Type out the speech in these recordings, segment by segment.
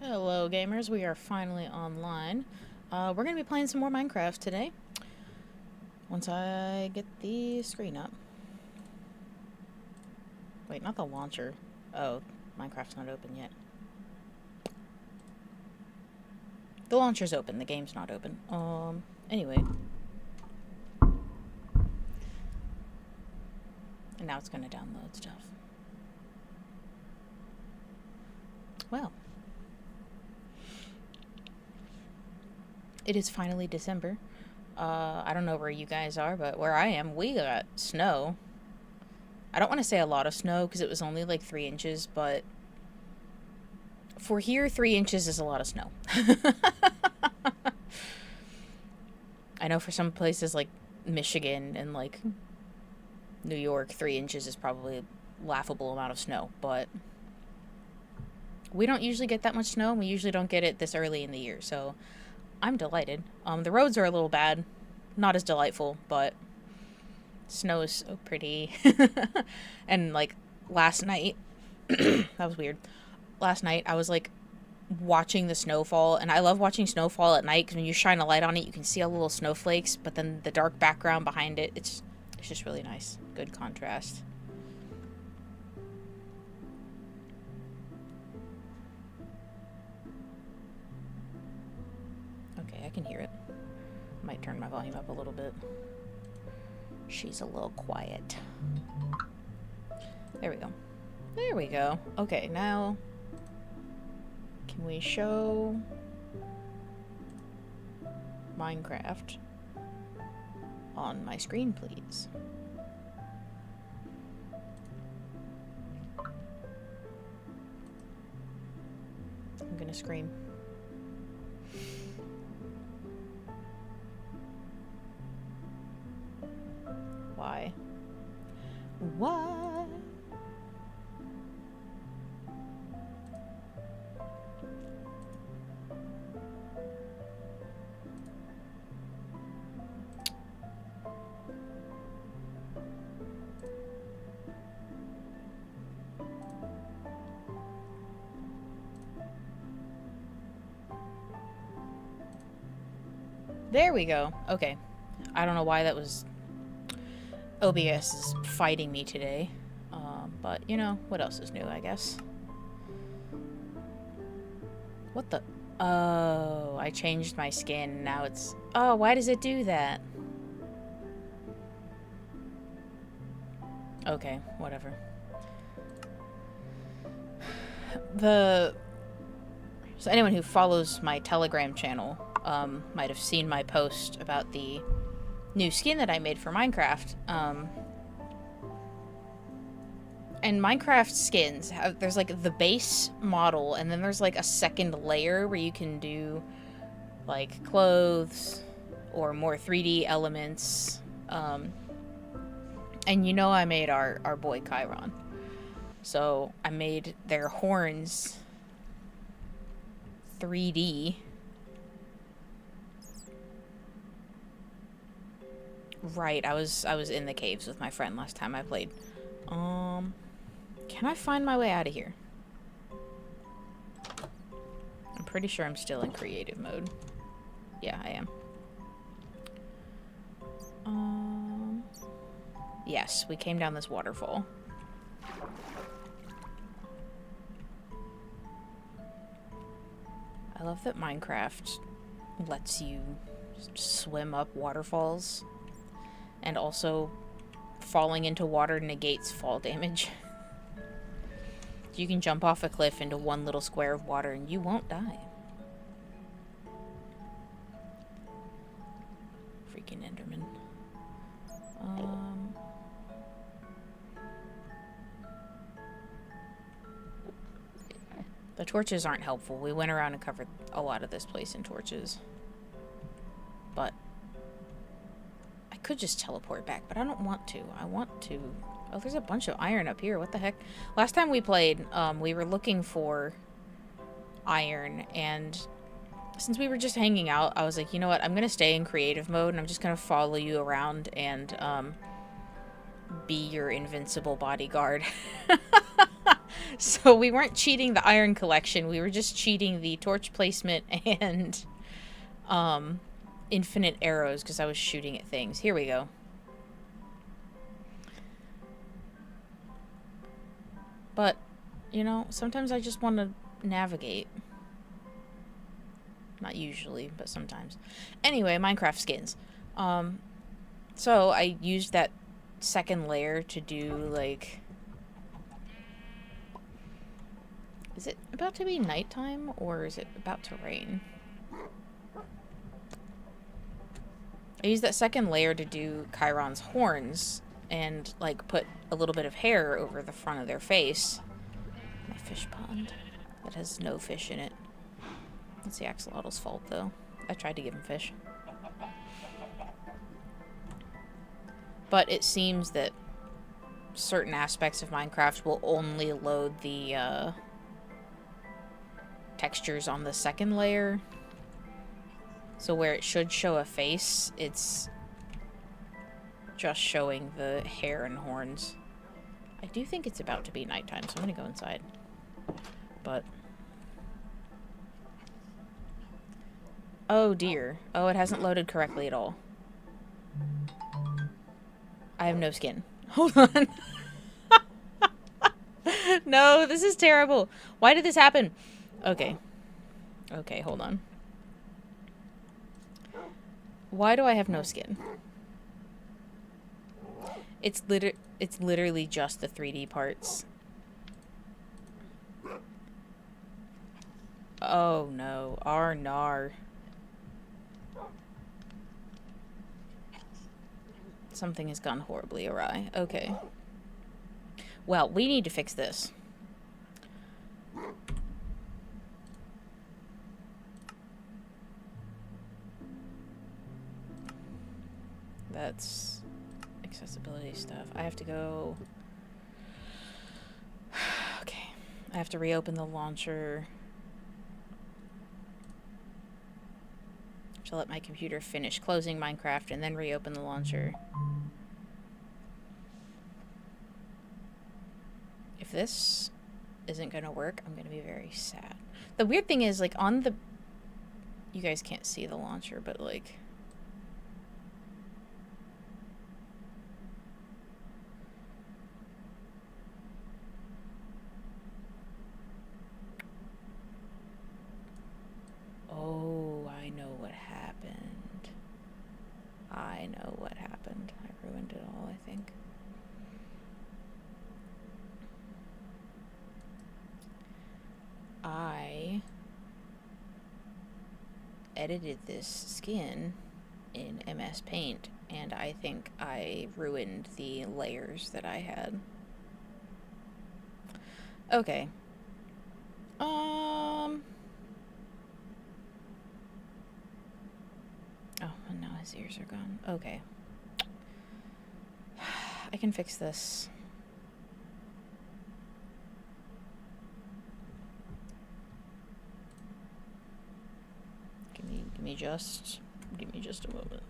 Hello gamers, we are finally online. We're going to be playing some more Minecraft today. Once I get the screen up. Wait, not the launcher. Oh, Minecraft's not open yet. The launcher's open, the game's not open. Anyway. And now it's going to download stuff. Well. It is finally December. I don't know where you guys are, but where I am, we got snow. I don't want to say a lot of snow because it was only like 3 inches, but for here, 3 inches is a lot of snow. I know for some places like Michigan and like New York, 3 inches is probably a laughable amount of snow, but we don't usually get that much snow, and we usually don't get it this early in the year, so I'm delighted. The roads are a little bad. Not as delightful, but snow is so pretty. And, like, last night... that was weird. Last night, I was, like, watching the snowfall, and I love watching snowfall at night, because when you shine a light on it, you can see all the little snowflakes, but then the dark background behind it, it's just really nice. Good contrast. Okay, I can hear it. Might turn my volume up a little bit. She's a little quiet. There we go. There we go. Okay, now... can we show... Minecraft on my screen, please? I'm gonna scream. Why? Why? There we go. Okay. I don't know why that was... OBS is fighting me today. But, you know, what else is new, I guess? What the... oh, I changed my skin. Now it's... oh, why does it do that? Okay, whatever. So anyone who follows my Telegram channel might have seen my post about the new skin that I made for Minecraft. And Minecraft skins have, there's like the base model, and then there's like a second layer where you can do like clothes or more 3D elements. And you know I made our boy Chiron. So I made their horns 3D. Right, I was in the caves with my friend last time I played. Can I find my way out of here? I'm pretty sure I'm still in creative mode. Yeah, I am. Yes, we came down this waterfall. I love that Minecraft lets you swim up waterfalls, and also falling into water negates fall damage. You can jump off a cliff into one little square of water and you won't die. Freaking Enderman. The torches aren't helpful. We went around and covered a lot of this place in torches. But I could just teleport back, but I don't want to. I want to... oh, there's a bunch of iron up here. What the heck? Last time we played, we were looking for iron, and since we were just hanging out, I was like, you know what? I'm going to stay in creative mode, and I'm just going to follow you around and be your invincible bodyguard. So we weren't cheating the iron collection, we were just cheating the torch placement and infinite arrows because I was shooting at things. Here we go. But, you know, sometimes I just want to navigate. Not usually, but sometimes. Anyway, Minecraft skins. So I used that second layer to do, like... Is it about to be nighttime, or is it about to rain? I used that second layer to do Chiron's horns, and, like, put a little bit of hair over the front of their face. My fish pond. That has no fish in it. That's the axolotl's fault, though. I tried to give him fish. But it seems that certain aspects of Minecraft will only load the, textures on the second layer. So where it should show a face, it's just showing the hair and horns. I do think it's about to be nighttime, so I'm gonna go inside. But... oh dear. Oh, it hasn't loaded correctly at all. I have no skin. Hold on. No, this is terrible. Why did this happen? Okay. Okay, hold on. Why do I have no skin? It's literally just the 3D parts. Oh no. Arnar. Something has gone horribly awry. Okay. Well, we need to fix this. That's accessibility stuff. I have to go... okay. I have to reopen the launcher. To let my computer finish closing Minecraft and then reopen the launcher. If this isn't gonna work, I'm gonna be very sad. The weird thing is, like, on the... you guys can't see the launcher, but, like... oh, I know what happened. I know what happened. I ruined it all, I think. I edited this skin in MS Paint, and I think I ruined the layers that I had. Okay. Oh, and now his ears are gone. Okay. I can fix this. Give me just a moment.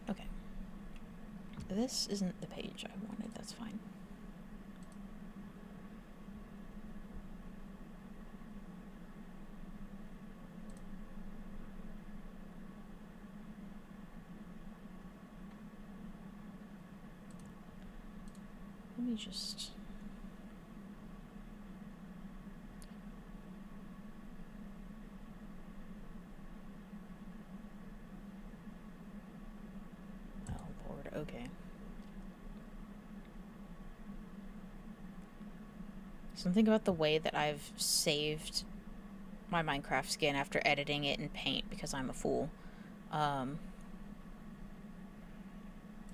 Okay. This isn't the page I wanted, that's fine. Let me just... oh, Lord, okay. Something about the way that I've saved my Minecraft skin after editing it in Paint, because I'm a fool.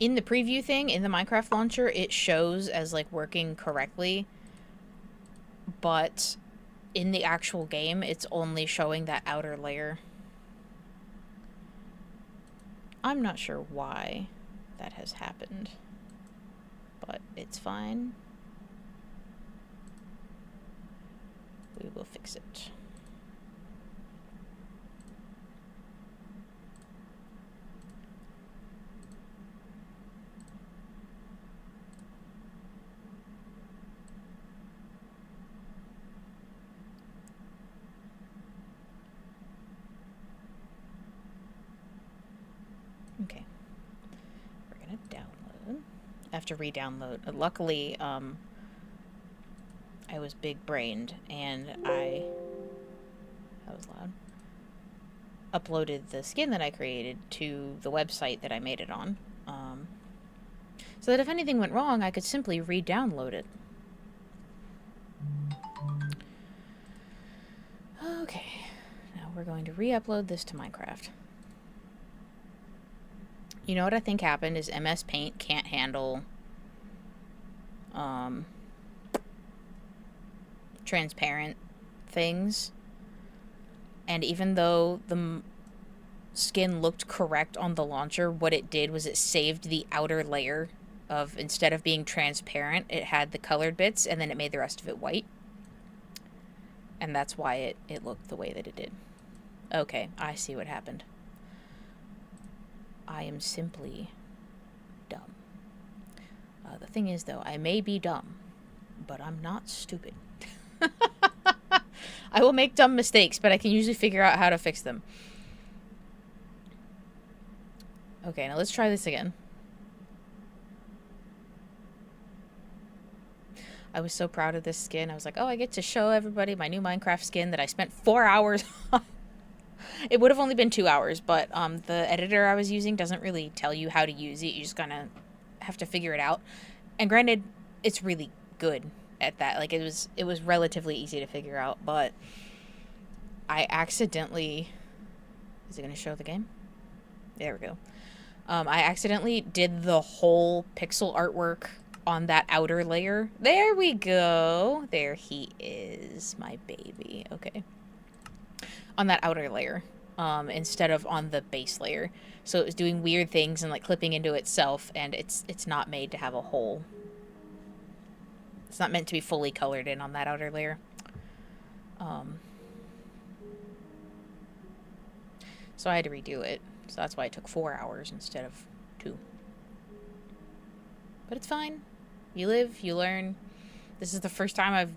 In the preview thing, in the Minecraft launcher, it shows as, like, working correctly. But in the actual game, it's only showing that outer layer. I'm not sure why that has happened. But it's fine. We will fix exit. Okay. We're gonna download. I have to re-download. Luckily, I was big-brained and that was loud, uploaded the skin that I created to the website that I made it on, so that if anything went wrong, I could simply re-download it. Okay, now we're going to re-upload this to Minecraft. You know what I think happened is MS Paint can't handle transparent things. And even though the skin looked correct on the launcher, what it did was it saved the outer layer of, instead of being transparent, it had the colored bits, and then it made the rest of it white. And that's why it looked the way that it did. Okay, I see what happened. I am simply dumb. The thing is, though, I may be dumb, but I'm not stupid. I will make dumb mistakes, but I can usually figure out how to fix them. Okay, now let's try this again. I was so proud of this skin. I was like, oh, I get to show everybody my new Minecraft skin that I spent 4 hours on. It would have only been 2 hours, but the editor I was using doesn't really tell you how to use it. You just kind of have to figure it out. And granted, it's really good at that. Like, it was relatively easy to figure out, but I accidentally... Is it going to show the game? There we go. I accidentally did the whole pixel artwork on that outer layer. There we go. There he is, my baby. Okay. On that outer layer, instead of on the base layer. So it was doing weird things and like clipping into itself, and it's not made to have a hole. It's not meant to be fully colored in on that outer layer. So I had to redo it. So that's why it took 4 hours instead of 2. But it's fine. You live, you learn. This is the first time I've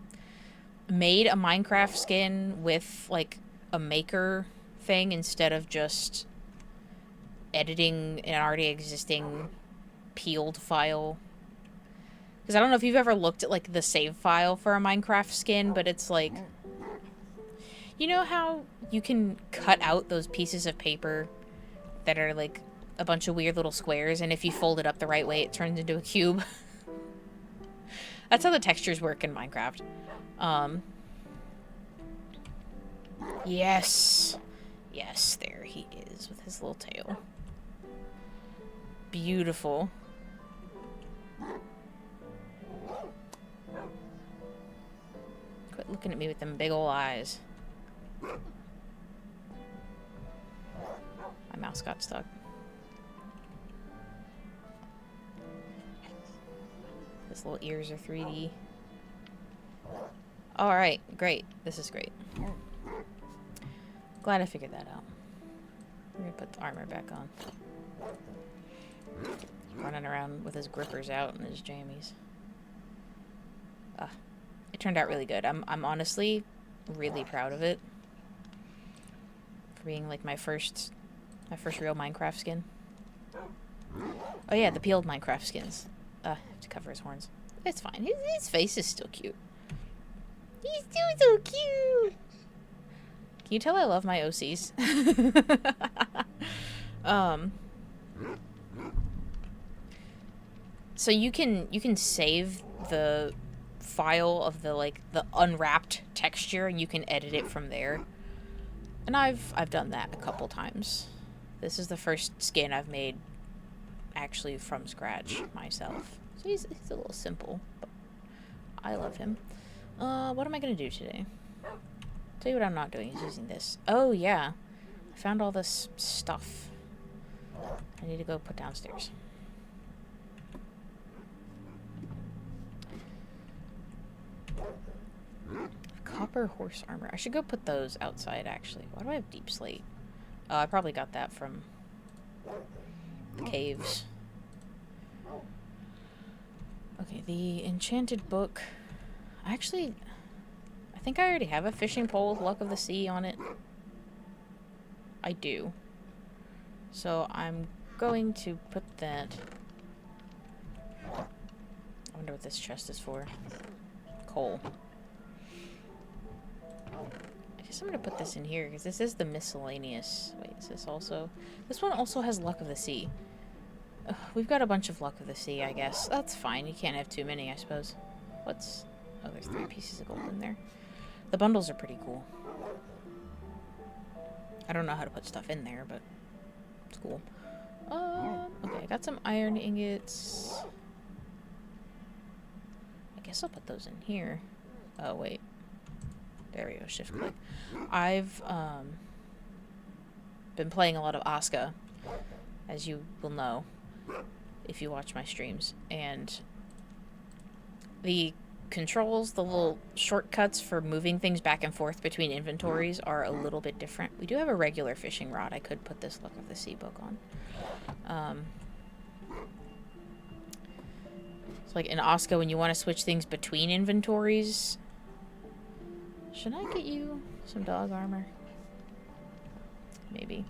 made a Minecraft skin with like a maker thing instead of just editing an already existing peeled file. Because I don't know if you've ever looked at like the save file for a Minecraft skin, but it's like, you know how you can cut out those pieces of paper that are like a bunch of weird little squares, and if you fold it up the right way, it turns into a cube? That's how the textures work in Minecraft. Yes. Yes, there he is with his little tail. Beautiful. Quit looking at me with them big ol' eyes. My mouse got stuck. His little ears are 3D. Alright, great. This is great. Glad I figured that out. We're gonna put the armor back on. Running around with his grippers out and his jammies. It turned out really good. I'm honestly really proud of it. For being like my first real Minecraft skin. Oh yeah, the peeled Minecraft skins. I have to cover his horns. It's fine. His face is still cute. He's still so cute. Can you tell I love my OCs? So you can save the file of the unwrapped texture, and you can edit it from there. And I've done that a couple times. This is the first skin I've made actually from scratch myself. So he's a little simple, but I love him. What am I gonna do today? Tell you what I'm not doing is using this. Oh yeah, I found all this stuff I need to go put downstairs. Copper horse armor. I should go put those outside, actually. Why do I have deep slate? Oh, I probably got that from the caves. Okay, the enchanted book. Actually, I think I already have a fishing pole with Luck of the Sea on it. I do. So I'm going to put that... I wonder what this chest is for. Coal. I guess I'm going to put this in here, because this is the miscellaneous... Wait, is this also... This one also has Luck of the Sea. Ugh, we've got a bunch of Luck of the Sea, I guess. That's fine. You can't have too many, I suppose. What's... Oh, there's 3 pieces of gold in there. The bundles are pretty cool. I don't know how to put stuff in there, but it's cool. Okay, I got some iron ingots. I guess I'll put those in here. Oh, wait. There we go, shift click. I've been playing a lot of Asuka, as you will know if you watch my streams, and the controls, the little shortcuts for moving things back and forth between inventories are a little bit different. We do have a regular fishing rod. I could put this Luck of the Sea book on. It's like in Asuka, when you want to switch things between inventories. Should I get you some dog armor? Maybe.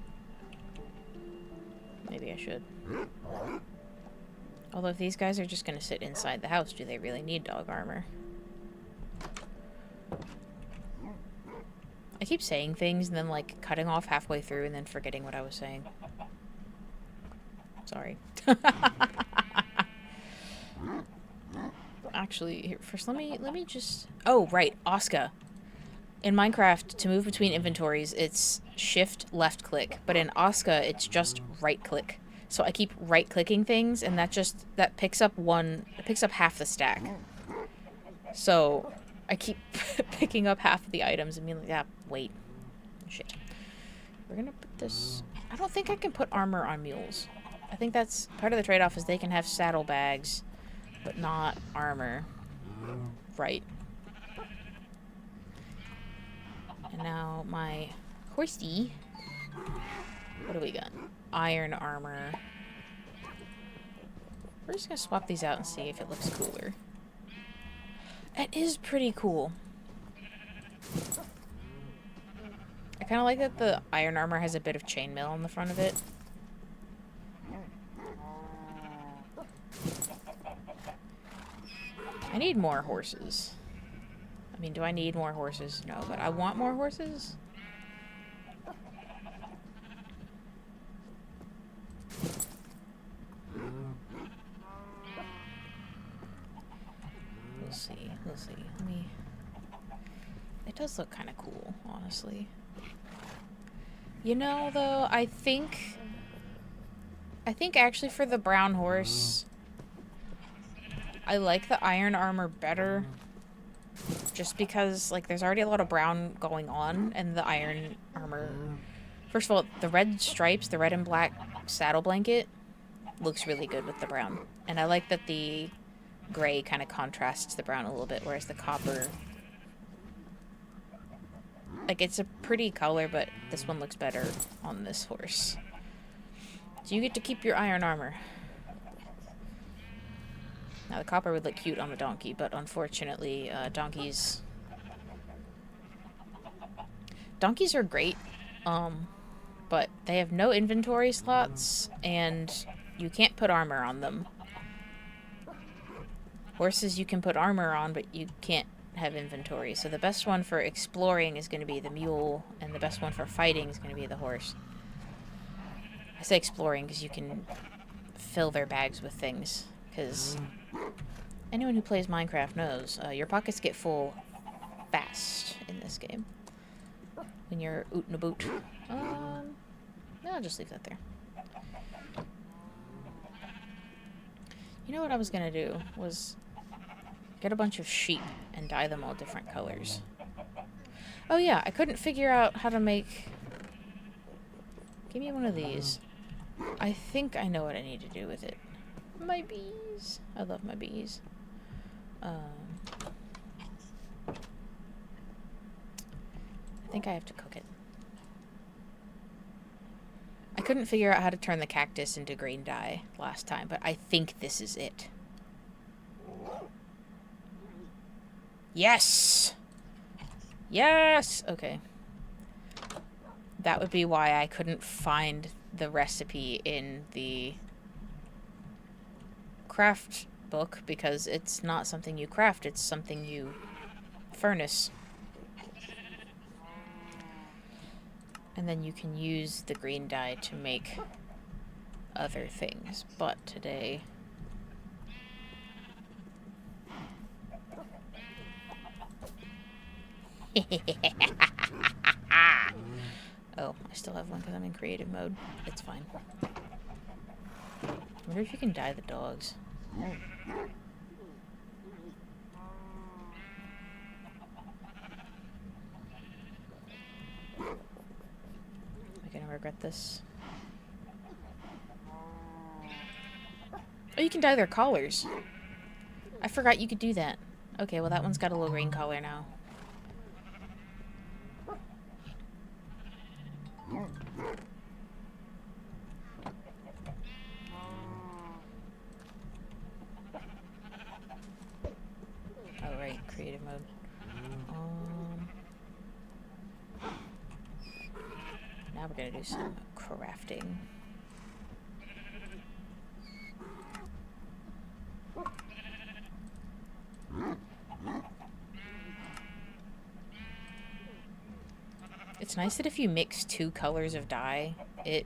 Maybe I should. Although if these guys are just going to sit inside the house, do they really need dog armor? I keep saying things and then, like, cutting off halfway through and then forgetting what I was saying. Sorry. Actually, here, first let me just... Oh, right, Asuka. In Minecraft, to move between inventories, it's shift left click, but in Asuka, it's just right click. So I keep right clicking things, and that picks up half the stack. So I keep picking up half of the items and being like, yeah, wait. Shit. We're gonna put this... I don't think I can put armor on mules. I think that's part of the trade-off is they can have saddlebags, but not armor. Right. And now my horsey. What do we got? Iron armor. We're just gonna swap these out and see if it looks cooler. It is pretty cool. I kind of like that the iron armor has a bit of chainmail on the front of it. I need more horses. I mean, do I need more horses? No, but I want more horses. We'll see. We'll see. Let me... It does look kind of cool, honestly. You know, though, I think actually for the brown horse, I like the iron armor better. Just because, like, there's already a lot of brown going on, and the iron armor... First of all, the red stripes, the red and black saddle blanket, looks really good with the brown. And I like that the gray kind of contrasts the brown a little bit, whereas the copper... Like, it's a pretty color, but this one looks better on this horse. So you get to keep your iron armor. Now, the copper would look cute on the donkey, but unfortunately, donkeys are great, but they have no inventory slots, and you can't put armor on them. Horses you can put armor on, but you can't have inventory. So the best one for exploring is going to be the mule, and the best one for fighting is going to be the horse. I say exploring because you can fill their bags with things, because anyone who plays Minecraft knows your pockets get full fast in this game when you're oot and a boot. No, I'll just leave that there. You know what I was gonna do was get a bunch of sheep and dye them all different colors. Oh yeah, I couldn't figure out how to make... Give me one of these. I think I know what I need to do with it. My bees. I love my bees. I think I have to cook it. I couldn't figure out how to turn the cactus into green dye last time, but I think this is it. Yes! Yes! Okay. That would be why I couldn't find the recipe in the craft book, because it's not something you craft, it's something you furnace. And then you can use the green dye to make other things. But today... Oh, I still have one because I'm in creative mode. It's fine. I wonder if you can dye the dogs. Am I gonna regret this? Oh, you can dye their collars. I forgot you could do that. Okay, well that one's got a little green collar now. Oh right, creative mode. Now we're gonna do some crafting. It's nice that if you mix 2 colors of dye, it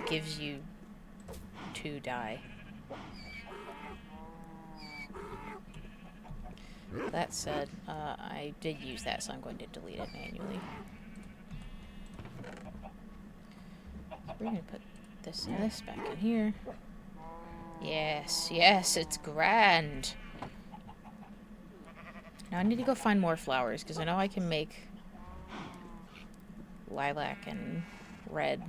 gives you 2 dye. That said, I did use that, so I'm going to delete it manually. So we're going to put this and this back in here. Yes, yes, it's grand. Now I need to go find more flowers, because I know I can make lilac and red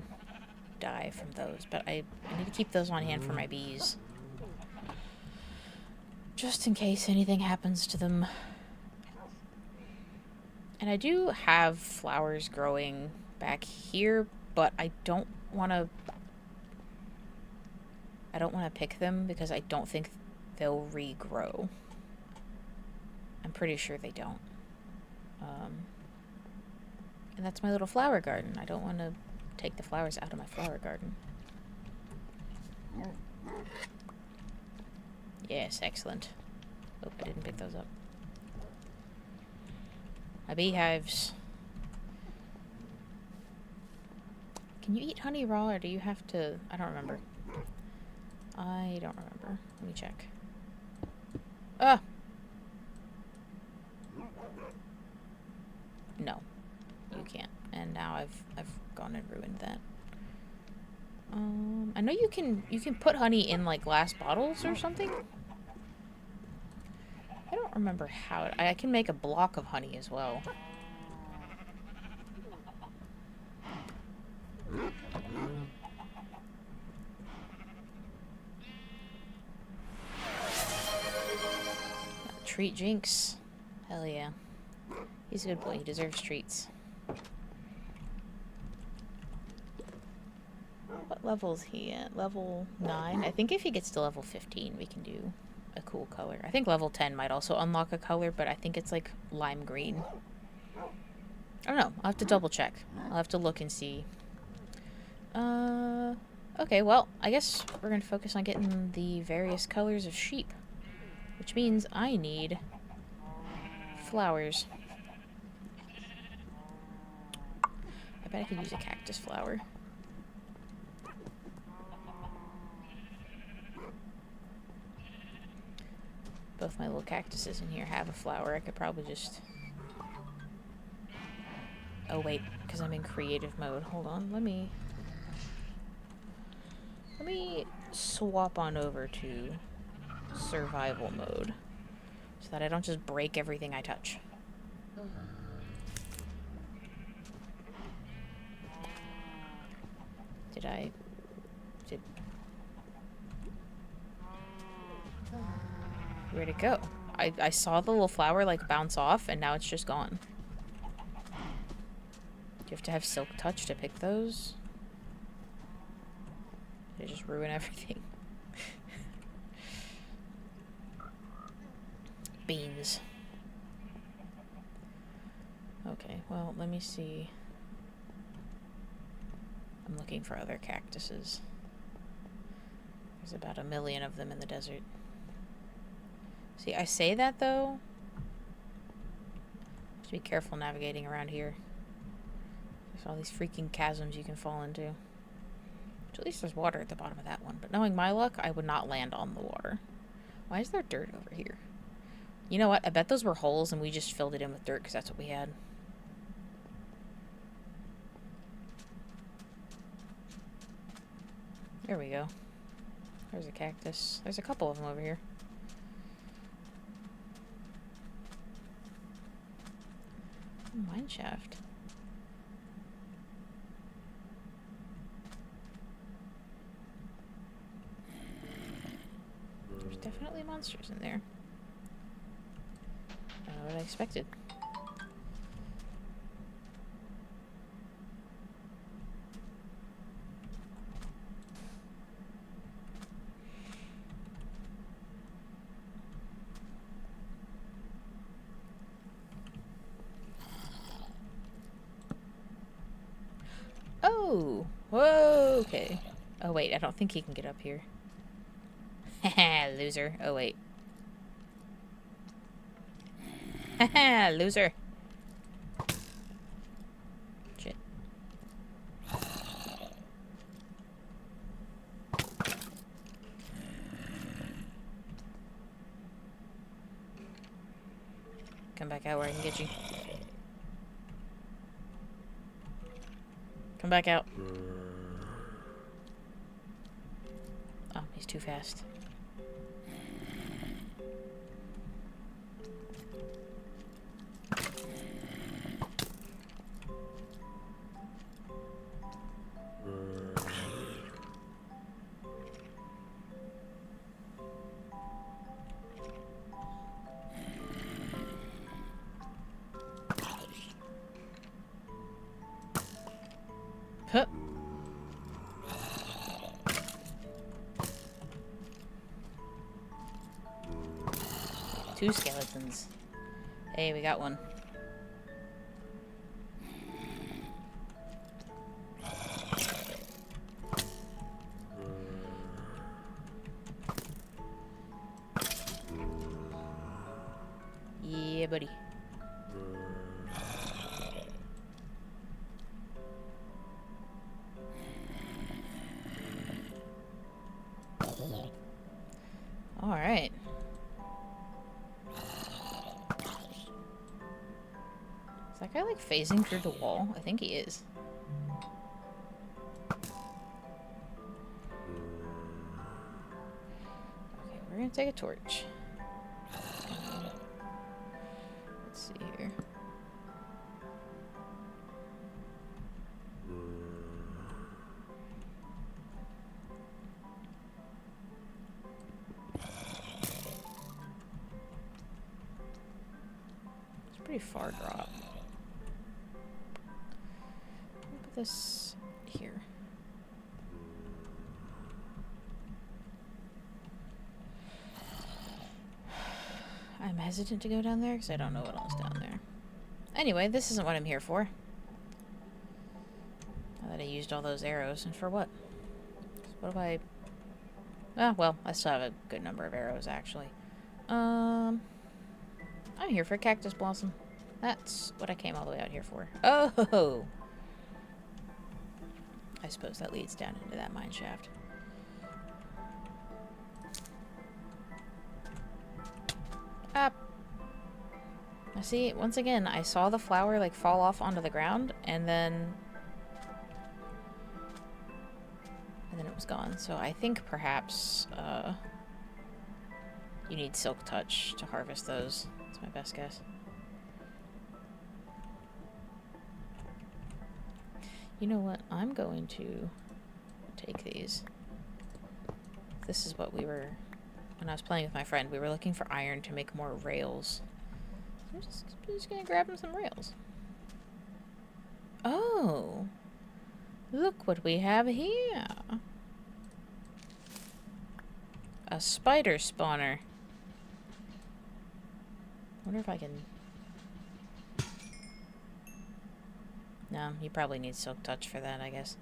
dye from those, but I need to keep those on hand for my bees. Just in case anything happens to them. And I do have flowers growing back here, but I don't want to pick them because I don't think they'll regrow. I'm pretty sure they don't. And that's my little flower garden. I don't want to take the flowers out of my flower garden. Yes, excellent. Oh, I didn't pick those up. My beehives. Can you eat honey raw, or do you have to... I don't remember. I don't remember. Let me check. Ah! No. You can't. And now I've gone and ruined that. I know you can put honey in like glass bottles or something. I don't remember how I can make a block of honey as well. Treat Jinx. Hell yeah. He's a good boy. He deserves treats. What level is he at? Level 9? I think if he gets to level 15, we can do a cool color. I think level 10 might also unlock a color, but I think it's like lime green. I don't know. I'll have to double check. I'll have to look and see. Okay, well, I guess we're going to focus on getting the various colors of sheep. Which means I need flowers. I bet I could use a cactus flower. Both my little cactuses in here have a flower. I could probably just... Oh wait, because I'm in creative mode. Hold on, let me swap on over to survival mode so that I don't just break everything I touch. Where'd it go? I saw the little flower like bounce off and now it's just gone. you have to have Silk Touch to pick those? They just ruin everything. Beans. Okay, well, let me see. I'm looking for other cactuses. There's about 1 million of them in the desert. See, I say that, though. Have to be careful navigating around here. There's all these freaking chasms you can fall into. Which at least there's water at the bottom of that one. But knowing my luck, I would not land on the water. Why is there dirt over here? You know what? I bet those were holes and we just filled it in with dirt because that's what we had. There we go. There's a cactus. There's a couple of them over here. Mine shaft. There's definitely monsters in there. Not what I expected. Oh! Whoa! Okay. Oh, wait. I don't think he can get up here. Haha, loser. Oh, wait. Haha, loser. Shit. Come back out where I can get you. Come back out. Oh, he's too fast. Huh. Two skeletons. Hey, we got one. Yeah, buddy. All right. Is that guy like phasing through the wall? I think he is. Okay, we're gonna take a torch. Let's see here. It's a pretty far drop. Put this here. I'm hesitant to go down there because I don't know what else down there. Anyway, this isn't what I'm here for. Now that I used all those arrows, and for what? What do I... Ah, well, I still have a good number of arrows, actually. I'm here for cactus blossom. That's what I came all the way out here for. Oh! I suppose that leads down into that mine shaft. Up. I see, once again, I saw the flower like fall off onto the ground and then it was gone. So I think perhaps you need Silk Touch to harvest those. That's my best guess. You know what? I'm going to take these. This is what we were... When I was playing with my friend, we were looking for iron to make more rails. I'm just gonna grab him some rails. Oh, Look what we have here. A spider spawner. Wonder if I can... No, you probably need Silk Touch for that, I guess.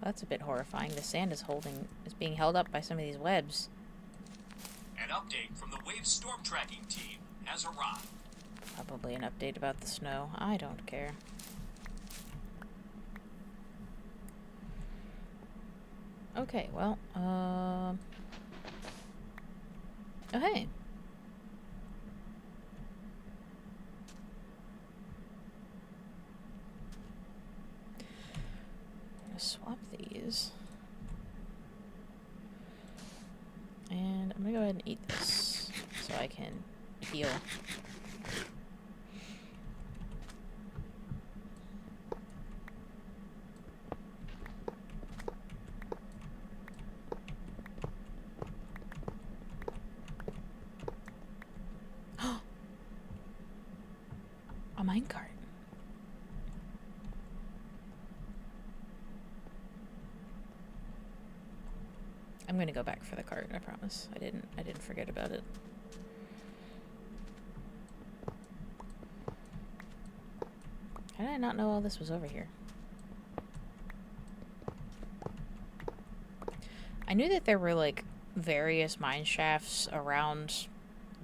That's a bit horrifying. The sand is being held up by some of these webs. An update from the Wave Storm Tracking Team has arrived. Probably an update about the snow. I don't care. Okay, well, oh, hey. I'm gonna swap these. And I'm gonna go ahead and eat this so I can heal. A minecart. I'm gonna go back for the cart, I promise. I didn't forget about it. How did I not know all this was over here? I knew that there were like various mine shafts around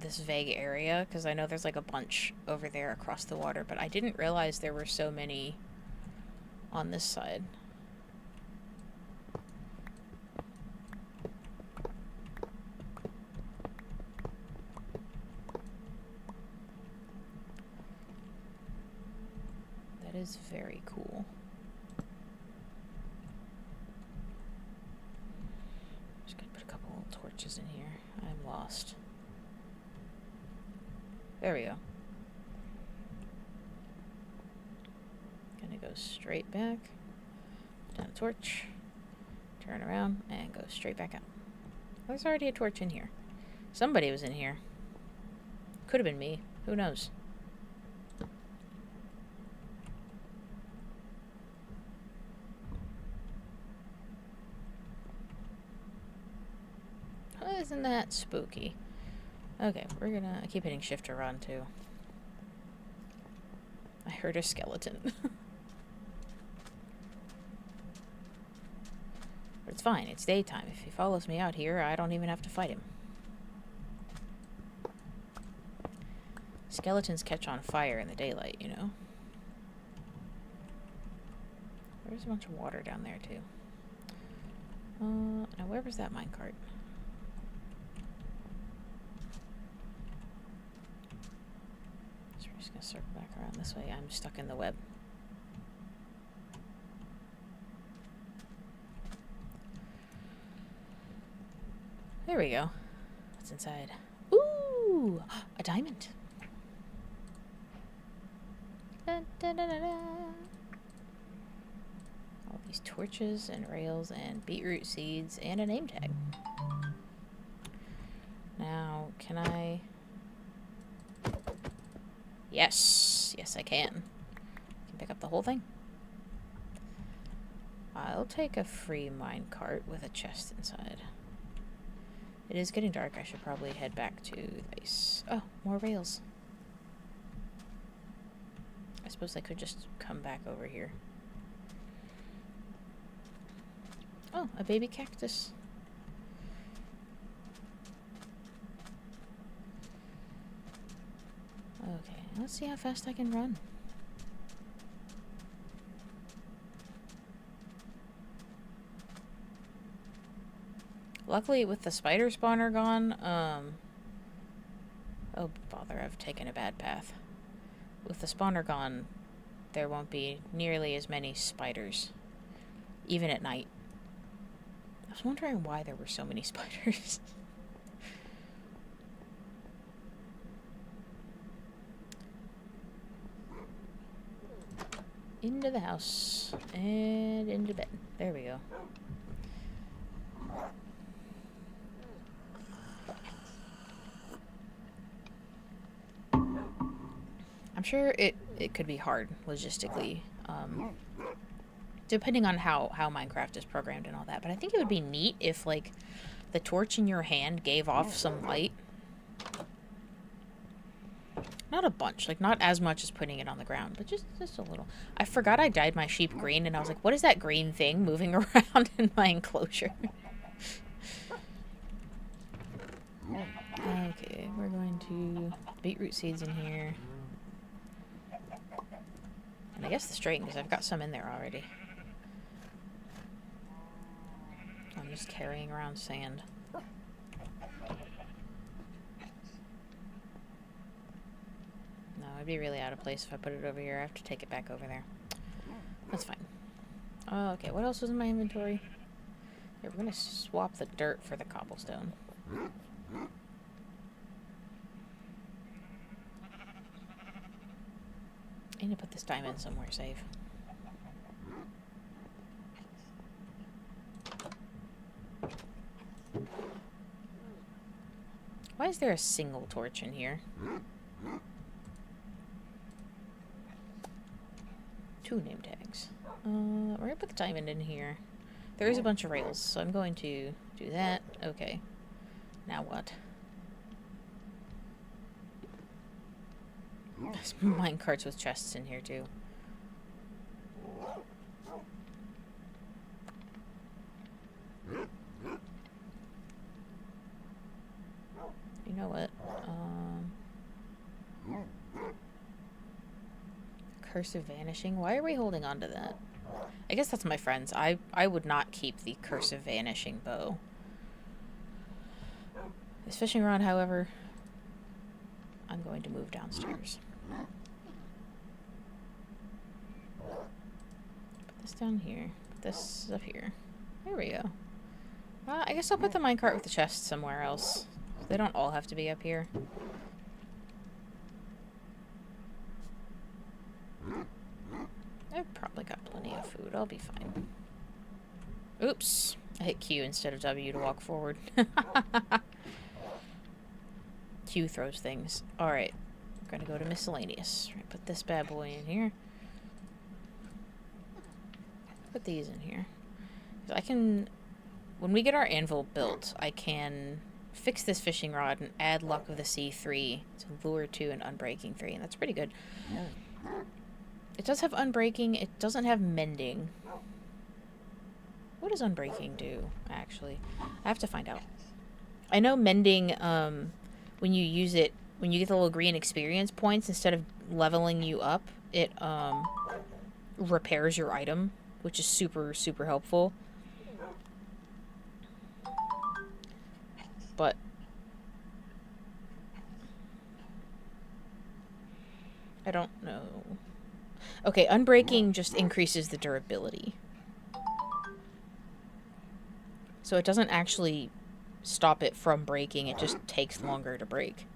this vague area, because I know there's like a bunch over there across the water, but I didn't realize there were so many on this side. That is very cool. Just gonna put a couple little torches in here. I'm lost. There we go. Gonna go straight back. Down a torch. Turn around and go straight back out. There's already a torch in here. Somebody was in here. Could have been me. Who knows? Isn't that spooky? Okay, we're gonna... I keep hitting shift to run, too. I heard a skeleton. But it's fine, it's daytime. If he follows me out here, I don't even have to fight him. Skeletons catch on fire in the daylight, you know? There's a bunch of water down there, too. Now where was that minecart? Just gonna circle back around this way. I'm stuck in the web. There we go. What's inside? Ooh! A diamond! Da, da, da, da, da. All these torches and rails and beetroot seeds and a name tag. Now, can I... Yes! Yes, I can. I can pick up the whole thing. I'll take a free minecart with a chest inside. It is getting dark. I should probably head back to the base. Oh, more rails. I suppose I could just come back over here. Oh, a baby cactus. Okay, let's see how fast I can run. Luckily, with the spider spawner gone, oh bother, I've taken a bad path. With the spawner gone, there won't be nearly as many spiders, even at night. I was wondering why there were so many spiders. Into the house and into bed. There we go. sure it could be hard logistically, depending on how Minecraft is programmed and all that. But I think it would be neat if, like, the torch in your hand gave off some light. Not a bunch, like, not as much as putting it on the ground, but just a little. I forgot I dyed my sheep green, and I was like, what is that green thing moving around in my enclosure? Okay, we're going to beetroot seeds in here. And I guess the string, because I've got some in there already. I'm just carrying around sand. No, I'd be really out of place if I put it over here. I have to take it back over there. That's fine. Okay, what else was in my inventory? Here, we're going to swap the dirt for the cobblestone. I need to put this diamond somewhere safe. Why is there a single torch in here? 2 name tags. We're gonna put the diamond in here. There is a bunch of rails, so I'm going to do that. Okay. Now what? There's mine carts with chests in here too. You know what? Curse of Vanishing. Why are we holding on to that? I guess that's my friend's. I would not keep the Curse of Vanishing bow. This fishing rod, however, I'm going to move downstairs. Put this down here. Put this up here. There we go. I guess I'll put the minecart with the chest somewhere else. They don't all have to be up here. I've probably got plenty of food. I'll be fine. Oops. I hit Q instead of W to walk forward. Q throws things. Alright. I'm gonna go to miscellaneous. Right, put this bad boy in here. Put these in here. So I can... When we get our anvil built, I can fix this fishing rod and add Luck of the Sea 3 to Lure 2 and Unbreaking 3, and that's pretty good. It does have Unbreaking. It doesn't have Mending. What does Unbreaking do, actually? I have to find out. I know Mending, when you use it, when you get the little green experience points, instead of leveling you up, it repairs your item, which is super, super helpful. But I don't know. Okay, Unbreaking just increases the durability. So it doesn't actually stop it from breaking, it just takes longer to break.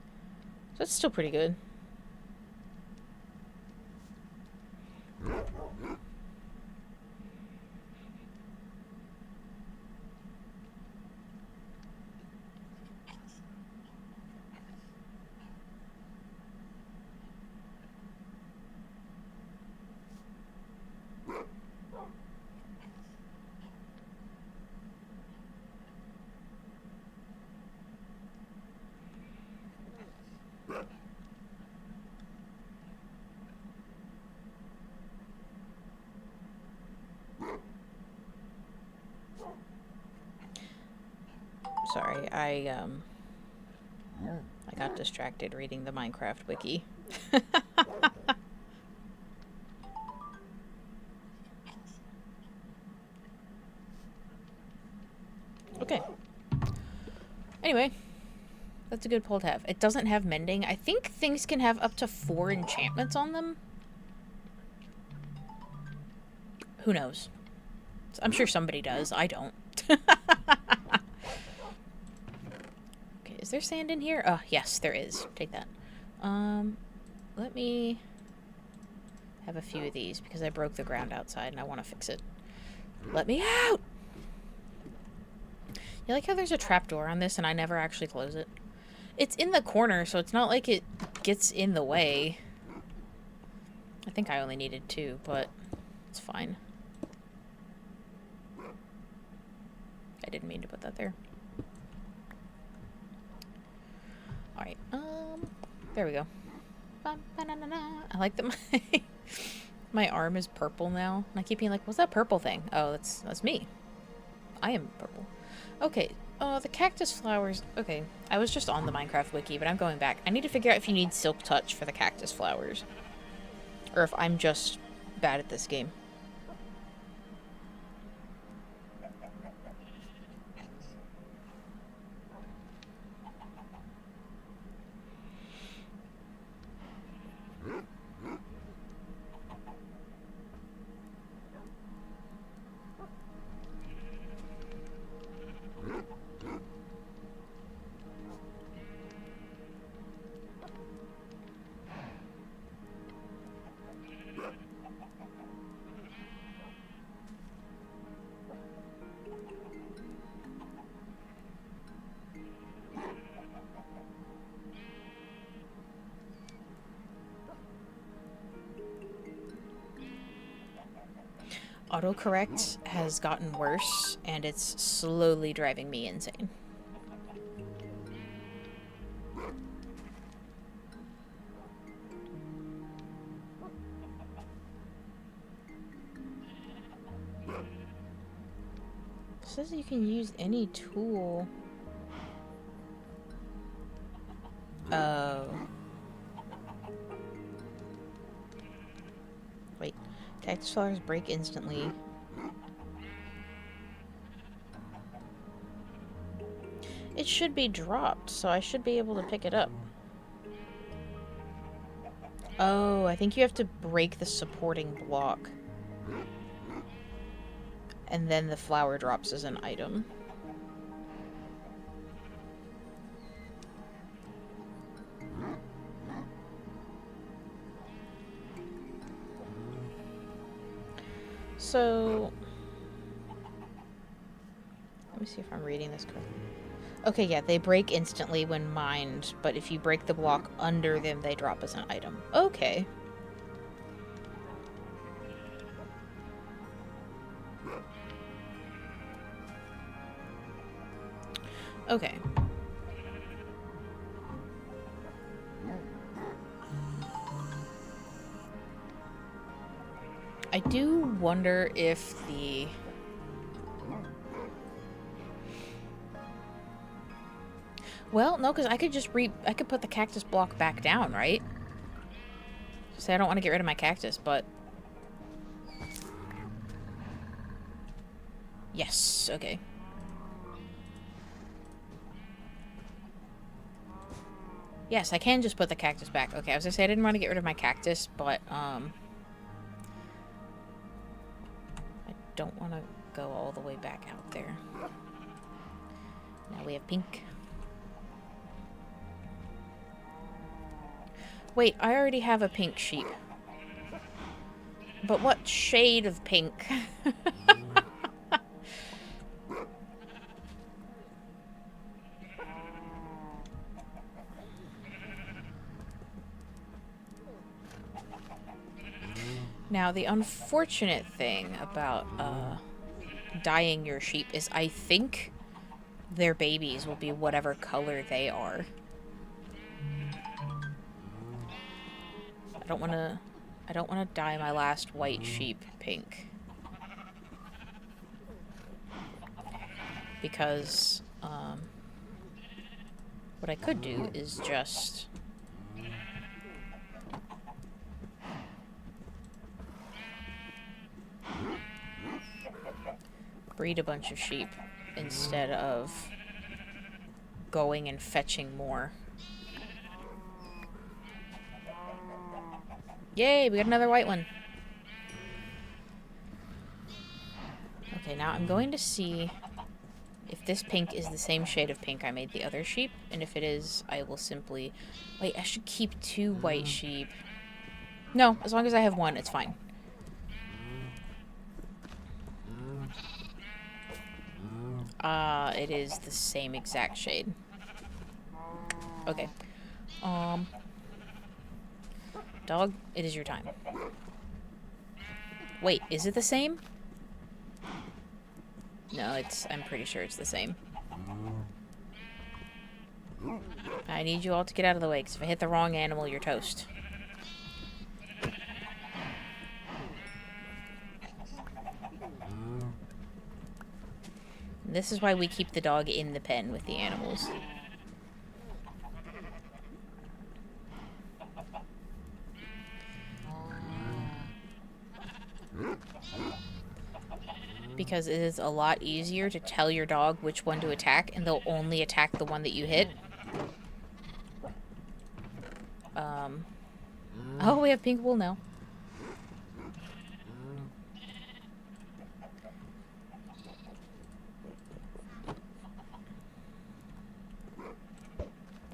So it's still pretty good. Sorry, I got distracted reading the Minecraft wiki. Okay. Anyway, that's a good pull to have. It doesn't have mending. I think things can have up to 4 enchantments on them. Who knows? I'm sure somebody does. I don't. Okay, is there sand in here? Oh, yes, there is. Take that. Let me have a few of these because I broke the ground outside and I want to fix it. Let me out! You like how there's a trapdoor on this and I never actually close it? It's in the corner, so it's not like it gets in the way. I think I only needed 2, but it's fine. I didn't mean to put that there. Alright, there we go. I like that my arm is purple now. And I keep being like, what's that purple thing? Oh, that's me. I am purple. Okay, the cactus flowers. Okay, I was just on the Minecraft wiki, but I'm going back. I need to figure out if you need silk touch for the cactus flowers. Or if I'm just bad at this game. Autocorrect has gotten worse, and it's slowly driving me insane. It says you can use any tool. Oh. Wait. Cactus flowers break instantly. It should be dropped, so I should be able to pick it up. Oh, I think you have to break the supporting block. And then the flower drops as an item. So, let me see if I'm reading this correctly. Okay, yeah, they break instantly when mined, but if you break the block under them, they drop as an item. Okay. Okay. I do wonder if the... Well, no, because I could just I could put the cactus block back down, right? Say I don't want to get rid of my cactus, but... Yes, okay. Yes, I can just put the cactus back. Okay, I was gonna say I didn't want to get rid of my cactus, but, I don't want to go all the way back out there. Now we have pink. Wait, I already have a pink sheep. But what shade of pink? Now, the unfortunate thing about dyeing your sheep is I think their babies will be whatever color they are. I don't want to dye my last white sheep pink. Because what I could do is just breed a bunch of sheep instead of going and fetching more. Yay, we got another white one. Okay, now I'm going to see if this pink is the same shade of pink I made the other sheep, and if it is, I will simply... Wait, I should keep 2 white sheep. No, as long as I have 1, it's fine. It is the same exact shade. Dog, it is your time. Wait, is it the same? No, I'm pretty sure it's the same. I need you all to get out of the way, because if I hit the wrong animal, you're toast. And this is why we keep the dog in the pen with the animals. Because it is a lot easier to tell your dog which one to attack, and they'll only attack the one that you hit. Oh, we have pink wool now.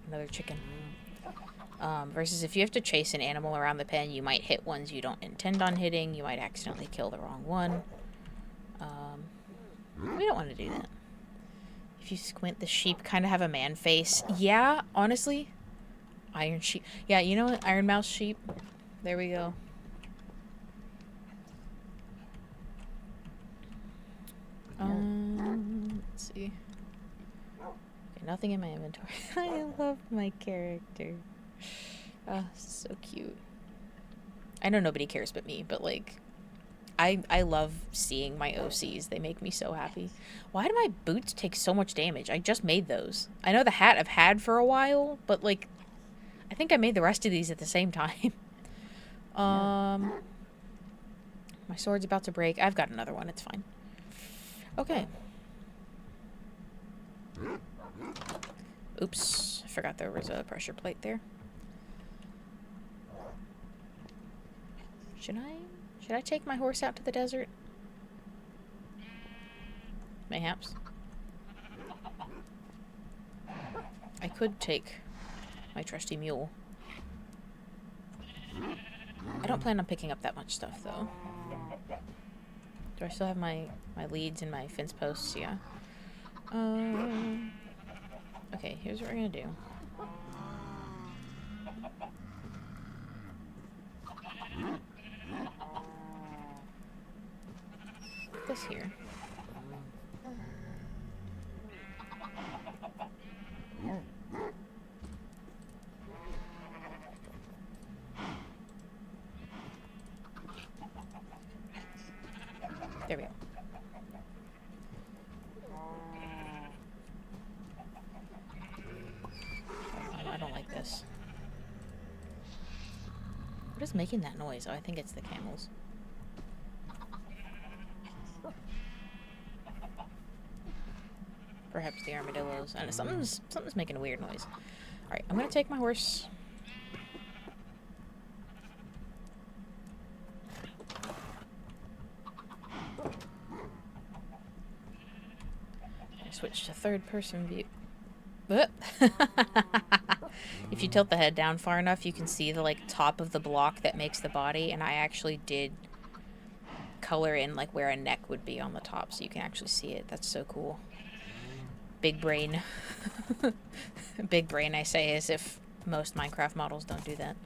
Another chicken. Versus if you have to chase an animal around the pen, you might hit ones you don't intend on hitting. You might accidentally kill the wrong one. We don't want to do that. If you squint, the sheep kind of have a man face. Yeah, honestly. Iron sheep. Yeah, you know what? Iron mouse sheep. There we go. Let's see. Okay, nothing in my inventory. I love my character. Oh, so cute. I know nobody cares but me, but like, I love seeing my OCs. They make me so happy. Why do my boots take so much damage? I just made those. I know the hat I've had for a while, but like, I think I made the rest of these at the same time. My sword's about to break. I've got another one. It's fine. Okay. Oops. I forgot there was a pressure plate there. Should I take my horse out to the desert? Mayhaps. I could take my trusty mule. I don't plan on picking up that much stuff, though. Do I still have my leads and my fence posts? Yeah. Okay, here's what we're gonna do. Put this here. There we go. I don't like this. What is making that noise? Oh, I think it's the camels. Perhaps the armadillos. And something's making a weird noise. Alright, I'm gonna take my horse. Switch to third person view. If you tilt the head down far enough, you can see the like top of the block that makes the body, and I actually did color in like where a neck would be on the top, so you can actually see it. That's so cool. Big brain. Big brain, I say, as if most Minecraft models don't do that.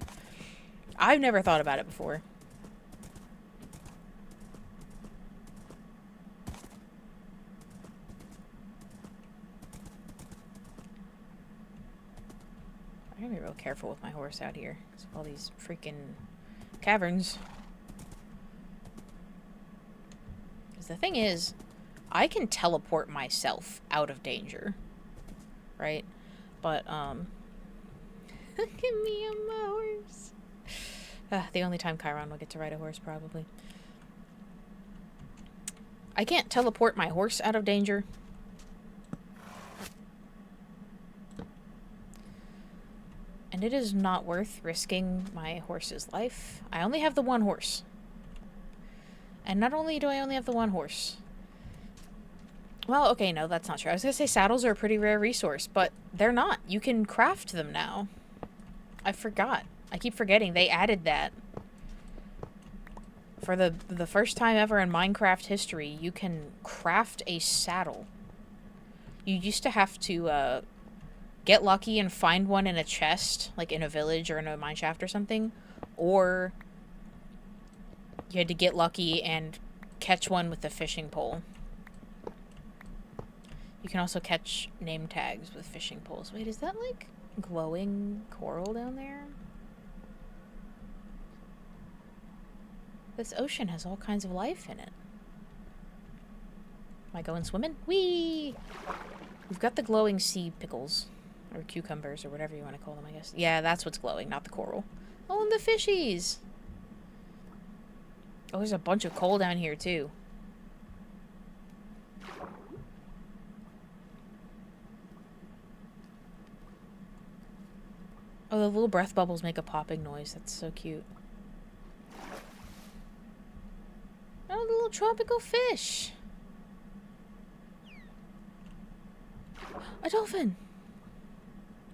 I've never thought about it before. I gotta be real careful with my horse out here. Because of all these freaking caverns. Because the thing is, I can teleport myself out of danger. Right? But, look at me on my horse. The only time Chiron will get to ride a horse, probably. I can't teleport my horse out of danger. And it is not worth risking my horse's life. I only have the one horse. And not only do I only have the one horse. Well, okay, no, that's not true. I was going to say saddles are a pretty rare resource, but they're not. You can craft them now. I forgot. I keep forgetting. They added that. For the first time ever in Minecraft history, you can craft a saddle. You used to have to, get lucky and find one in a chest, like in a village or in a mineshaft or something, or you had to get lucky and catch one with a fishing pole. You can also catch name tags with fishing poles. Wait, is that like glowing coral down there? This ocean has all kinds of life in it. Am I going swimming? Whee! We've got the glowing sea pickles. Or cucumbers, or whatever you want to call them, I guess. Yeah, that's what's glowing, not the coral. Oh, and the fishies! Oh, there's a bunch of coal down here, too. Oh, the little breath bubbles make a popping noise. That's so cute. Oh, the little tropical fish! A dolphin!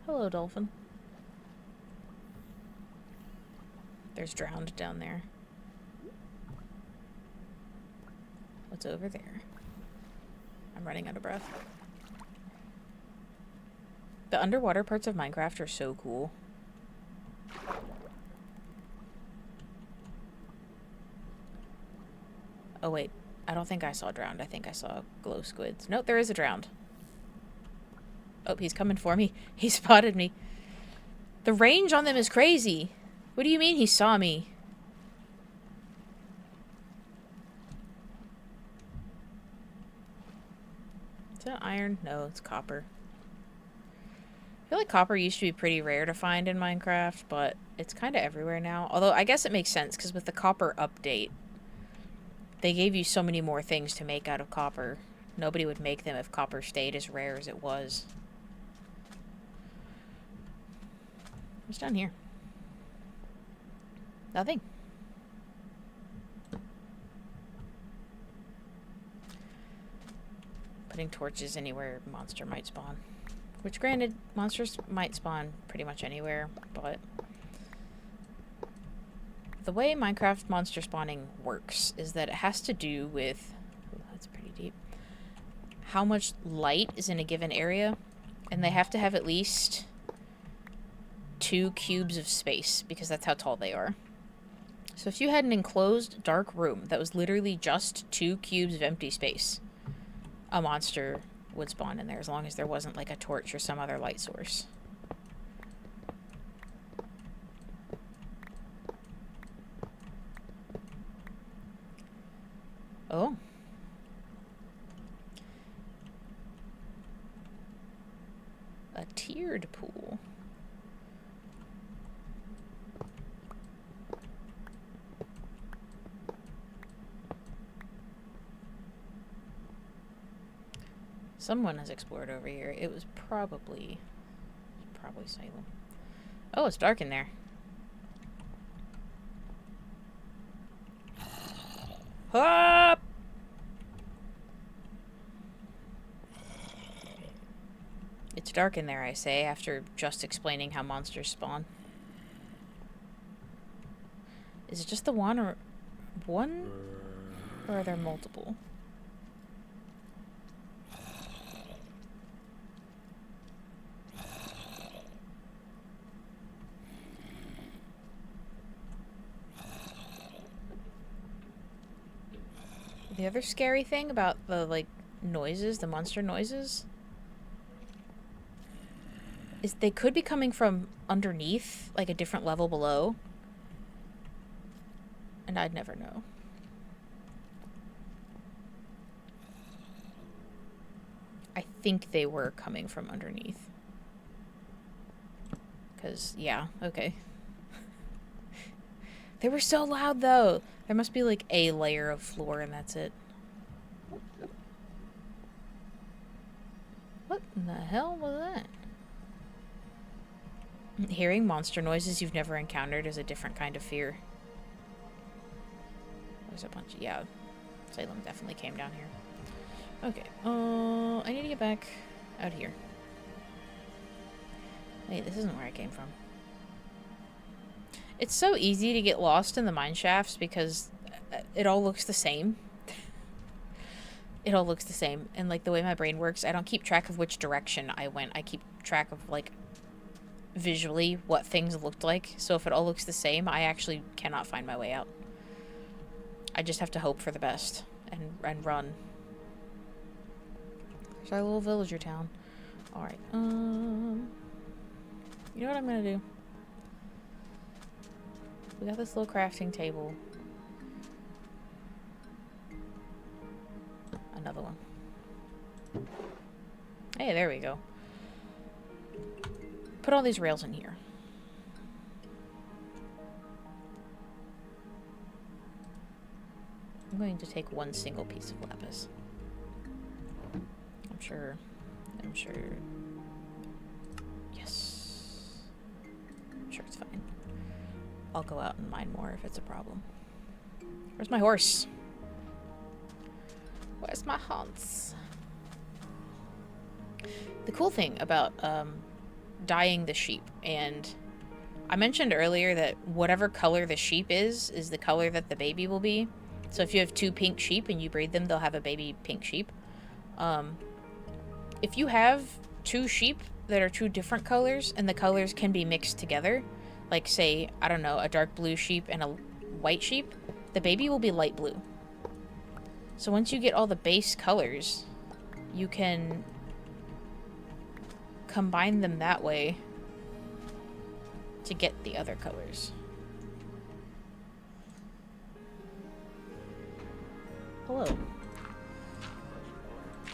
Hello, dolphin. There's drowned down there. What's over there? I'm running out of breath. The underwater parts of Minecraft are so cool. Oh wait, I don't think I saw drowned. I think I saw glow squids. Nope, there is a drowned. Oh, he's coming for me. He spotted me. The range on them is crazy. What do you mean he saw me? Is that iron? No, it's copper. I feel like copper used to be pretty rare to find in Minecraft, but it's kind of everywhere now. Although, I guess it makes sense, because with the copper update, they gave you so many more things to make out of copper. Nobody would make them if copper stayed as rare as it was. What's down here? Nothing. Putting torches anywhere monster might spawn. Which, granted, monsters might spawn pretty much anywhere, but the way Minecraft monster spawning works is that it has to do with... Oh, that's pretty deep. How much light is in a given area, and they have to have at least 2 cubes of space, because that's how tall they are. So if you had an enclosed dark room that was literally just 2 cubes of empty space, a monster would spawn in there, as long as there wasn't like a torch or some other light source. Oh. A tiered pool. Someone has explored over here. It was probably Salem. Oh, it's dark in there. Ah! It's dark in there, I say, after just explaining how monsters spawn. Is it just the one, or are there multiple? The other scary thing about the, like, noises, the monster noises, is they could be coming from underneath, like a different level below. And I'd never know. I think they were coming from underneath. 'Cause, yeah, okay. They were so loud, though. There must be, like, a layer of floor, and that's it. What in the hell was that? Hearing monster noises you've never encountered is a different kind of fear. There's a bunch of... Yeah. Salem definitely came down here. Okay. I need to get back out here. Wait, this isn't where I came from. It's so easy to get lost in the mine shafts because it all looks the same. It all looks the same. And, like, the way my brain works, I don't keep track of which direction I went. I keep track of, like, visually what things looked like. So if it all looks the same, I actually cannot find my way out. I just have to hope for the best and run. There's our little villager town. Alright, you know what I'm gonna do? We got this little crafting table. Another one. Hey, there we go. Put all these rails in here. I'm going to take one single piece of lapis. I'm sure. Yes. I'm sure it's fine. I'll go out and mine more if it's a problem. Where's my horse? Where's my Hans? The cool thing about dyeing the sheep, and I mentioned earlier that whatever color the sheep is the color that the baby will be. So if you have 2 pink sheep and you breed them, they'll have a baby pink sheep. If you have 2 sheep that are 2 different colors and the colors can be mixed together, like say, I don't know, a dark blue sheep and a white sheep, the baby will be light blue. So once you get all the base colors, you can combine them that way to get the other colors. Hello.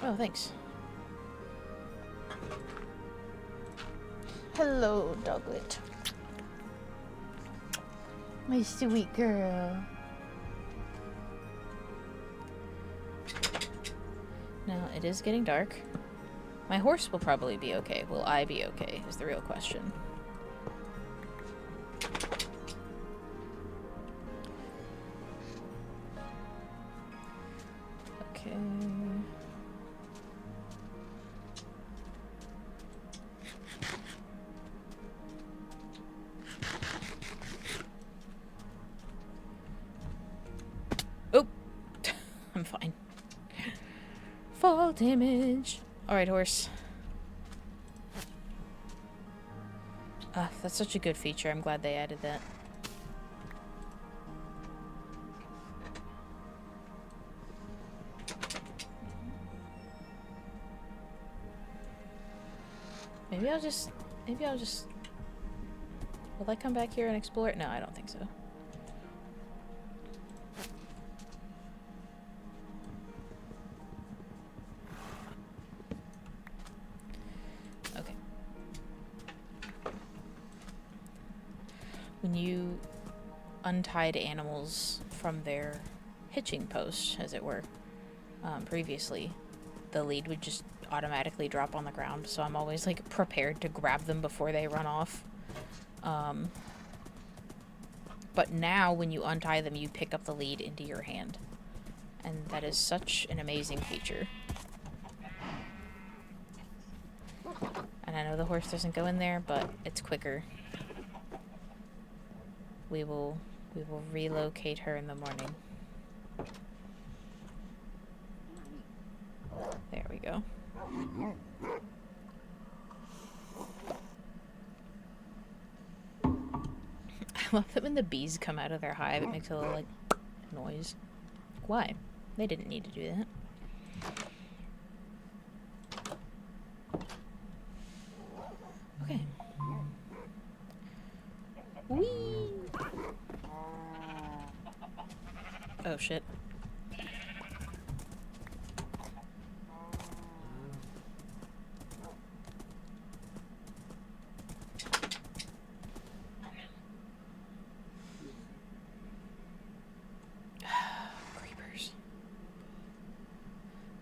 Oh, thanks. Hello, doglet. My sweet girl. Now, it is getting dark. My horse will probably be okay. Will I be okay, is the real question. Okay. Oh! I'm fine. Fall damage. Alright, horse. That's such a good feature. I'm glad they added that. Maybe I'll just... Will I come back here and explore it? No, I don't think so. Okay. When you untied animals from their hitching post, as it were, previously, the lead would just automatically drop on the ground, so I'm always like prepared to grab them before they run off. But now when you untie them, you pick up the lead into your hand, and that is such an amazing feature. And I know the horse doesn't go in there, but it's quicker. We will relocate her in the morning. There we go. I love that when the bees come out of their hive, it makes a little, like, noise. Why? They didn't need to do that. Okay. Whee! Oh, shit. Creepers.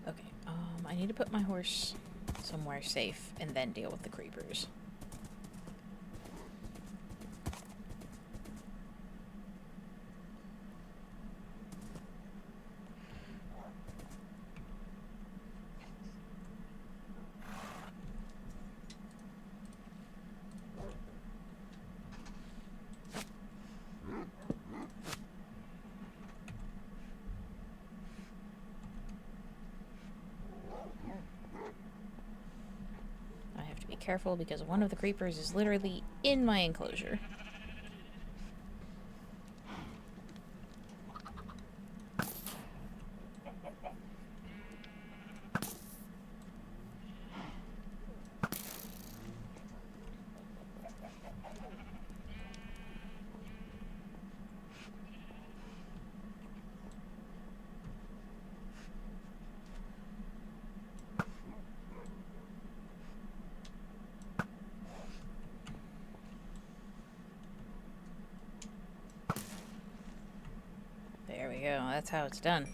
Okay, I need to put my horse somewhere safe and then deal with the creepers. careful because one of the creepers is literally in my enclosure. There we go. That's how it's done.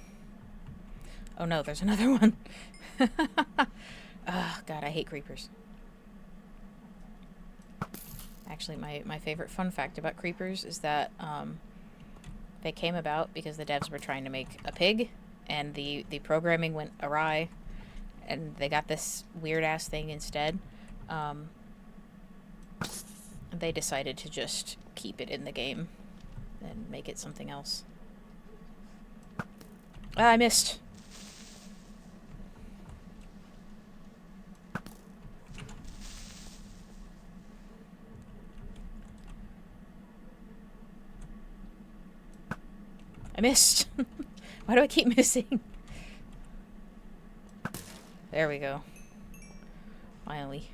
Oh no, there's another one. Oh god, I hate creepers. Actually, my favorite fun fact about creepers is that they came about because the devs were trying to make a pig, and the programming went awry, and they got this weird-ass thing instead. They decided to just keep it in the game and make it something else. Ah, I missed. I missed. Why do I keep missing? There we go. Finally.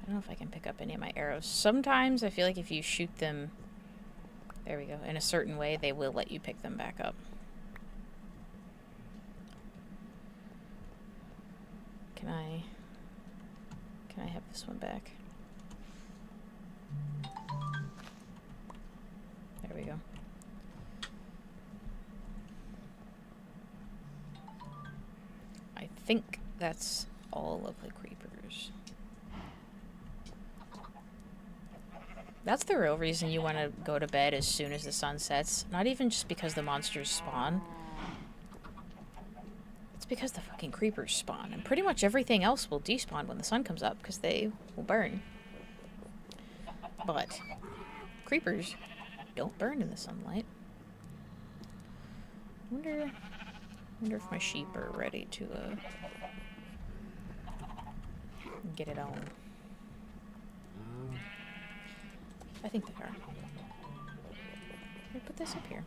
I don't know if I can pick up any of my arrows. Sometimes I feel like if you shoot them... There we go. In a certain way, they will let you pick them back up. Can I have this one back? There we go. I think that's all of the creepers. That's the real reason you want to go to bed as soon as the sun sets. Not even just because the monsters spawn. It's because the fucking creepers spawn. And pretty much everything else will despawn when the sun comes up because they will burn. But creepers don't burn in the sunlight. Wonder if my sheep are ready to get it on. I think they are. Let me put this up here.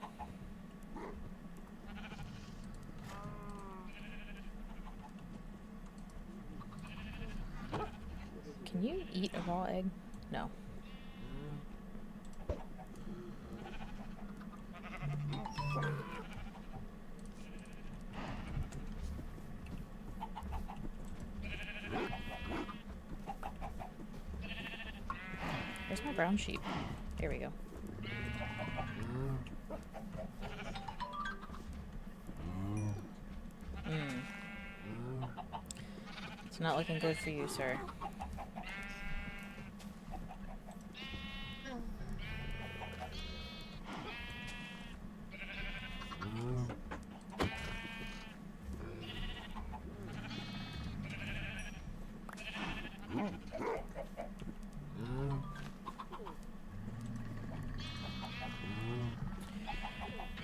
Can you eat a raw egg? No. Where's my brown sheep? There we go. It's not looking good for you, sir.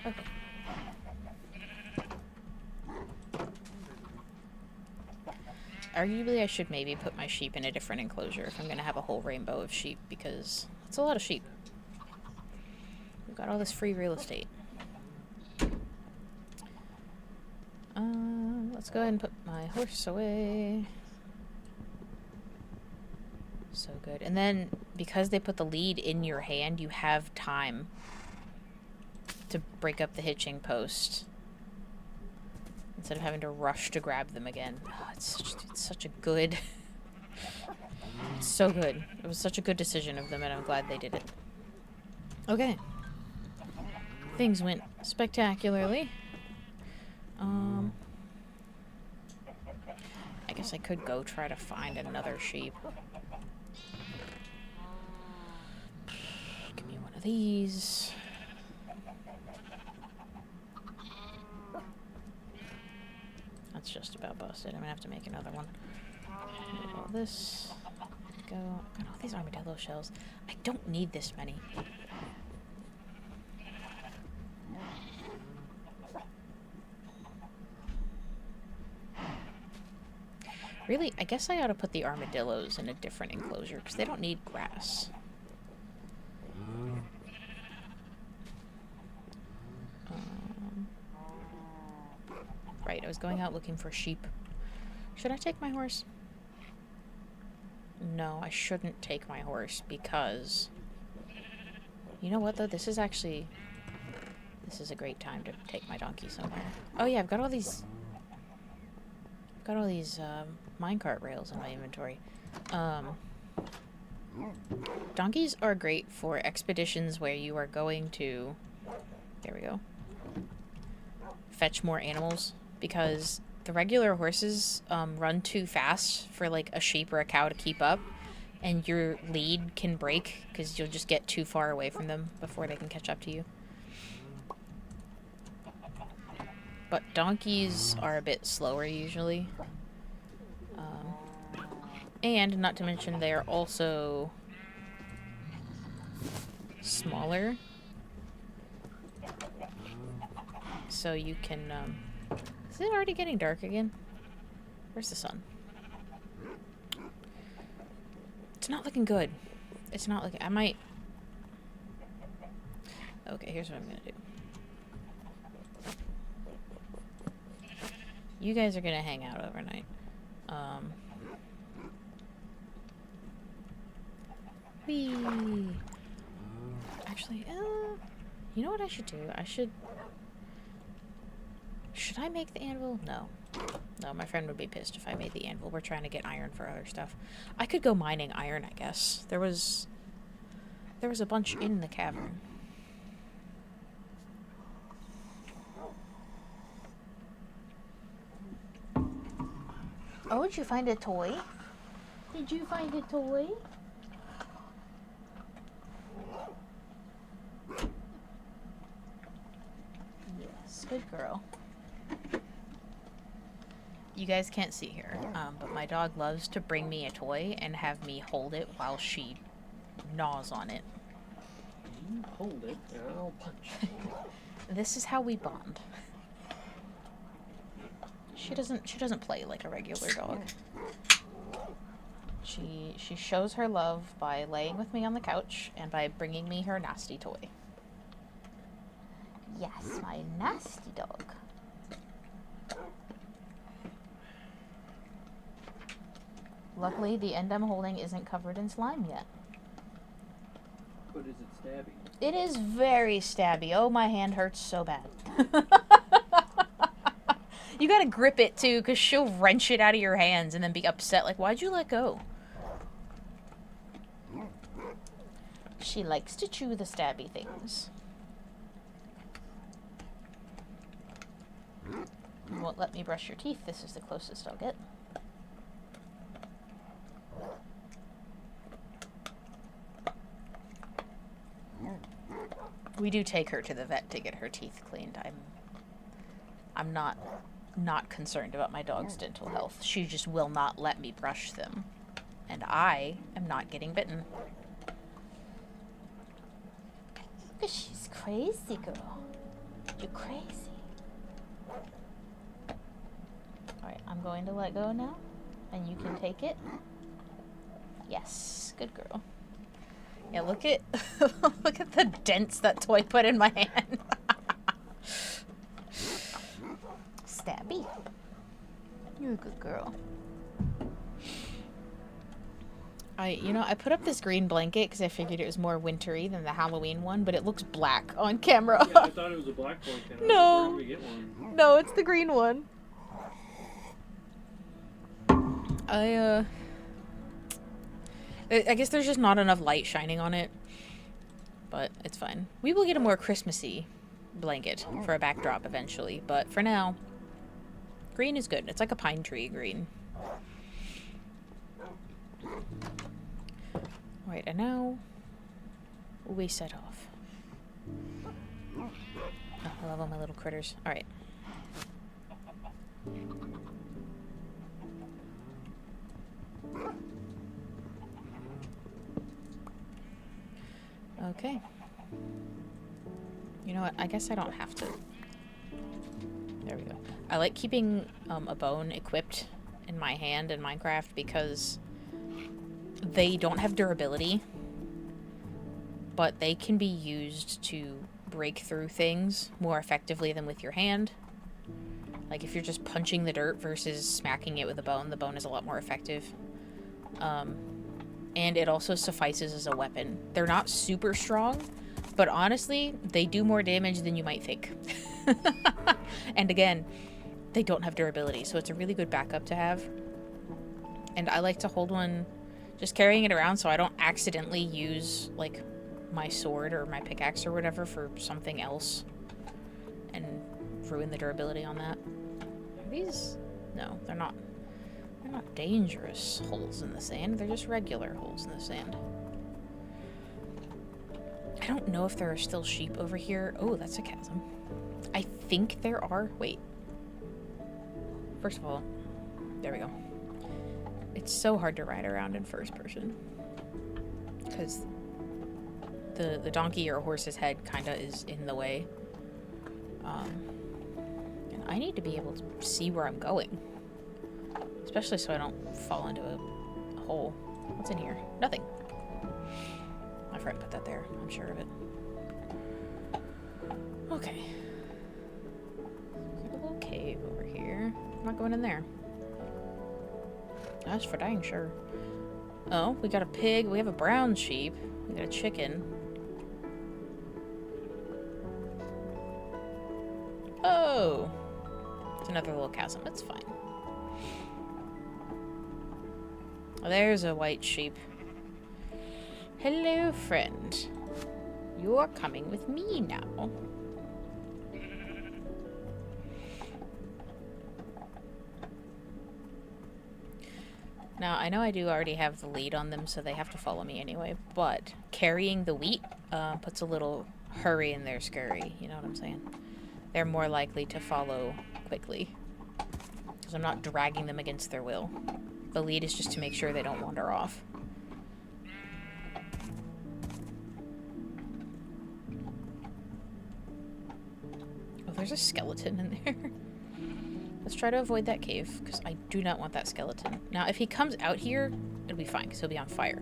Okay. Arguably, I should maybe put my sheep in a different enclosure if I'm going to have a whole rainbow of sheep, because it's a lot of sheep. We've got all this free real estate. Let's go ahead and put my horse away. So good. And then, because they put the lead in your hand, you have time to break up the hitching post instead of having to rush to grab them again. Oh, it's such a good... It's so good. It was such a good decision of them, and I'm glad they did it. Okay. Things went spectacularly. I guess I could go try to find another sheep. Give me one of these. That's just about busted. I'm gonna have to make another one. Move all this. Go. God, all these armadillo shells. I don't need this many. Really, I guess I ought to put the armadillos in a different enclosure because they don't need grass. Right, I was going out looking for sheep. Should I take my horse? No, I shouldn't take my horse because... You know what, though? This is a great time to take my donkey somewhere. Oh, yeah, I've got all these minecart rails in my inventory. Donkeys are great for expeditions where you are going to... There we go. Fetch more animals. Because the regular horses run too fast for like a sheep or a cow to keep up, and your lead can break because you'll just get too far away from them before they can catch up to you. But donkeys are a bit slower usually, and not to mention they are also smaller, so you can is it already getting dark again? Where's the sun? It's not looking good. It's not looking... I might... Okay, here's what I'm gonna do. You guys are gonna hang out overnight. Whee! Actually, you know what I should do? Should I make the anvil? No. No, my friend would be pissed if I made the anvil. We're trying to get iron for other stuff. I could go mining iron, I guess. There was a bunch in the cavern. Oh, did you find a toy? Did you find a toy? Yes, good girl. You guys can't see her, but my dog loves to bring me a toy and have me hold it while she gnaws on it. You hold it and I'll punch. This is how we bond. She doesn't play like a regular dog. She shows her love by laying with me on the couch and by bringing me her nasty toy. Yes, my nasty dog. Luckily, the end I'm holding isn't covered in slime yet. But is it stabby? It is very stabby. Oh, my hand hurts so bad. You gotta grip it, too, because she'll wrench it out of your hands and then be upset. Like, why'd you let go? She likes to chew the stabby things. You won't let me brush your teeth. This is the closest I'll get. We do take her to the vet to get her teeth cleaned. I'm not concerned about my dog's dental health. She just will not let me brush them. And I am not getting bitten. She's crazy, girl. You're crazy. Alright, I'm going to let go now. And you can take it. Yes, good girl. Yeah, look at look at the dents that toy put in my hand. Stabby. You're a good girl. I put up this green blanket because I figured it was more wintry than the Halloween one, but it looks black on camera. Yeah, I thought it was a black blanket. No. Where did we get one? No, it's the green one. I guess there's just not enough light shining on it, but it's fine. We will get a more Christmassy blanket for a backdrop eventually, but for now, green is good. It's like a pine tree green. Right, and now we set off. Oh, I love all my little critters. Alright. Okay. You know what? I guess I don't have to. There we go. I like keeping a bone equipped in in my hand in Minecraft because they don't have durability, but they can be used to break through things more effectively than with your hand. Like if you're just punching the dirt versus smacking it with the bone is a lot more effective. And it also suffices as a weapon. They're not super strong, but honestly, they do more damage than you might think. And again, they don't have durability, so it's a really good backup to have. And I like to hold one, just carrying it around so I don't accidentally use, like, my sword or my pickaxe or whatever for something else and ruin the durability on that. Are these? No, they're not. They're not dangerous holes in the sand. They're just regular holes in the sand. I don't know if there are still sheep over here. Oh, that's a chasm. I think there are. Wait. First of all, there we go. It's so hard to ride around in first person because the donkey or horse's head kind of is in the way. And I need to be able to see where I'm going, especially so I don't fall into a hole. What's in here? Nothing. My friend put that there. I'm sure of it. Okay. There's a little cave over here. I'm not going in there. That's for dang sure. Oh, we got a pig. We have a brown sheep. We got a chicken. Oh! It's another little chasm. It's fine. Oh, there's a white sheep. Hello, friend. You're coming with me now. Now, I know I do already have the lead on them, so they have to follow me anyway, but carrying the wheat puts a little hurry in their scurry, you know what I'm saying? They're more likely to follow quickly, because I'm not dragging them against their will. The lead is just to make sure they don't wander off. Oh, there's a skeleton in there. Let's try to avoid that cave, because I do not want that skeleton. Now, if he comes out here, it'll be fine, because he'll be on fire.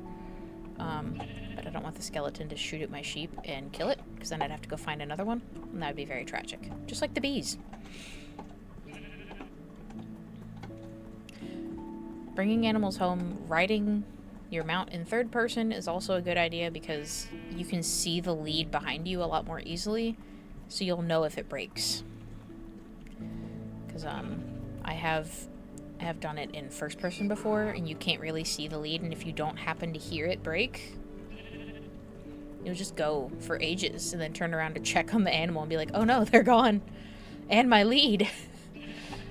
But I don't want the skeleton to shoot at my sheep and kill it, because then I'd have to go find another one, and that would be very tragic. Just like the bees. Bringing animals home, riding your mount in third person is also a good idea, because you can see the lead behind you a lot more easily, so you'll know if it breaks. Because I have done it in first person before, and you can't really see the lead, and if you don't happen to hear it break, you'll just go for ages and then turn around to check on the animal and be like, oh no, they're gone. And my lead.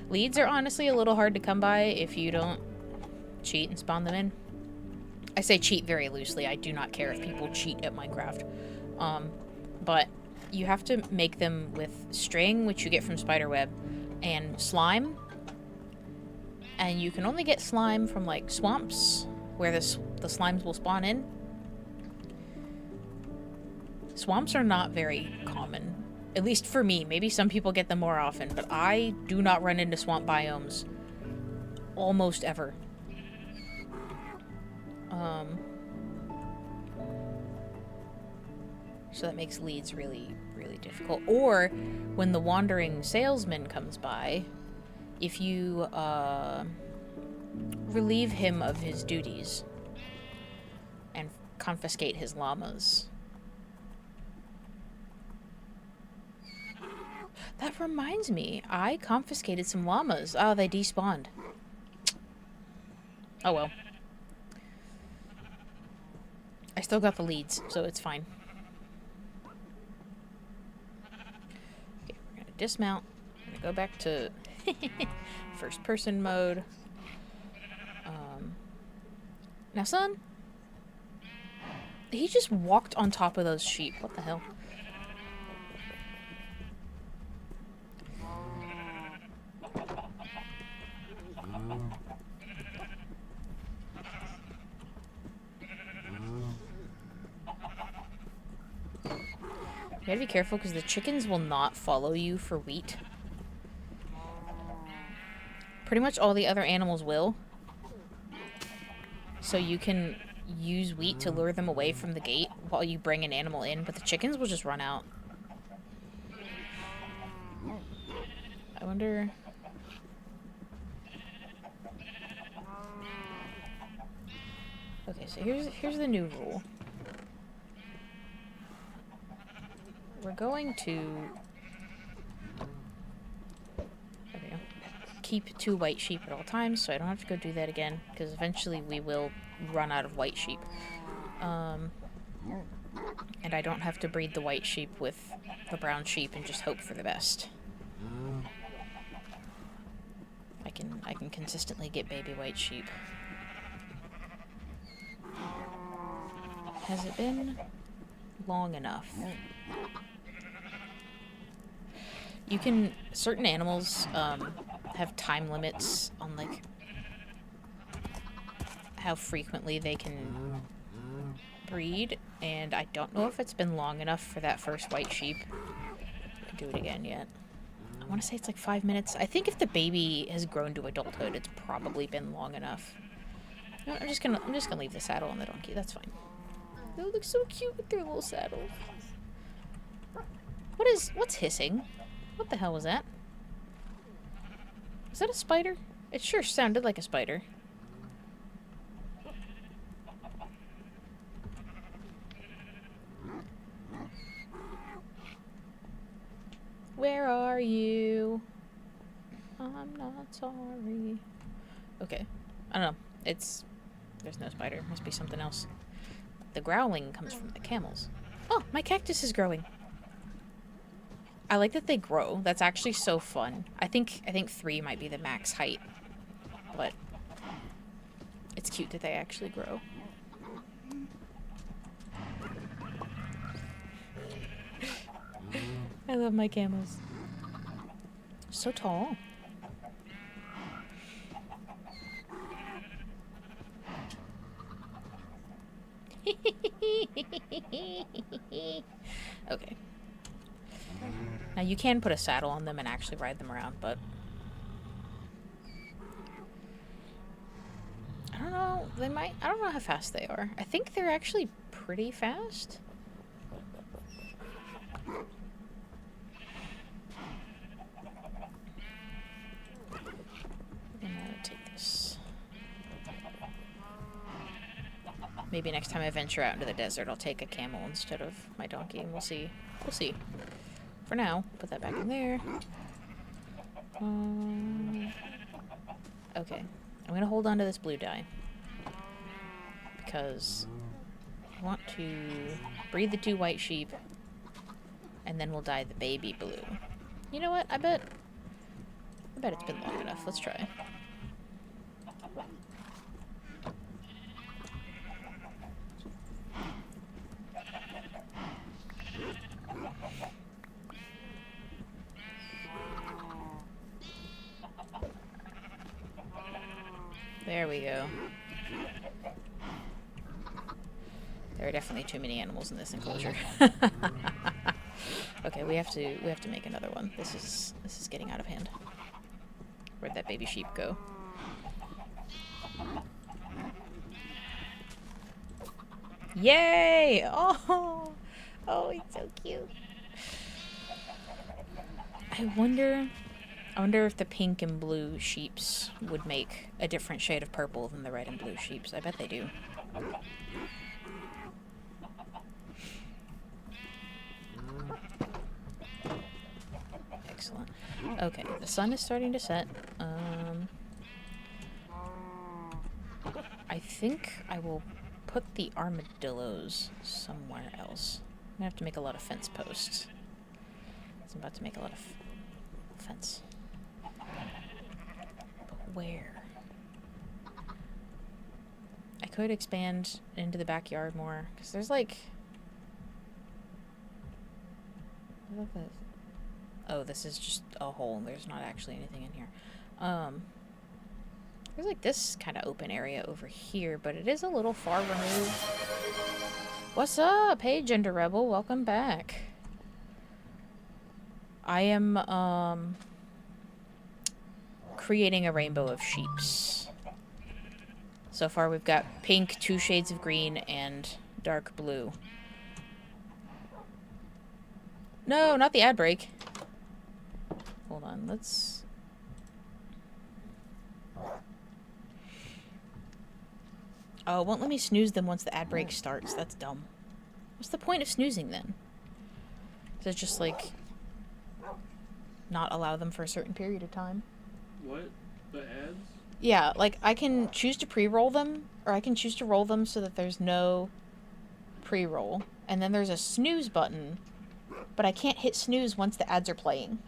Leads are honestly a little hard to come by if you don't cheat and spawn them in. I say cheat very loosely. I do not care if people cheat at Minecraft. But you have to make them with string, which you get from spiderweb, and slime. And you can only get slime from, like, swamps, where the slimes will spawn in. Swamps are not very common. At least for me. Maybe some people get them more often, but I do not run into swamp biomes almost ever. So that makes leads really, really difficult. Or, when the wandering salesman comes by, if you relieve him of his duties and confiscate his llamas. That reminds me, I confiscated some llamas. Oh, they despawned. Oh well. I still got the leads, so it's fine. Okay, we're gonna dismount. I'm gonna go back to first person mode. Now, son, he just walked on top of those sheep. What the hell? You gotta be careful because the chickens will not follow you for wheat. pretty much all the other animals will. So you can use wheat to lure them away from the gate while you bring an animal in, but the chickens will just run out. I wonder... Okay, so here's the new rule. We're going to... There we go. Keep 2 white sheep at all times, so I don't have to go do that again, because eventually we will run out of white sheep. And I don't have to breed the white sheep with the brown sheep and just hope for the best. I can consistently get baby white sheep. Has it been long enough? You can... Certain animals have time limits on, like, how frequently they can breed, and I don't know if it's been long enough for that first white sheep to do it again yet. I want to say it's like 5 minutes. I think if the baby has grown to adulthood, it's probably been long enough. No, I'm just gonna leave the saddle on the donkey. That's fine. They look so cute with their little saddles. What's hissing? What the hell was that? Was that a spider? It sure sounded like a spider. Where are you? I'm not sorry. Okay. I don't know. There's no spider. Must be something else. The growling comes from the camels. Oh, my cactus is growing. I like that they grow. That's actually so fun. I think 3 might be the max height. But it's cute that they actually grow. I love my camels. So tall. Okay. Now you can put a saddle on them and actually ride them around, but I don't know. I don't know how fast they are. I think they're actually pretty fast. I'm gonna take this. Maybe next time I venture out into the desert, I'll take a camel instead of my donkey, and we'll see. We'll see. For now, put that back in there. Okay. I'm gonna hold on to this blue dye. Because I want to breed the 2 white sheep, and then we'll dye the baby blue. You know what? I bet it's been long enough. Let's try. There we go. There are definitely too many animals in this enclosure. Okay, we have to make another one. This is getting out of hand. Where'd that baby sheep go? Yay! Oh, he's so cute. I wonder if the pink and blue sheeps would make a different shade of purple than the red and blue sheeps. I bet they do. Excellent. Okay, the sun is starting to set. I think I will put the armadillos somewhere else. I'm gonna have to make a lot of fence posts. I'm about to make a lot of fence. Where? I could expand into the backyard more, because there's like... I love this. Oh, this is just a hole. There's not actually anything in here. There's like this kind of open area over here, but it is a little far removed. What's up? Hey, Gender Rebel. Welcome back. I am, creating a rainbow of sheeps. So far we've got pink, 2 shades of green, and dark blue. No, not the ad break. Hold on, let's... Oh, it won't let me snooze them once the ad break starts. That's dumb. What's the point of snoozing then? Does it just, like, not allow them for a certain period of time? What? The ads? Yeah, like, I can choose to pre-roll them, or I can choose to roll them so that there's no pre-roll. And then there's a snooze button, but I can't hit snooze once the ads are playing.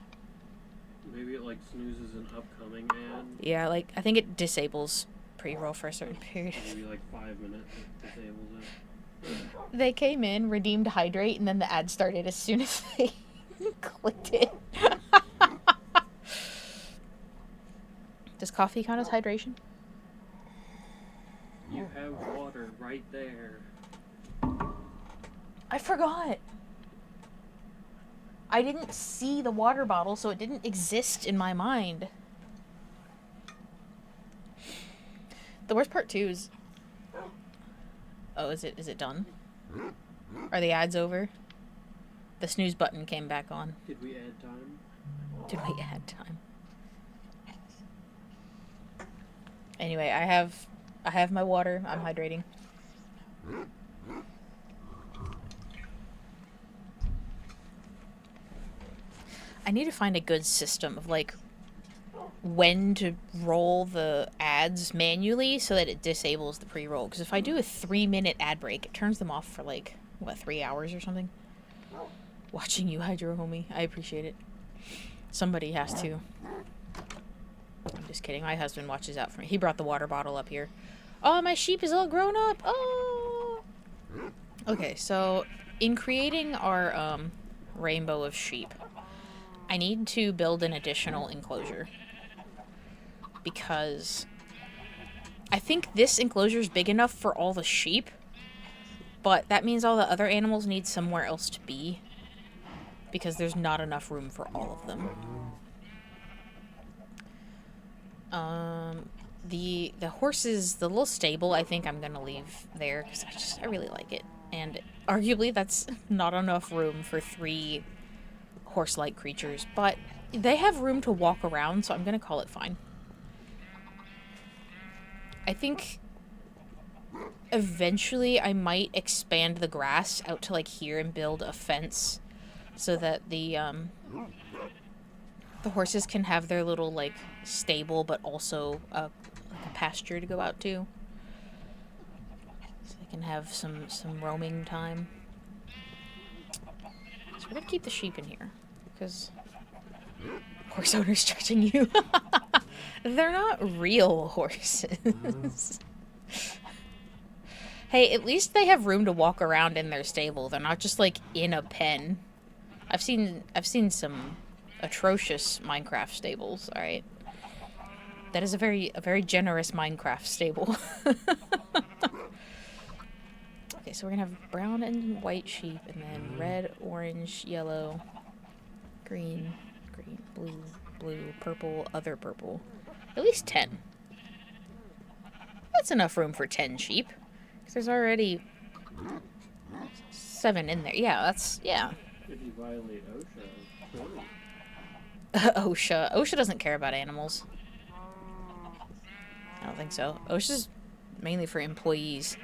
Maybe it like snoozes an upcoming ad. Yeah, like, I think it disables pre-roll for a certain period. Maybe like 5 minutes it disables it. They came in, redeemed hydrate, and then the ad started as soon as they clicked it. Does coffee count as hydration? You have water right there. I forgot. I didn't see the water bottle, so it didn't exist in my mind. The worst part too is... Oh, is it done? Are the ads over? The snooze button came back on. Did we add time? Did we add time? Anyway, I have my water. I'm hydrating. I need to find a good system of, like, when to roll the ads manually so that it disables the pre-roll. Because if I do a 3-minute ad break, it turns them off for, like, what, 3 hours or something? Watching you, Hydro Homie. I appreciate it. Somebody has to. I'm just kidding. My husband watches out for me. He brought the water bottle up here. Oh, my sheep is all grown up. Oh. Okay, so in creating our rainbow of sheep, I need to build an additional enclosure. Because I think this enclosure is big enough for all the sheep, but that means all the other animals need somewhere else to be. Because there's not enough room for all of them. The horses, the little stable, I think I'm gonna leave there because I really like it. And arguably that's not enough room for 3 horse-like creatures, but they have room to walk around, so I'm gonna call it fine. I think eventually I might expand the grass out to like here and build a fence so that the horses can have their little like stable, but also like a pasture to go out to, so they can have some roaming time. So we're gonna keep the sheep in here because horse owners judging you. They're not real horses. Hey, at least they have room to walk around in their stable. They're not just like in a pen. I've seen some atrocious Minecraft stables, alright? That is a very generous Minecraft stable. Okay, so we're gonna have brown and white sheep, and then red, orange, yellow, green, blue, purple, other purple. At least 10. That's enough room for 10 sheep. Because there's already 7 in there. Yeah, that's... yeah. If you violate OSHA, 20. OSHA doesn't care about animals. I don't think so. OSHA's mainly for employees.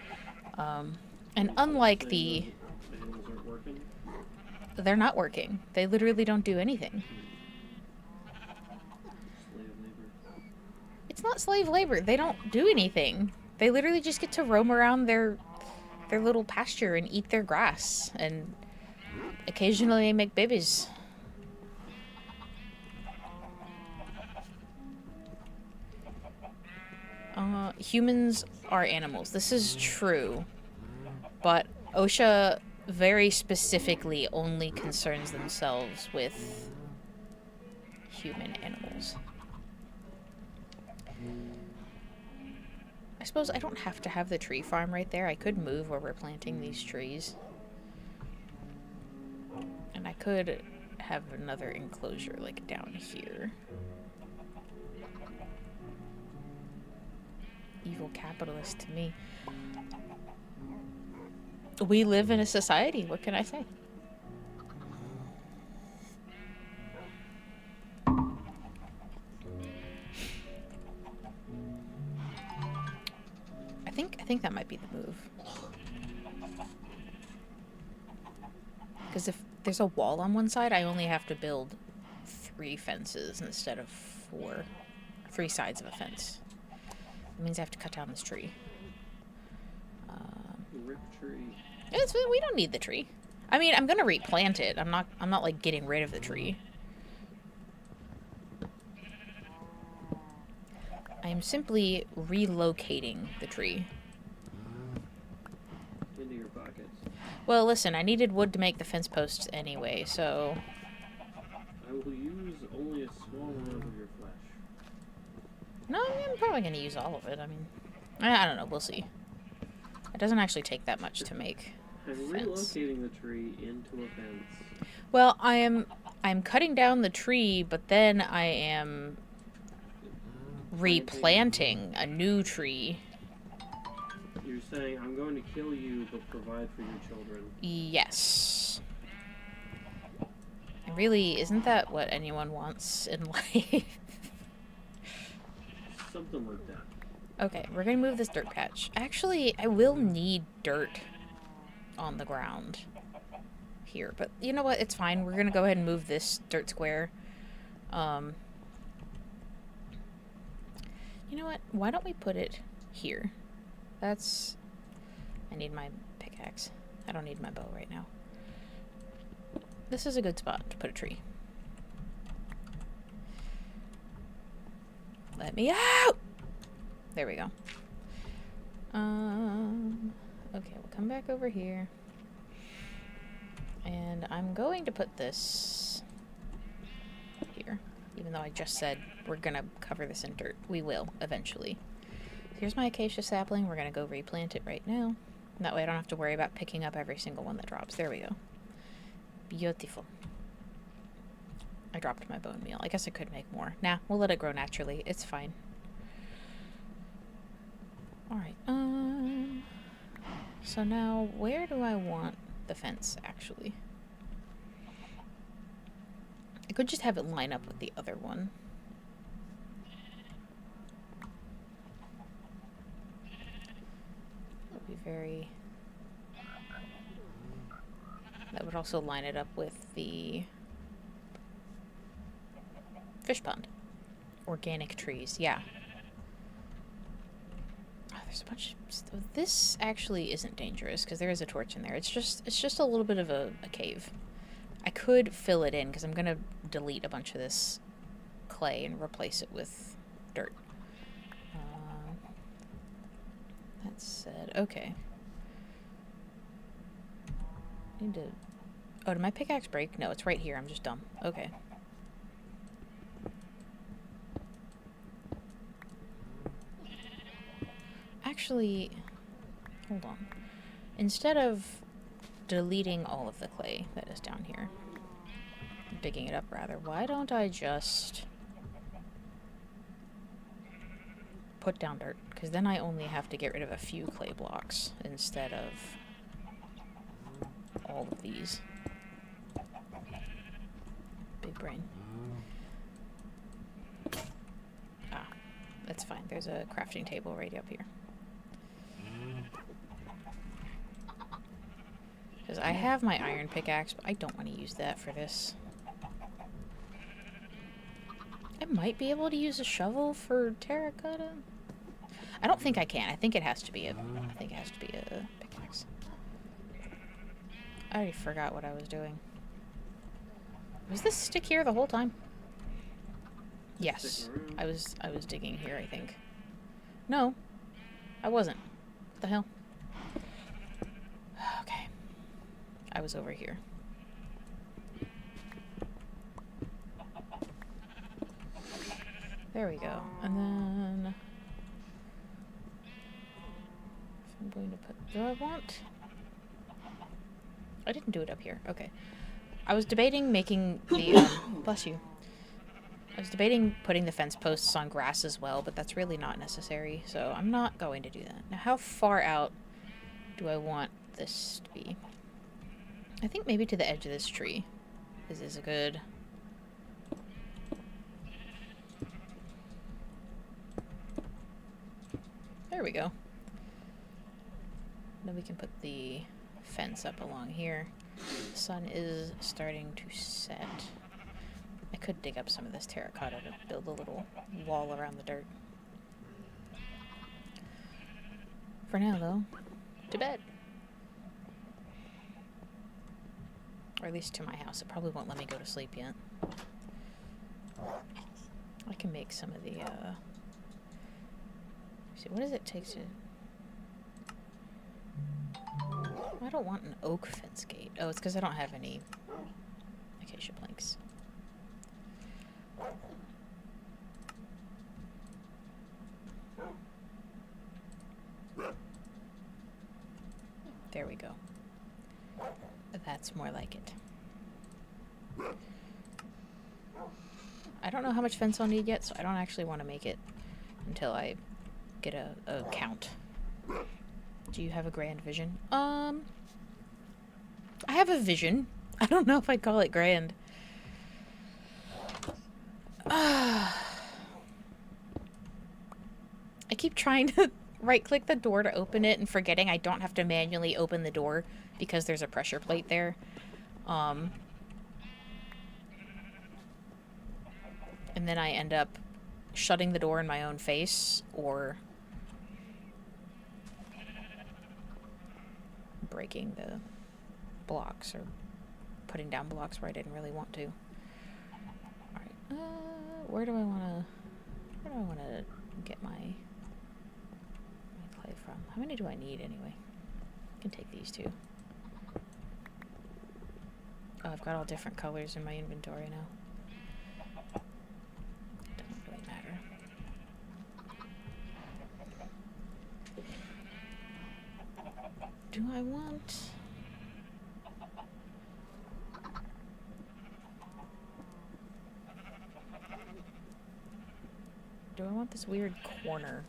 And unlike the... animals aren't working. They're not working. They literally don't do anything. Slave labor. It's not slave labor. They don't do anything. They literally just get to roam around their little pasture and eat their grass. And occasionally they make babies. Humans are animals. This is true. But OSHA very specifically only concerns themselves with human animals. I suppose I don't have to have the tree farm right there. I could move where we're planting these trees. And I could have another enclosure like down here. evil capitalist to me. We live in a society. What can I say? I think that might be the move. Because if there's a wall on one side, I only have to build 3 fences instead of 4. 3 sides of a fence. That means I have to cut down this tree. Rip tree. We don't need the tree. I mean, I'm gonna replant it. I'm not like getting rid of the tree. I am simply relocating the tree. Into your pockets. Well, listen, I needed wood to make the fence posts anyway, so... I will use only a small amount of your flesh. No, I'm probably going to use all of it. I mean, I don't know. We'll see. It doesn't actually take that much to make I'm relocating the tree into a fence. Well, I'm cutting down the tree, but then I am replanting a new tree. You're saying, I'm going to kill you, but provide for your children. Yes. And really, isn't that what anyone wants in life? Something like that. Okay, we're gonna move this dirt patch. Actually, I will need dirt on the ground here, but you know what? It's fine. We're gonna go ahead and move this dirt square. You know what? Why don't we put it here? That's... I need my pickaxe. I don't need my bow right now. This is a good spot to put a tree. Let me out! There we go. Okay, we'll come back over here. And I'm going to put this here. Even though I just said we're gonna cover this in dirt. We will, eventually. Here's my acacia sapling. We're gonna go replant it right now. That way I don't have to worry about picking up every single one that drops. There we go. Beautiful. I dropped my bone meal. I guess I could make more. Nah, we'll let it grow naturally. It's fine. Alright, so now, where do I want the fence, actually? I could just have it line up with the other one. That would be very... That would also line it up with the fish pond. Organic trees, yeah. Oh, there's a bunch of... This actually isn't dangerous, because there is a torch in there. It's just a little bit of a cave. I could fill it in, because I'm going to delete a bunch of this clay and replace it with dirt. That said, okay. Need to... Oh, did my pickaxe break? No, it's right here. I'm just dumb. Okay. Actually, hold on. Instead of deleting all of the clay that is down here, digging it up rather, why don't I just put down dirt? Because then I only have to get rid of a few clay blocks instead of all of these. Big brain. Ah, that's fine. There's a crafting table right up here. Because I have my iron pickaxe, but I don't want to use that for this. I might be able to use a shovel for terracotta. I don't think I can. I think it has to be a pickaxe. I already forgot what I was doing. Was this stick here the whole time? Yes. I was digging here, I think. No. I wasn't. What the hell? Okay. I was over here. There we go. And then... I'm going to put... Do I want... I didn't do it up here. Okay. I was debating making the... bless you. I was debating putting the fence posts on grass as well, but that's really not necessary, so I'm not going to do that. Now, how far out do I want this to be? I think maybe to the edge of this tree. This is a good... There we go. Then we can put the fence up along here. The sun is starting to set. I could dig up some of this terracotta to build a little wall around the dirt. For now, though, to bed. Or at least to my house. It probably won't let me go to sleep yet. I can make some of the, see, what does it take to... I don't want an oak fence gate. Oh, it's because I don't have any acacia planks. There we go. That's more like it. I don't know how much fence I'll need yet, so I don't actually want to make it until I get a count. Do you have a grand vision? I have a vision. I don't know if I'd call it grand. I keep trying to right-click the door to open it and forgetting I don't have to manually open the door because there's a pressure plate there. And then I end up shutting the door in my own face or breaking the blocks or putting down blocks where I didn't really want to. Alright, where do I want to get my clay from? How many do I need anyway? I can take these two. Oh, I've got all different colors in my inventory now. It doesn't really matter. Do I want... Do I want this weird corner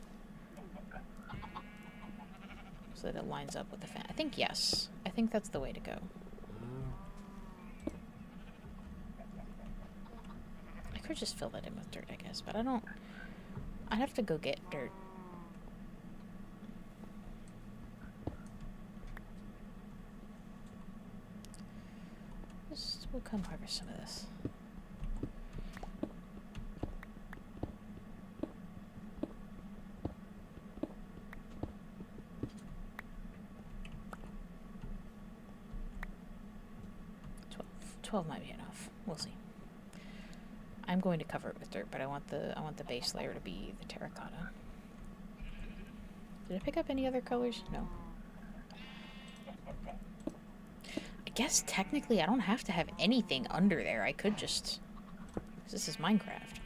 so that it lines up with the fan? I think yes. I think that's the way to go. I could just fill that in with dirt, I guess, but I don't... I'd have to go get dirt. We'll come harvest some of this. Twelve might be enough. We'll see. I'm going to cover it with dirt, but I want the base layer to be the terracotta. Did I pick up any other colors? No. I guess technically I don't have to have anything under there. I could just... This is Minecraft.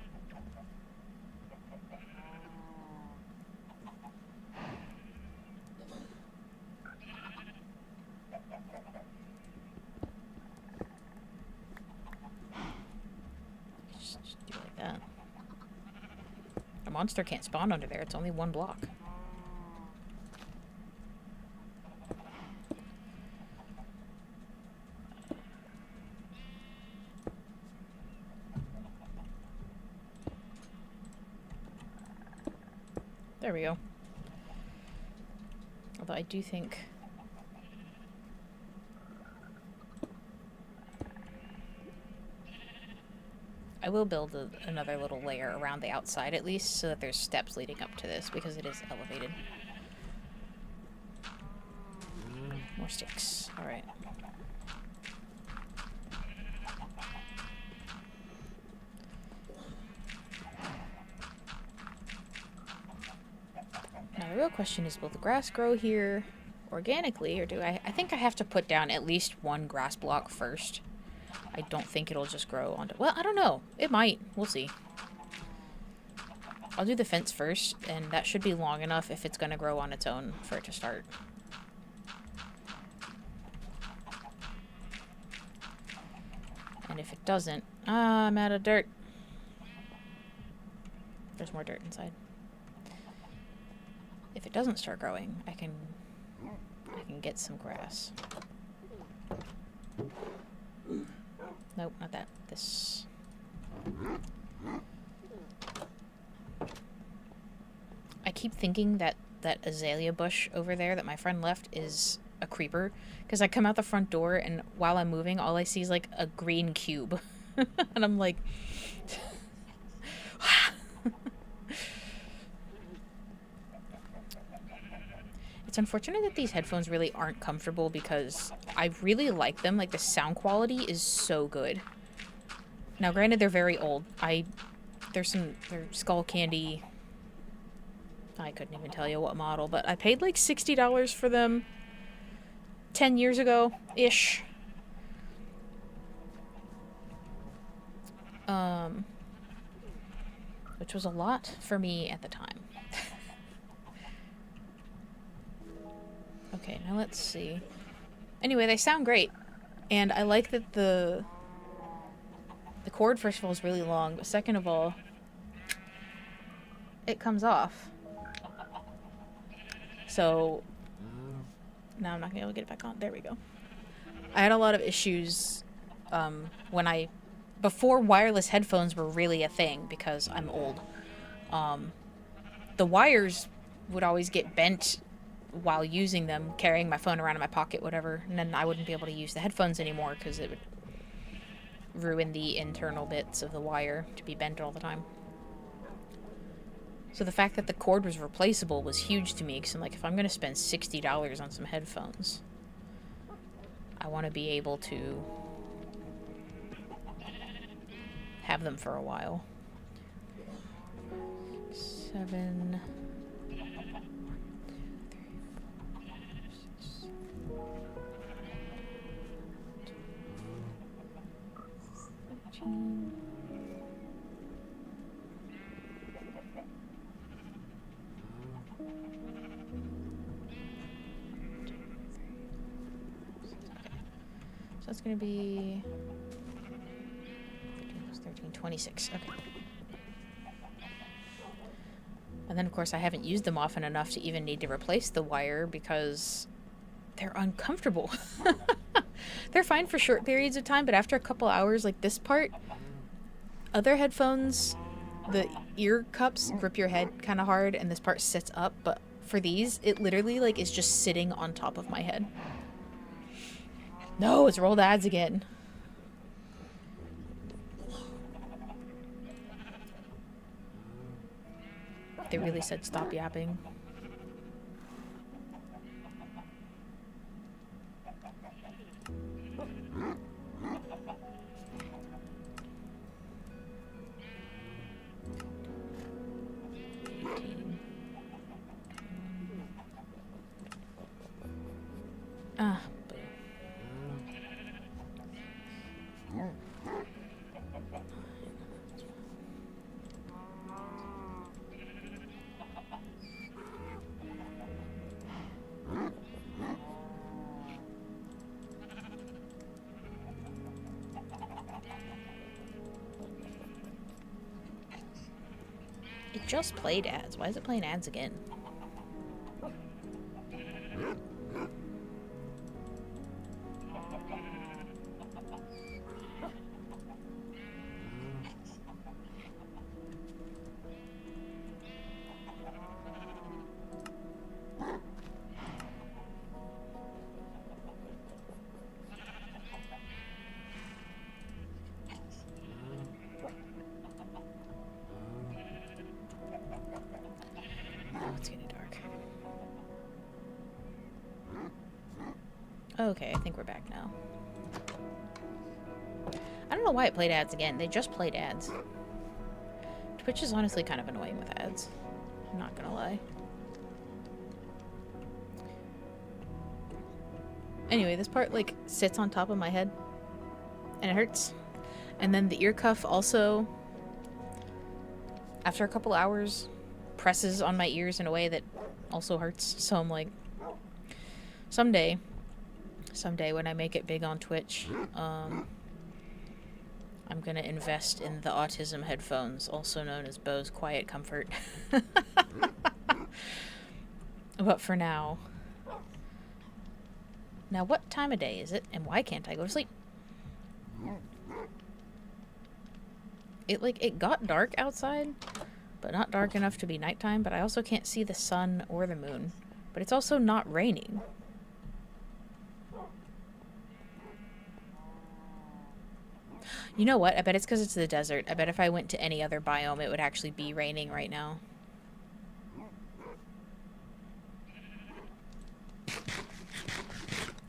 Just do it like that. A monster can't spawn under there. It's only one block. There we go. Although I do think... I will build another little layer around the outside at least, so that there's steps leading up to this, because it is elevated. More sticks. Alright. Now the real question is, will the grass grow here organically, or do I think I have to put down at least one grass block first. I don't think it'll just grow onto... Well, I don't know. It might. We'll see. I'll do the fence first, and that should be long enough if it's going to grow on its own for it to start. And if it doesn't... I'm out of dirt. there's more dirt inside. If it doesn't start growing, I can get some grass. Nope, not that. This. I keep thinking that that azalea bush over there that my friend left is a creeper, because I come out the front door and while I'm moving, all I see is like a green cube. And I'm like... It's unfortunate that these headphones really aren't comfortable because I really like them. Like, the sound quality is so good. Now, granted, they're very old. They're Skull Candy. I couldn't even tell you what model, but I paid like $60 for them 10 years ago-ish. Which was a lot for me at the time. Okay, now let's see. Anyway, they sound great. And I like that the cord, first of all, is really long, but second of all, it comes off. So, now I'm not gonna be able to get it back on. There we go. I had a lot of issues before wireless headphones were really a thing, because I'm old. The wires would always get bent while using them, carrying my phone around in my pocket, whatever, and then I wouldn't be able to use the headphones anymore because it would ruin the internal bits of the wire to be bent all the time. So the fact that the cord was replaceable was huge to me, because I'm like, if I'm going to spend $60 on some headphones, I want to be able to have them for a while. 7... 13. So that's going to be 13 plus 13, 26. Okay. And then, of course, I haven't used them often enough to even need to replace the wire because they're uncomfortable. They're fine for short periods of time, but after a couple hours, like this part, other headphones, the ear cups grip your head kind of hard, and this part sits up, but for these, it literally, like, is just sitting on top of my head. No, it's rolled ads again. They really said stop yapping. Ah, boo. It just played ads. Why is it playing ads again? It's getting dark. Okay, I think we're back now. I don't know why it played ads again. They just played ads. Twitch is honestly kind of annoying with ads. I'm not gonna lie. Anyway, this part, like, sits on top of my head. And it hurts. And then the ear cuff also, after a couple hours, presses on my ears in a way that also hurts. So I'm like, someday when I make it big on Twitch, I'm gonna invest in the autism headphones, also known as Bose Quiet Comfort. But for now... Now, what time of day is it, and why can't I go to sleep? It got dark outside, but not dark enough to be nighttime, but I also can't see the sun or the moon. But it's also not raining. You know what? I bet it's because it's the desert. I bet if I went to any other biome, it would actually be raining right now.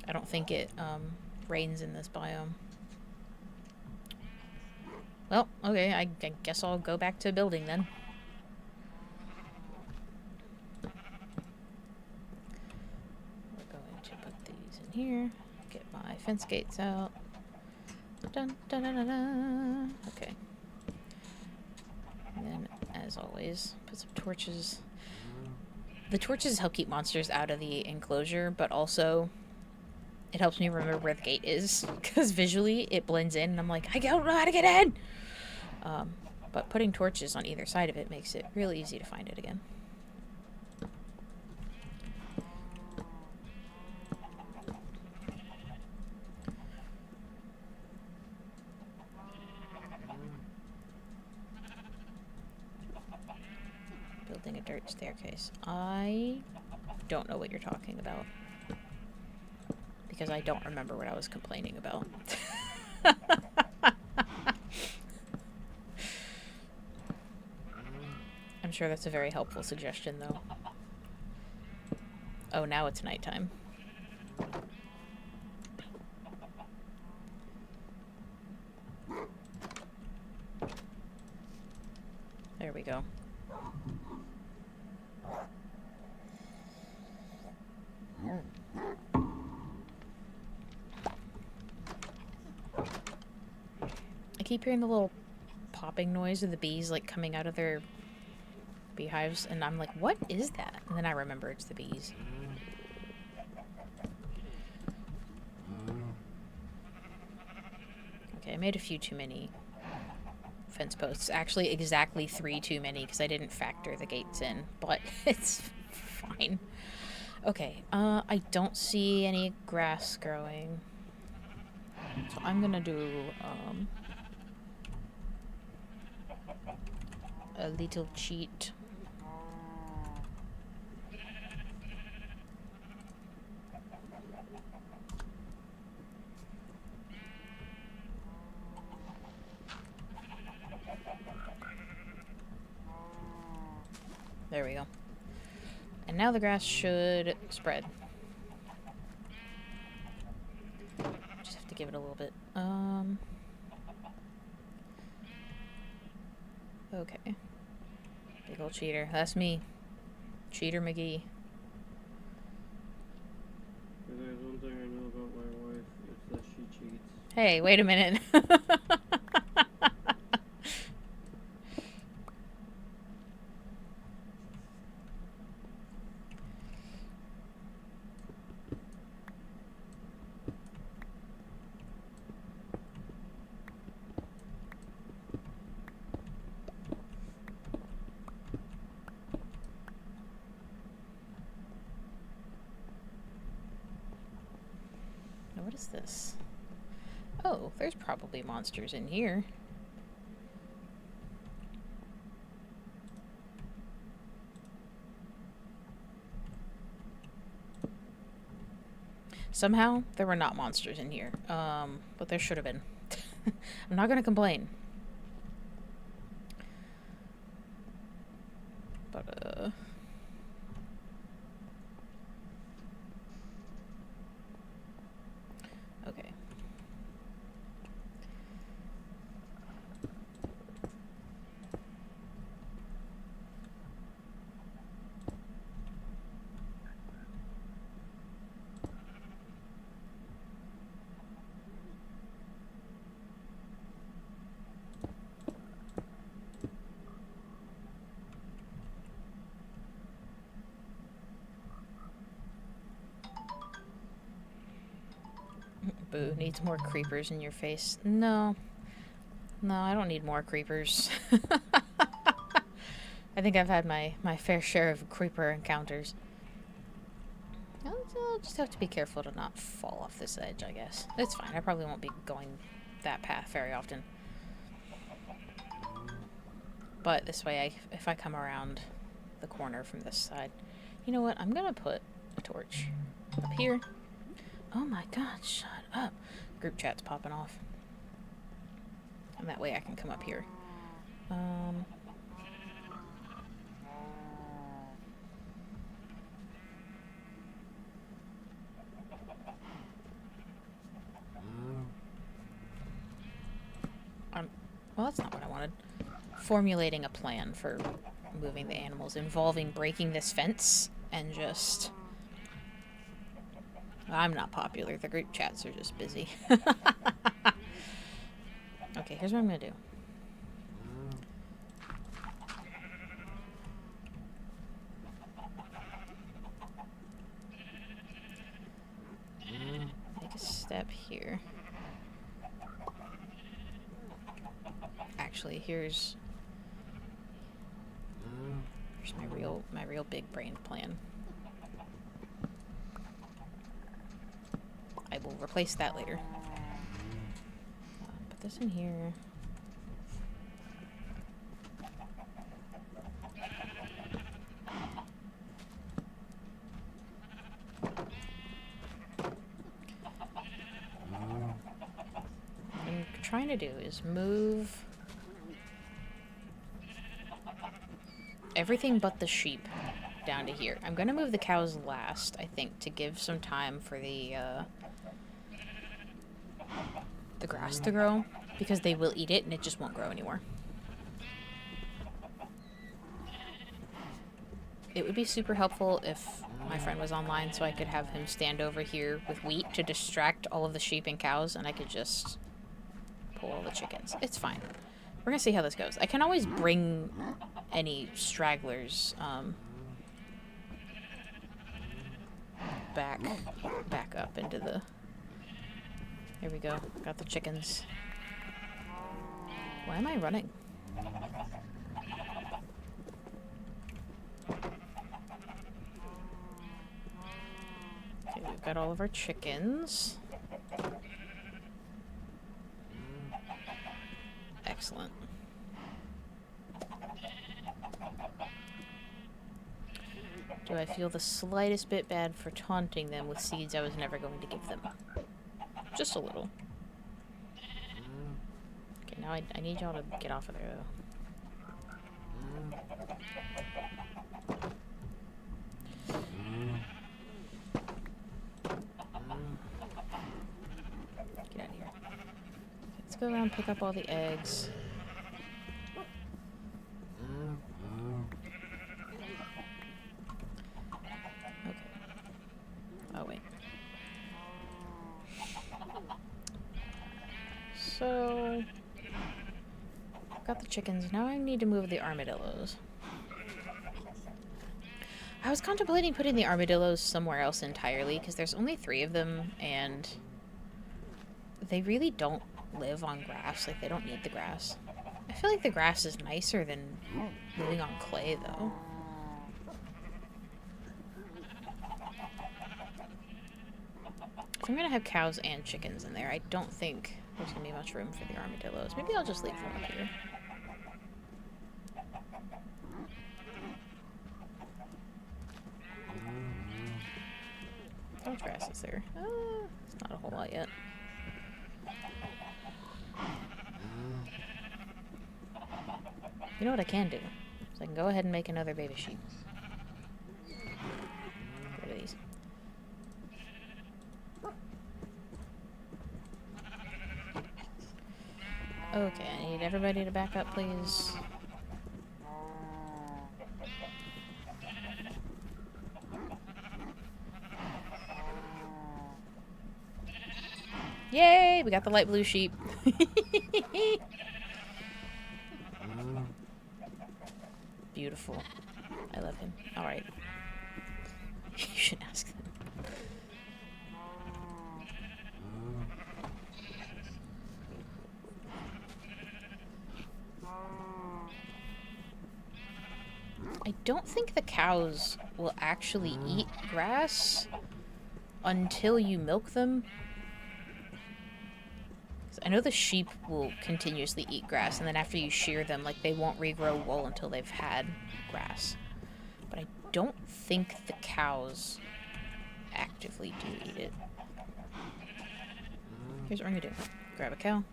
I don't think it rains in this biome. Well, okay, I guess I'll go back to building then. We're going to put these in here. Get my fence gates out. Dun, dun, dun, dun, dun. Okay. And then, as always, put some torches. The torches help keep monsters out of the enclosure, but also it helps me remember where the gate is, because visually it blends in, and I'm like, I don't know how to get in! But putting torches on either side of it makes it really easy to find it again. Building a dirt staircase. I don't know what you're talking about, because I don't remember what I was complaining about. I'm sure that's a very helpful suggestion, though. Oh, now it's nighttime. There we go. I keep hearing the little popping noise of the bees, like, coming out of their beehives, and I'm like, what is that? And then I remember it's the bees. Okay, I made a few too many fence posts. Actually, exactly 3 too many, because I didn't factor the gates in, but it's fine. Okay, I don't see any grass growing, so I'm gonna do, a little cheat. There we go. And now the grass should spread. Just have to give it a little bit. Okay. Big ol' cheater. That's me. Cheater McGee. If there's one thing I know about my wife, it's that she cheats. Hey, wait a minute. What is this? Oh, there's probably monsters in here. Somehow, there were not monsters in here. But there should have been. I'm not gonna complain. But, okay. Boo, needs more creepers in your face. No. No, I don't need more creepers. I think I've had my fair share of creeper encounters. I'll just have to be careful to not fall off this edge, I guess. It's fine. I probably won't be going that path very often. But this way, if I come around the corner from this side... You know what? I'm gonna put a torch up here. Oh my god, shut up. Group chat's popping off. And that way I can come up here. Well, that's not what I wanted. Formulating a plan for moving the animals involving breaking this fence and just... I'm not popular. The group chats are just busy. Okay, here's what I'm gonna do. Make a step here. Actually, here's my real big brain plan. I will replace that later. Put this in here. What I'm trying to do is move everything but the sheep down to here. I'm gonna move the cows last, I think, to give some time for the grass to grow, because they will eat it and it just won't grow anymore. It would be super helpful if my friend was online so I could have him stand over here with wheat to distract all of the sheep and cows, and I could just pull all the chickens. It's fine. We're gonna see how this goes. I can always bring any stragglers back up into the... Here we go. Got the chickens. Why am I running? Okay, we've got all of our chickens. Excellent. Do I feel the slightest bit bad for taunting them with seeds I was never going to give them? Just a little. Okay, now I need y'all to get off of there, though. Get out of here. Let's go around and pick up all the eggs. Okay. Oh, wait. So, got the chickens. Now I need to move the armadillos. I was contemplating putting the armadillos somewhere else entirely, because there's only 3 of them, and they really don't live on grass. Like, they don't need the grass. I feel like the grass is nicer than living on clay, though. If I'm gonna have cows and chickens in there, I don't think there's gonna be much room for the armadillos. Maybe I'll just leave them up here. How much grass is there? It's not a whole lot yet. You know what I can do? So I can go ahead and make another baby sheep. Get rid of these. Okay, I need everybody to back up, please. Yay! We got the light blue sheep. Beautiful. I love him. Alright. You should ask them. I don't think the cows will actually eat grass until you milk them. 'Cause I know the sheep will continuously eat grass, and then after you shear them, like, they won't regrow wool until they've had grass. But I don't think the cows actively do eat it. Here's what we're gonna do. Grab a cow.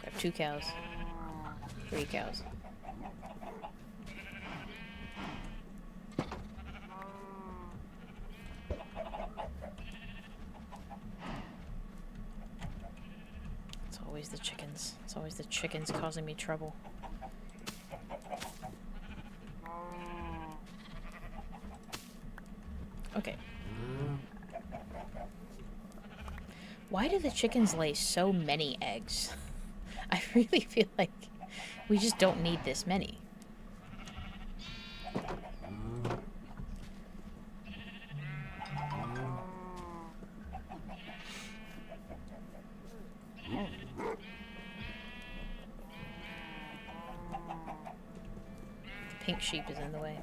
Grab 2 cows. 3 cows. It's always the chickens. It's always the chickens causing me trouble. Okay. Why do the chickens lay so many eggs? I really feel like we just don't need this many. The pink sheep is in the way.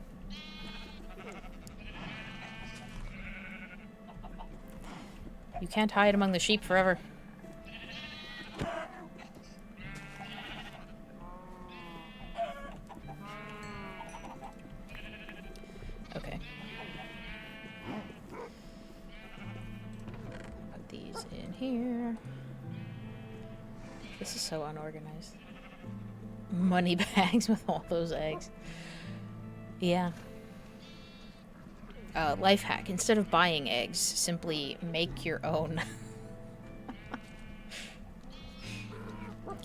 You can't hide among the sheep forever. Okay. Put these in here. This is so unorganized. Money bags with all those eggs. Yeah. Life hack. Instead of buying eggs, simply make your own.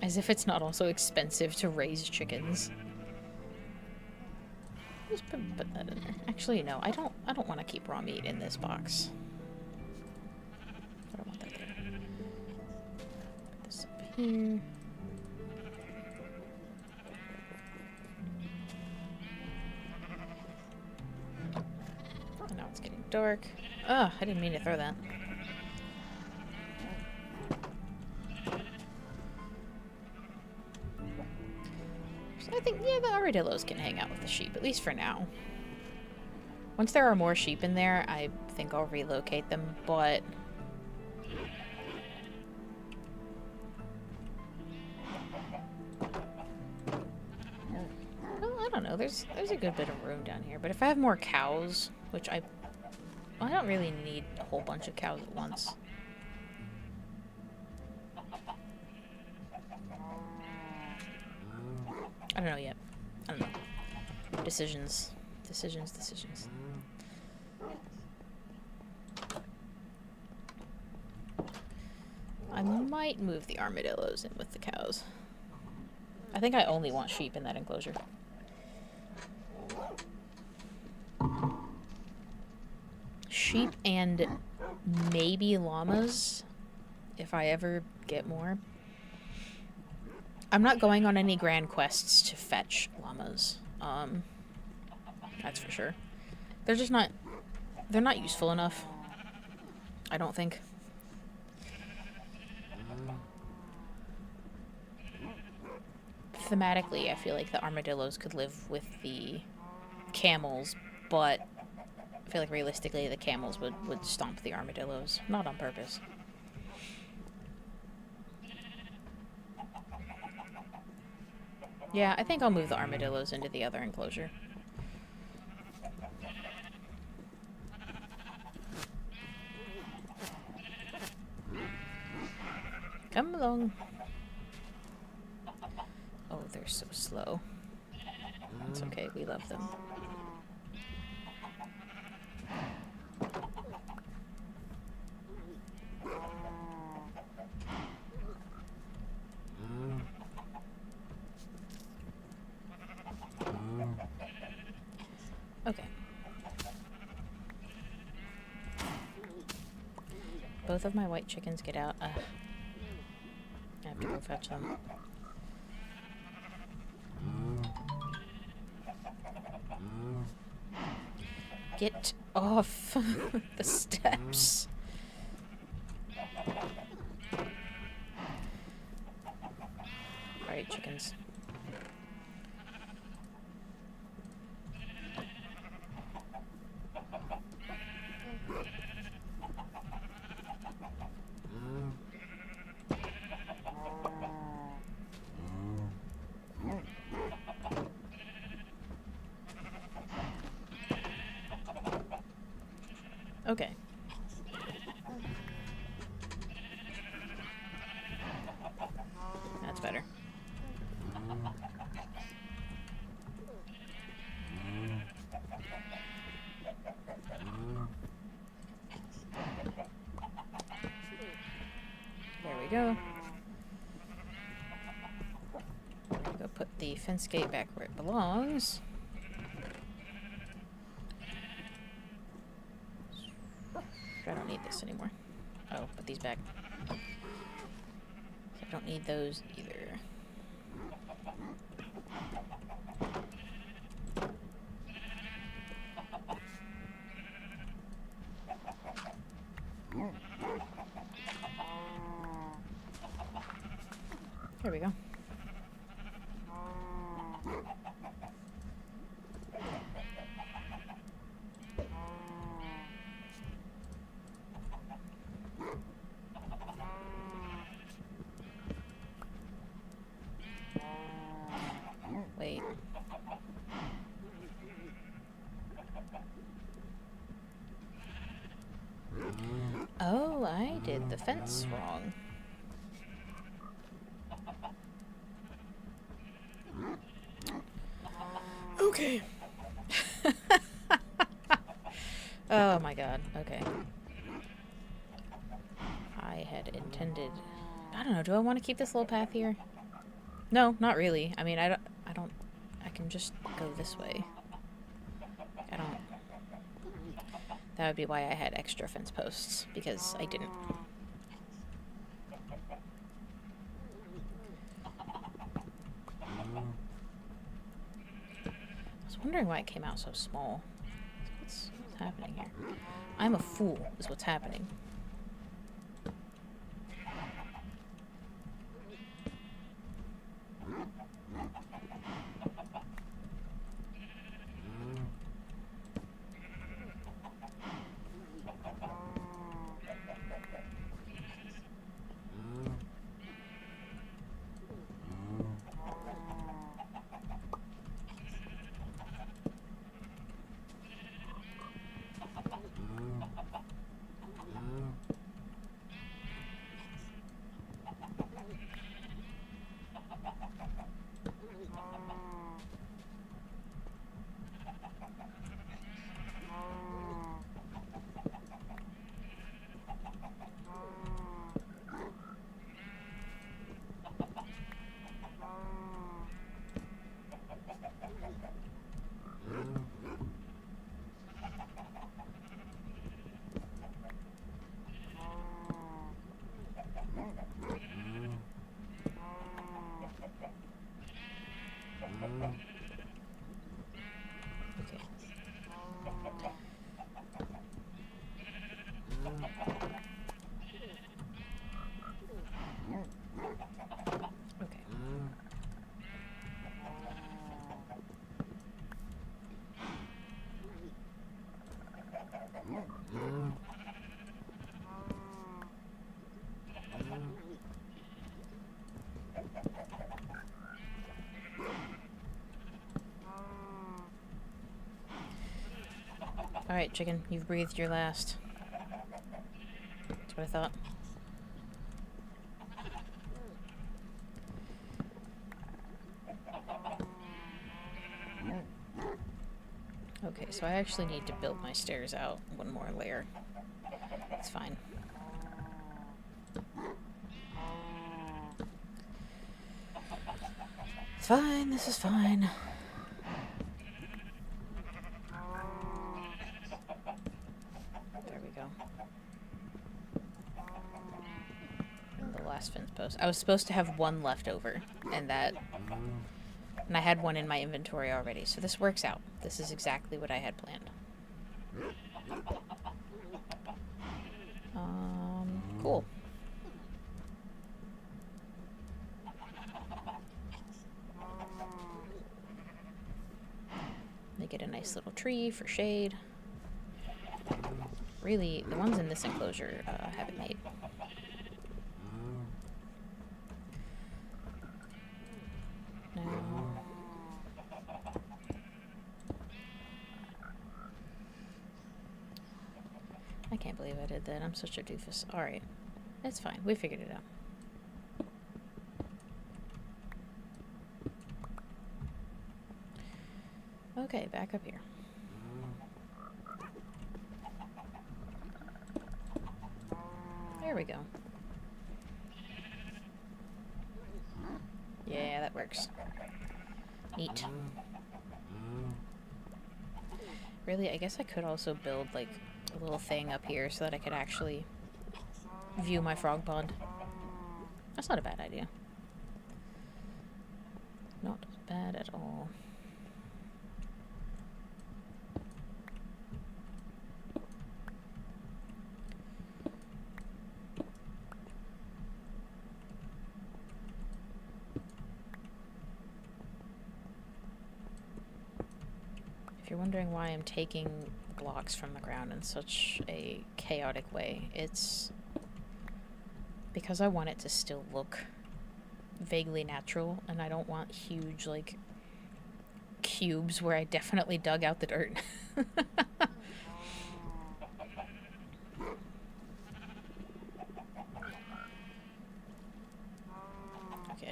As if it's not also expensive to raise chickens. Just put that in there. Actually, no, I don't want to keep raw meat in this box. I don't want that there. Put this up here. Oh, now it's getting dark. Oh, I didn't mean to throw that. So I think, yeah, the armadillos can hang out with the sheep, at least for now. Once there are more sheep in there, I think I'll relocate them, but... well, I don't know, there's a good bit of room down here, but if I have more cows, which I don't really need a whole bunch of cows at once. I don't know yet. I don't know. Decisions. Decisions. I might move the armadillos in with the cows. I think I only want sheep in that enclosure. Sheep and maybe llamas, if I ever get more. I'm not going on any grand quests to fetch llamas. That's for sure. They're just not... they're not useful enough. I don't think. Thematically, I feel like the armadillos could live with the camels, but I feel like realistically the camels would stomp the armadillos. Not on purpose. Yeah, I think I'll move the armadillos into the other enclosure. Come along. Oh, they're so slow. It's okay, we love them. Okay. Both of my white chickens get out. I have to go fetch them. Get off the steps. Alright, chickens. Okay. That's better. There we go. We're gonna go put the fence gate back where it belongs. I don't need this anymore. Oh, put these back. I don't need those either. There we go. Wait. Oh, I did the fence wrong. Okay. Oh my god. Okay. I had intended... I don't know, do I want to keep this little path here? No, not really. I mean, I don't... I can just go this way. I don't... That would be why I had extra fence posts, because I didn't. I was wondering why it came out so small. What's happening here? I'm a fool, is what's happening. Okay. Okay. Alright, chicken, you've breathed your last. That's what I thought. Okay, so I actually need to build my stairs out one more layer. It's fine. It's fine, this is fine. There we go. The last fence post. I was supposed to have one left over, and I had one in my inventory already, so this works out. This is exactly what I had planned. Cool. Make it a nice little tree for shade. Really, the ones in this enclosure have it made. Now, believe I did that. I'm such a doofus. Alright. It's fine. We figured it out. Okay, back up here. There we go. Yeah, that works. Neat. Really, I guess I could also build, like, a little thing up here so that I could actually view my frog pond. That's not a bad idea. Not bad at all. If you're wondering why I'm taking blocks from the ground in such a chaotic way, it's because I want it to still look vaguely natural, and I don't want huge, like, cubes where I definitely dug out the dirt. Okay,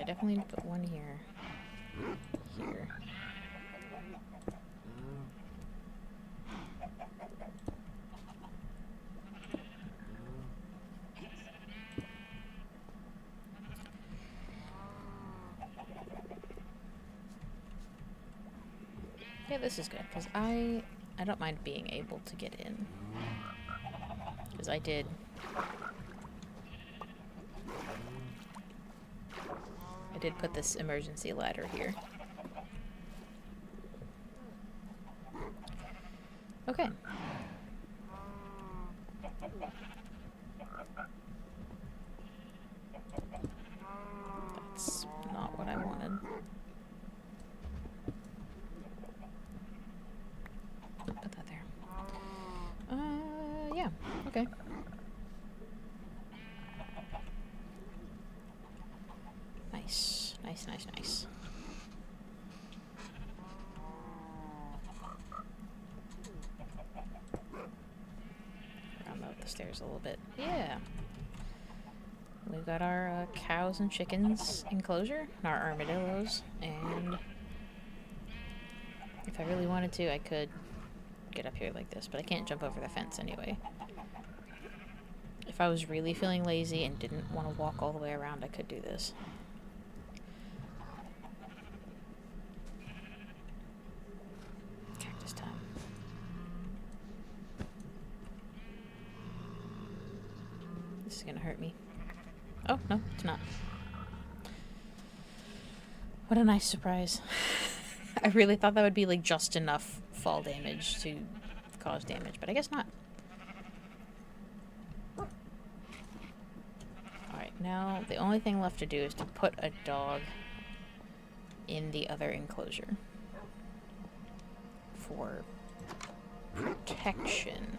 I definitely need to put one here. Here. Yeah, this is good, because I don't mind being able to get in. Because I did put this emergency ladder here. Okay. That's not what I wanted. Put that there. Yeah, okay. Nice. Nice, nice, nice. Round out the stairs a little bit. Yeah. We've got our cows and chickens enclosure, and our armadillos, and if I really wanted to, I could get up here like this, but I can't jump over the fence anyway. If I was really feeling lazy and didn't want to walk all the way around, I could do this. Cactus time. This is gonna hurt me. Oh, no, it's not. What a nice surprise. I really thought that would be, like, just enough fall damage to cause damage, but I guess not. Alright, now the only thing left to do is to put a dog in the other enclosure for protection.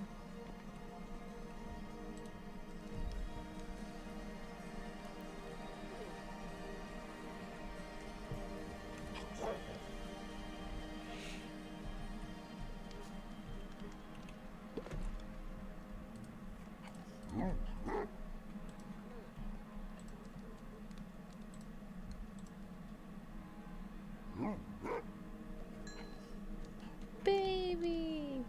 Baby!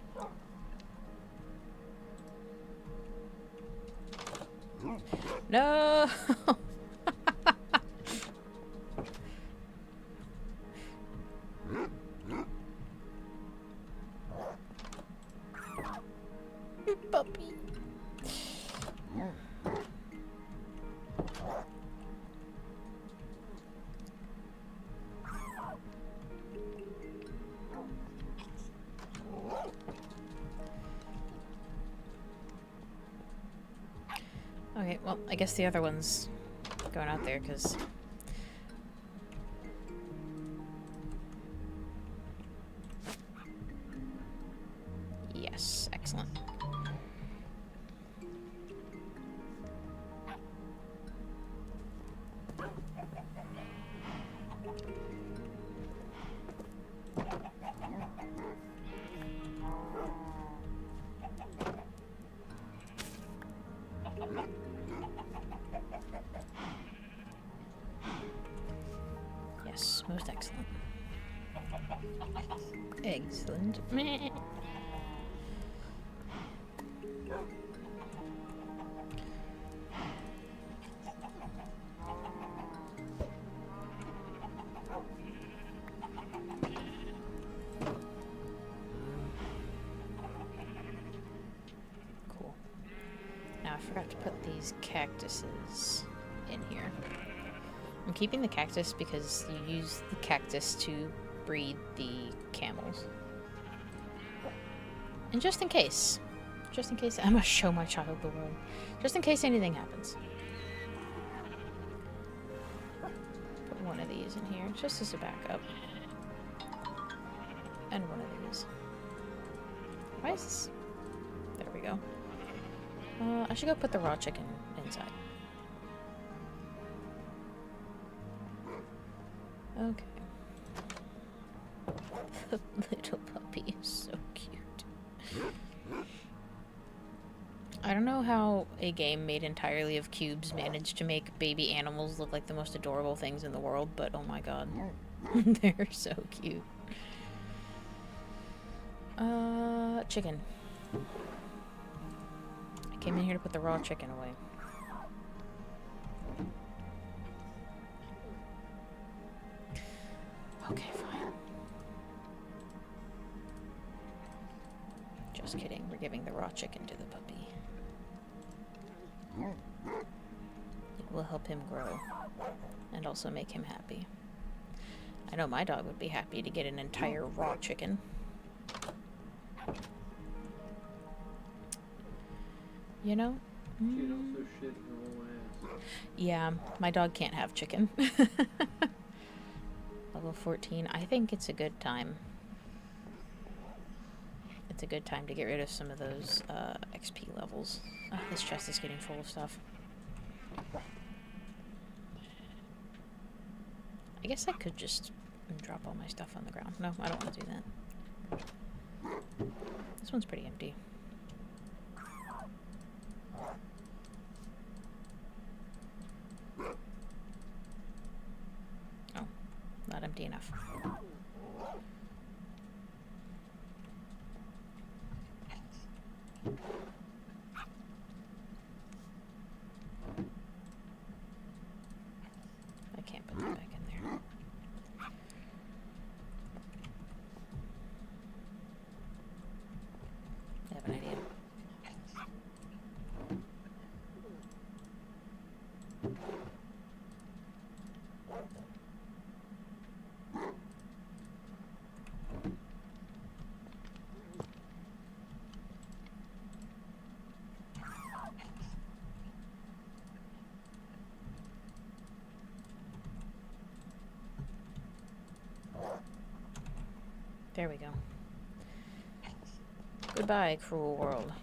No! Puppy. Okay, well, I guess the other one's going out there, because... Yes, excellent. Most excellent. Excellent. Meh. Cool. Now I forgot to put these cactuses in here. I'm keeping the cactus because you use the cactus to breed the camels. And just in case, I must show my child the world. Just in case anything happens. Put one of these in here, just as a backup. And one of these. Why is this? There we go. I should go put the raw chicken inside. Okay. The little puppy is so cute. I don't know how a game made entirely of cubes managed to make baby animals look like the most adorable things in the world, but oh my god. They're so cute. Chicken. I came in here to put the raw chicken away. Okay, fine. Just kidding. We're giving the raw chicken to the puppy. It will help him grow. And also make him happy. I know my dog would be happy to get an entire raw chicken. You know? She'd also shit her whole ass. Yeah, my dog can't have chicken. Level 14. I think it's a good time. It's a good time to get rid of some of those XP levels. Oh, this chest is getting full of stuff. I guess I could just drop all my stuff on the ground. No, I don't want to do that. This one's pretty empty. Oh, not empty enough. I can't put that back in there. I have an idea. There we go. Goodbye, cruel world.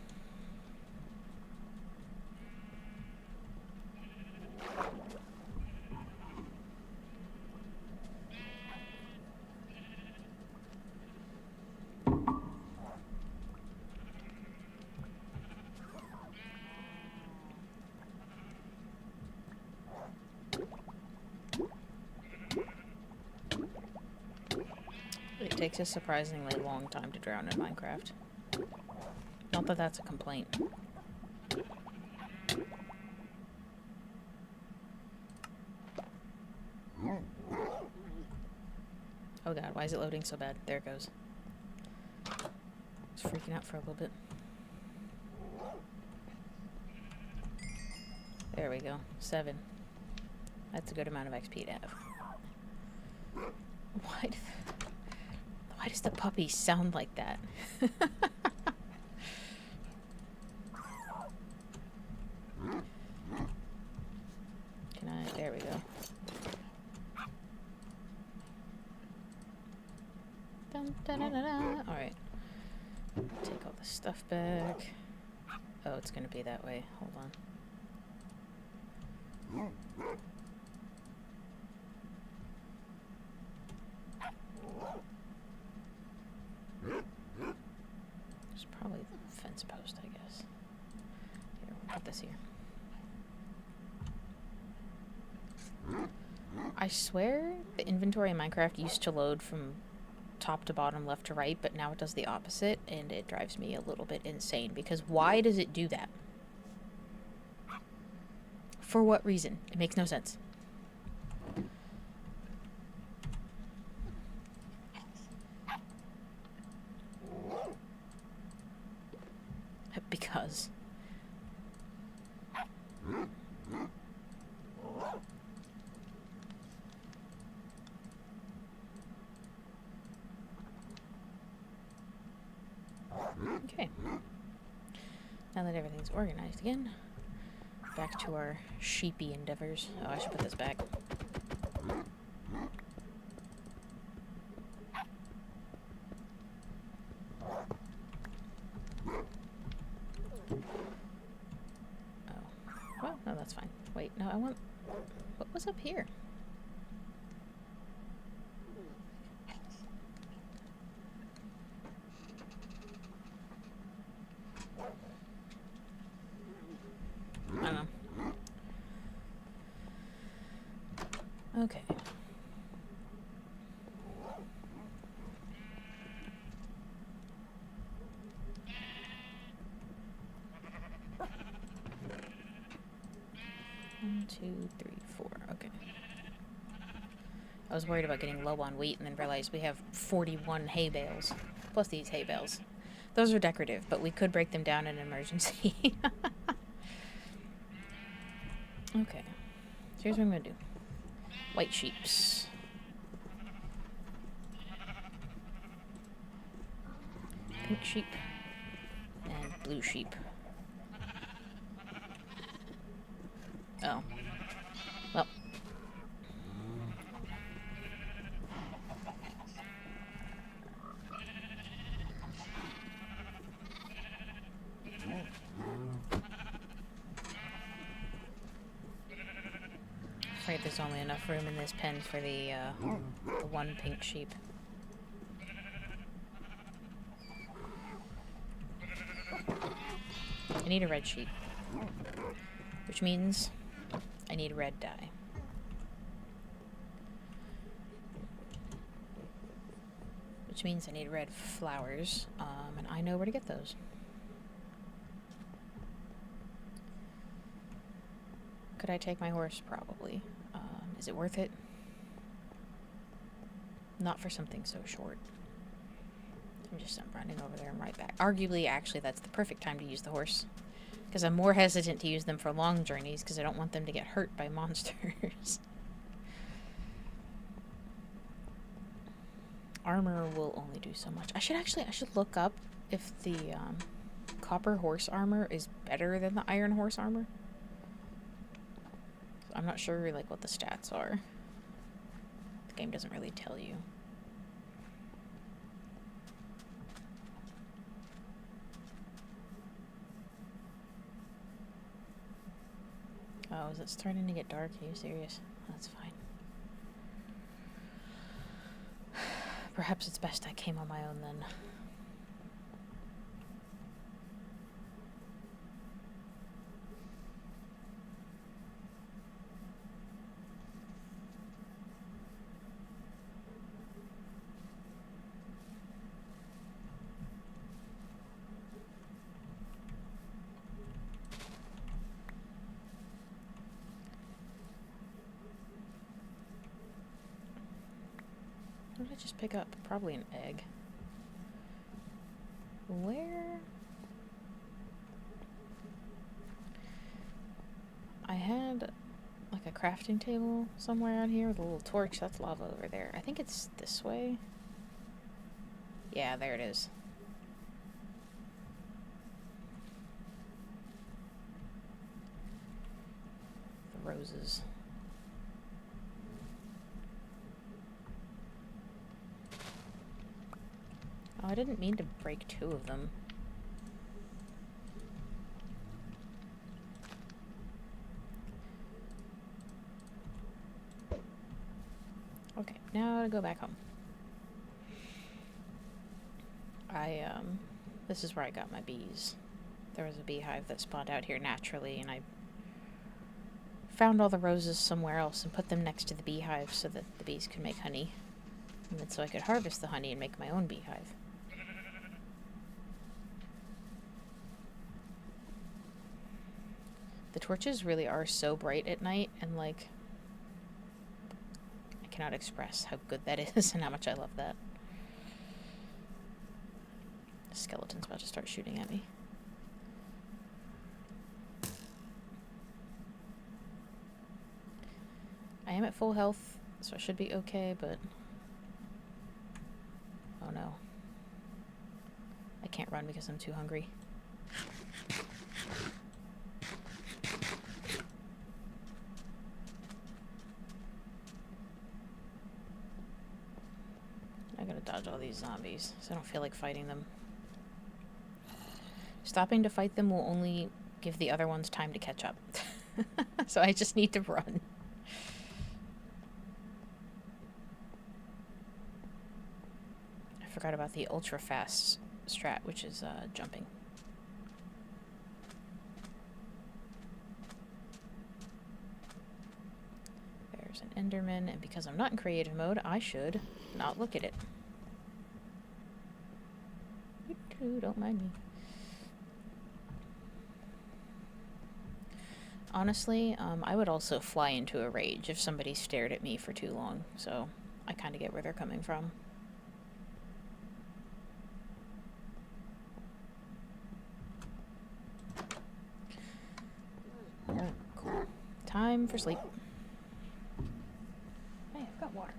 It takes a surprisingly long time to drown in Minecraft. Not that that's a complaint. Oh god, why is it loading so bad? There it goes. I was freaking out for a little bit. There we go. 7. That's a good amount of XP to have. Why does the puppy sound like that? Can I? There we go. Dun, dun, dun, dun, dun. All right. Take all the stuff back. Oh, it's gonna be that way. Hold on. There's probably a fence post, I guess. Here, we'll put this here. I swear the inventory in Minecraft used to load from top to bottom, left to right, but now it does the opposite, and it drives me a little bit insane, because why does it do that? For what reason? It makes no sense. Because. Okay. Now that everything's organized again, back to our sheepy endeavors. Oh, I should put this back. Well, no, that's fine. Wait, no, I want... What was up here? I don't know. Okay. One, two, three, four. Okay. I was worried about getting low on wheat and then realized we have 41 hay bales. Plus these hay bales. Those are decorative, but we could break them down in an emergency. Okay. So here's what I'm gonna do. White sheeps. Pink sheep. And blue sheep. Oh. Well. Afraid there's only enough room in this pen for the one pink sheep. I need a red sheep. Which means I need red dye. Which means I need red flowers, and I know where to get those. Could I take my horse? Probably. Is it worth it? Not for something so short. I'm running over there and right back. Arguably, actually, that's the perfect time to use the horse. Because I'm more hesitant to use them for long journeys, because I don't want them to get hurt by monsters. Armor will only do so much. I should look up if the copper horse armor is better than the iron horse armor. I'm not sure like what the stats are. The game doesn't really tell you. Oh, is it starting to get dark? Are you serious? That's fine. Perhaps it's best I came on my own then. What did I just pick up? Probably an egg. Where? I had like a crafting table somewhere out here with a little torch. That's lava over there. I think it's this way. Yeah, there it is. The roses. Oh, I didn't mean to break two of them. Okay, now to go back home. This is where I got my bees. There was a beehive that spawned out here naturally, and I found all the roses somewhere else and put them next to the beehive so that the bees could make honey. And then so I could harvest the honey and make my own beehive. The torches really are so bright at night, and like, I cannot express how good that is and how much I love that. The skeleton's about to start shooting at me. I am at full health, so I should be okay, but... Oh no. I can't run because I'm too hungry. I gotta dodge all these zombies, so I don't feel like fighting them. Stopping to fight them will only give the other ones time to catch up. So I just need to run. I forgot about the ultra fast strat, which is jumping. There's an Enderman, and because I'm not in creative mode, I should not look at it. Don't mind me. Honestly, I would also fly into a rage if somebody stared at me for too long, so I kind of get where they're coming from. Oh, cool. Time for sleep. Hey, I've got water.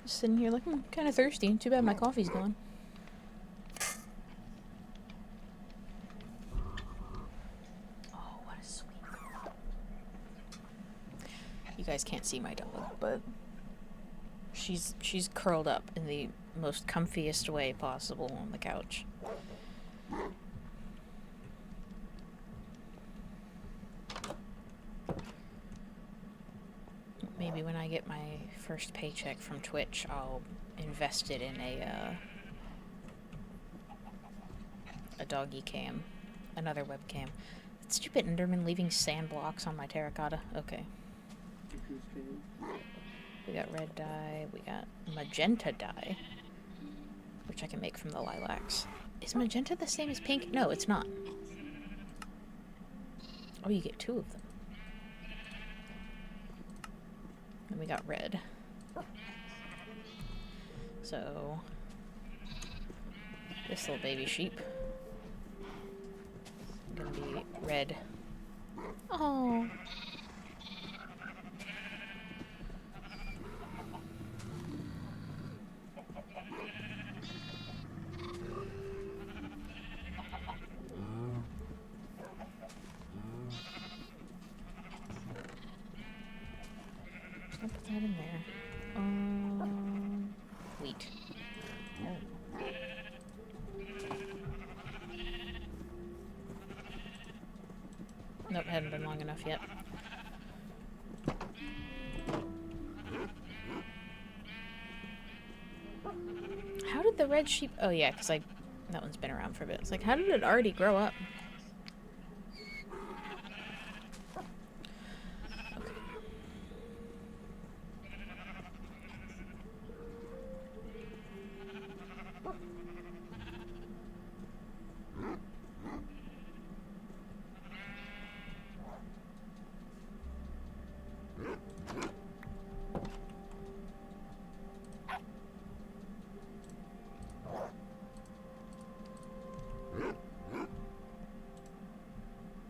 Just sitting here looking kind of thirsty. Too bad my coffee's gone. You guys can't see my dog, but she's curled up in the most comfiest way possible on the couch. Maybe when I get my first paycheck from Twitch, I'll invest it in a doggy cam, another webcam. That stupid Enderman leaving sand blocks on my terracotta. Okay. We got red dye, we got magenta dye, which I can make from the lilacs. Is magenta the same as pink? No, it's not. Oh, you get 2 of them. And we got red. So, this little baby sheep is gonna be red. Oh. I'll put that in there. Wheat. Oh. Nope, hadn't been long enough yet. How did the red sheep... Oh yeah, because that one's been around for a bit. It's like, how did it already grow up?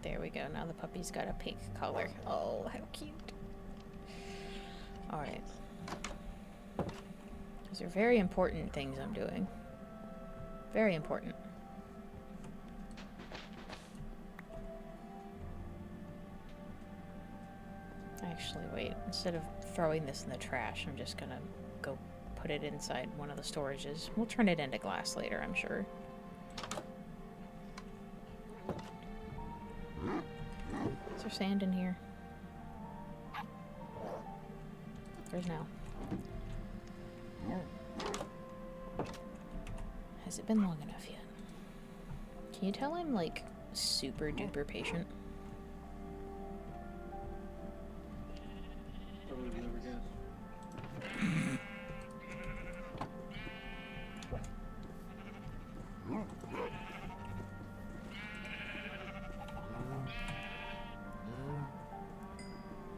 There we go. Now the puppy's got a pink collar. Oh, how cute. Alright. These are very important things I'm doing. Very important. Actually, wait. Instead of throwing this in the trash, I'm just gonna go put it inside one of the storages. We'll turn it into glass later, I'm sure. Is there sand in here? There's now. Has it been long enough yet? Can you tell I'm like super duper patient?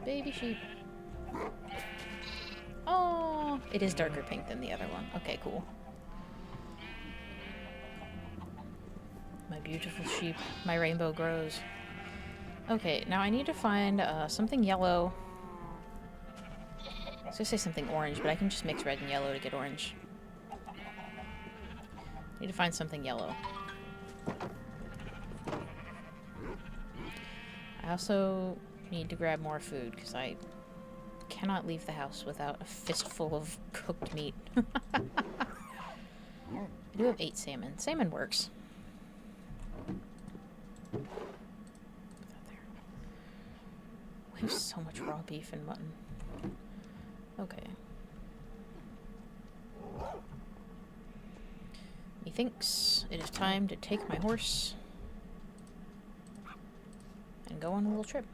Baby sheep. Oh, it is darker pink than the other one. Okay, cool. My beautiful sheep. My rainbow grows. Okay, now I need to find something yellow. I was gonna say something orange, but I can just mix red and yellow to get orange. Need to find something yellow. I also need to grab more food, because I cannot leave the house without a fistful of cooked meat. I do have 8 salmon. Salmon works. We have so much raw beef and mutton. Okay. Methinks it is time to take my horse and go on a little trip.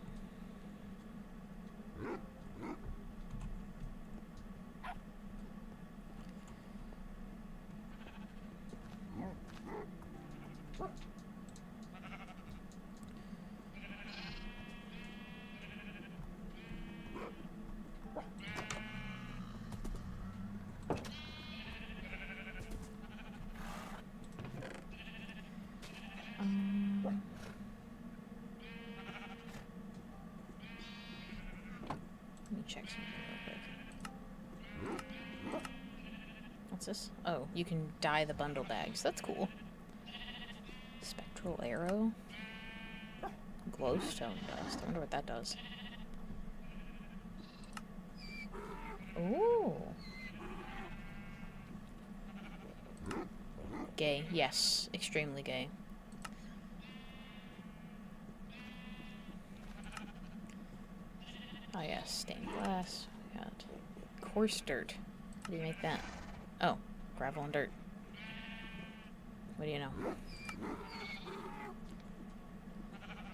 Let me check something real quick. What's this? Oh, you can dye the bundle bags. That's cool. Spectral arrow. Glowstone dust. I wonder what that does. Ooh. Gay. Yes. Extremely gay. Oh yes, stained glass. We got coarse dirt. How do you make that? Oh, gravel and dirt. What do you know?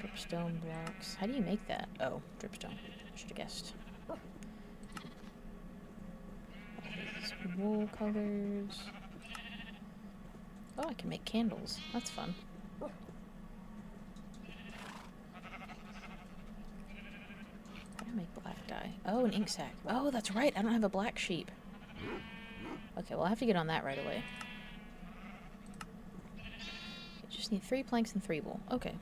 Dripstone blocks. How do you make that? Oh, dripstone. Should have guessed. These wool colors. Oh, I can make candles. That's fun. How do I make black dye? Oh, an ink sac. Oh, that's right. I don't have a black sheep. Okay, well, I have to get on that right away. I just need 3 planks and 3 wool. Okay.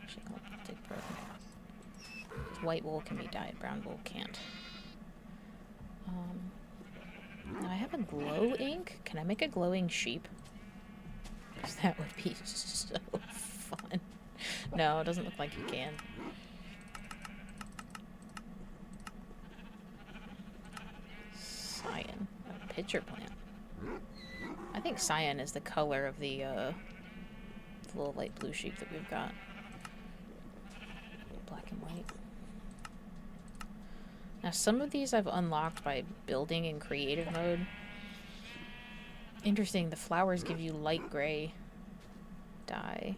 Actually, I'll take broken. White wool can be dyed, brown wool can't. Now I have a glow ink. Can I make a glowing sheep? Because that would be so fun. No, it doesn't look like you can. Cyan. A pitcher plant. I think cyan is the color of the little light blue sheep that we've got. Black and white. Now some of these I've unlocked by building in creative mode. Interesting, the flowers give you light gray dye.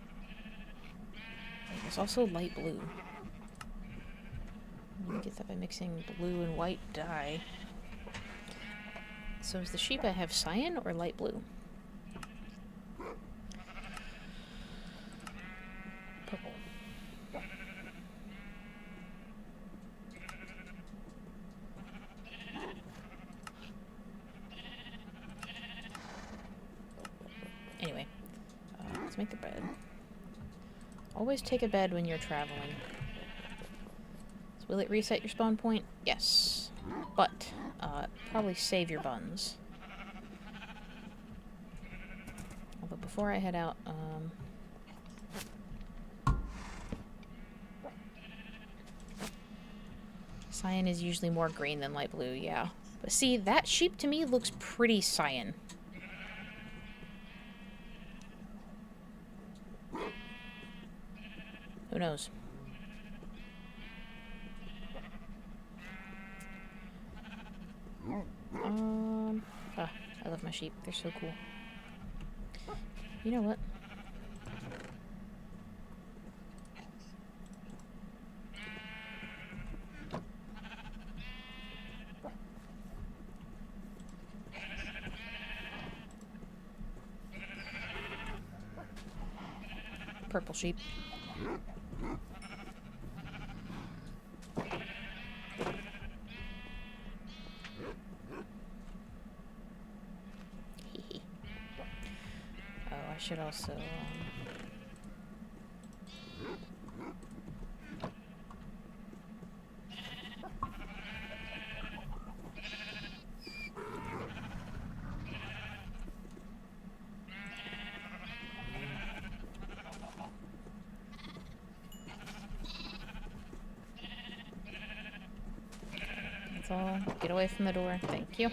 There's also light blue. You get that by mixing blue and white dye. So is the sheep I have cyan or light blue? Purple. Anyway, let's make the bed. Always take a bed when you're traveling. So will it reset your spawn point? Yes. But, probably save your buns. Although before I head out, cyan is usually more green than light blue, yeah. But see, that sheep to me looks pretty cyan. Who knows? I love my sheep. They're so cool. You know what? Purple sheep. Hee. Oh, I should also, That's all. Get away from the door. Thank you.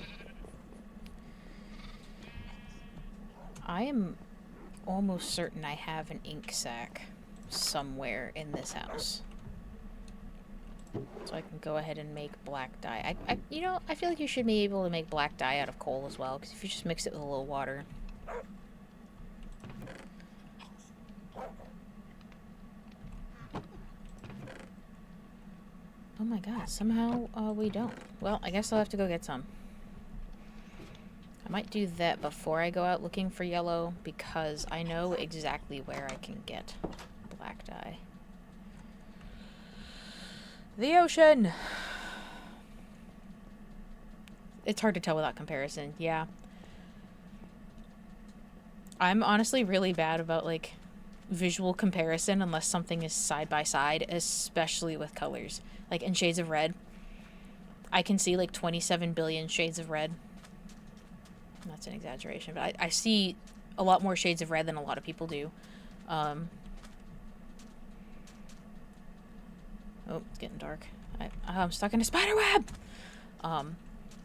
I am almost certain I have an ink sac somewhere in this house. So I can go ahead and make black dye. You know, I feel like you should be able to make black dye out of coal as well, because if you just mix it with a little water. Oh my god, somehow we don't. Well, I guess I'll have to go get some. I might do that before I go out looking for yellow, because I know exactly where I can get black dye. The ocean! It's hard to tell without comparison, yeah. I'm honestly really bad about, like, visual comparison unless something is side by side, especially with colors. Like, in shades of red, I can see, like, 27 billion shades of red. That's an exaggeration, but I see a lot more shades of red than a lot of people do. Oh, it's getting dark. I'm stuck in a spider web!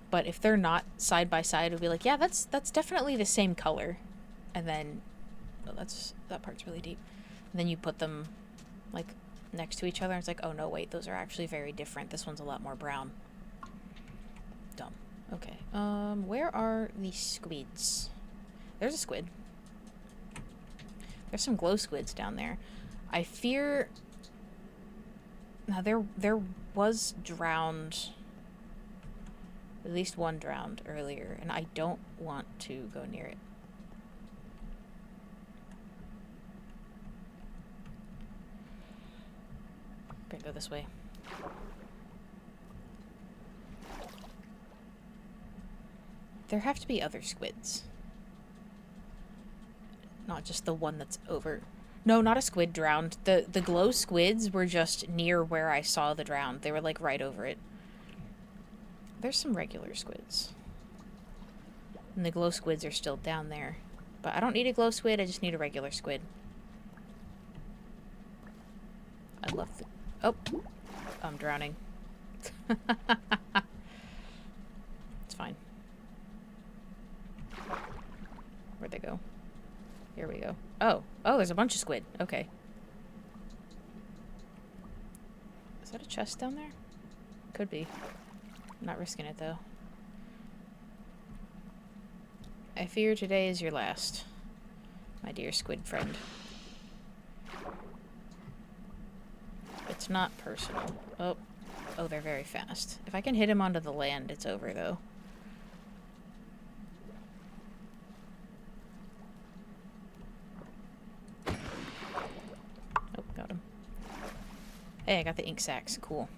But if they're not side by side, it'll be like, yeah, that's definitely the same color. And then, oh, that part's really deep. And then you put them, like, next to each other, and it's like, oh no, wait, those are actually very different. This one's a lot more brown. Dumb. Okay, where are the squids? There's a squid. There's some glow squids down there. I fear... Now, there was drowned... At least one drowned earlier, and I don't want to go near it. Better go this way. There have to be other squids. Not just the one that's over. No, not a squid drowned. The glow squids were just near where I saw the drowned. They were, like, right over it. There's some regular squids. And the glow squids are still down there. But I don't need a glow squid, I just need a regular squid. I love the... Oh! I'm drowning. It's fine. Where'd they go? Here we go. Oh! Oh, there's a bunch of squid. Okay. Is that a chest down there? Could be. I'm not risking it, though. I fear today is your last, my dear squid friend. It's not personal. Oh. Oh, they're very fast. If I can hit him onto the land, it's over, though. Oh, got him. Hey, I got the ink sacs. Cool.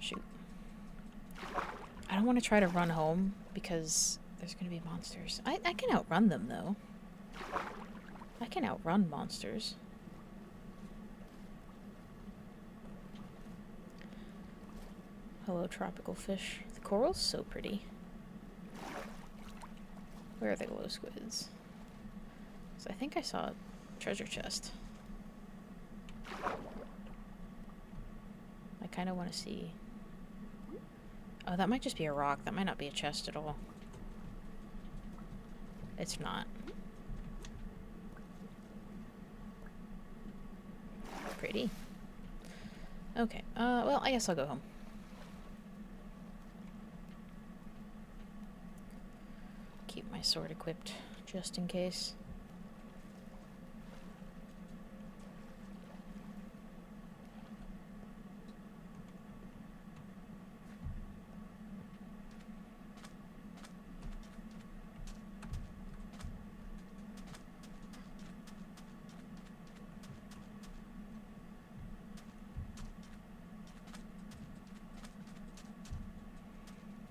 Shoot. I don't want to try to run home because there's going to be monsters. I can outrun them, though. I can outrun monsters. Hello, tropical fish. The coral's so pretty. Where are the glow squids? So I think I saw a treasure chest. I kind of want to see... Oh, that might just be a rock. That might not be a chest at all. It's not. Pretty. Okay, well, I guess I'll go home. Keep my sword equipped, just in case.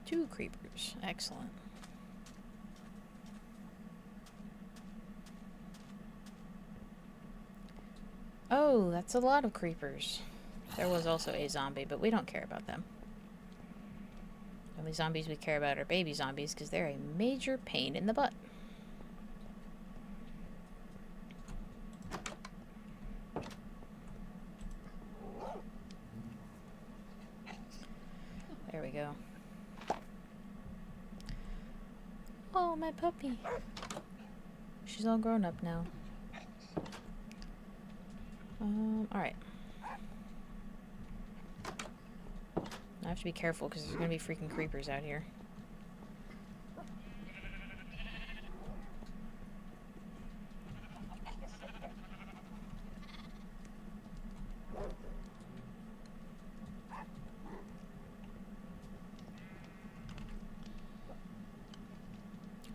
2 creepers. Excellent. Oh, that's a lot of creepers. There was also a zombie, but we don't care about them. The only zombies we care about are baby zombies because they're a major pain in the butt. There we go. Oh, my puppy. She's all grown up now. Alright. I have to be careful because there's gonna be freaking creepers out here.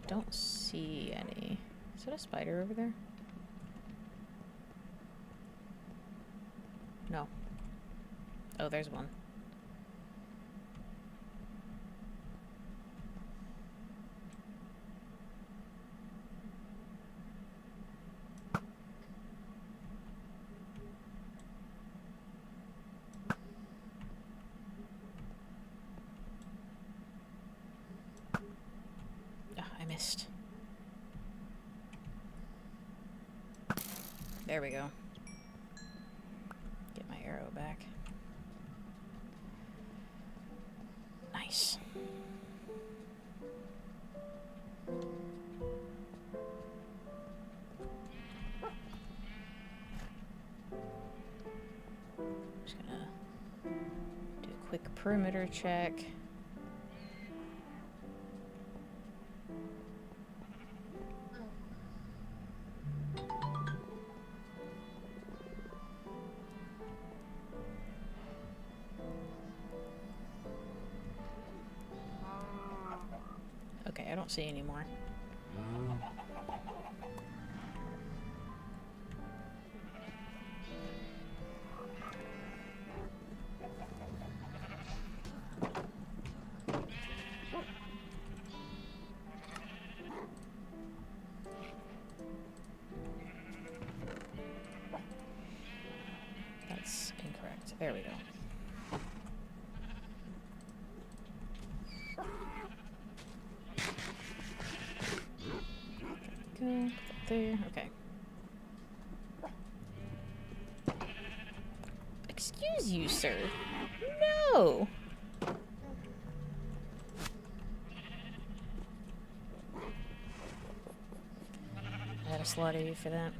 Don't see any. Is that a spider over there? No. Oh, there's one. Ah, I missed. There we go. Get my arrow back. Nice. Just gonna do a quick perimeter check. Okay, I don't see any more. That's incorrect. There we go. Go there. Okay. Excuse you, sir. No. I had to slaughter you for that.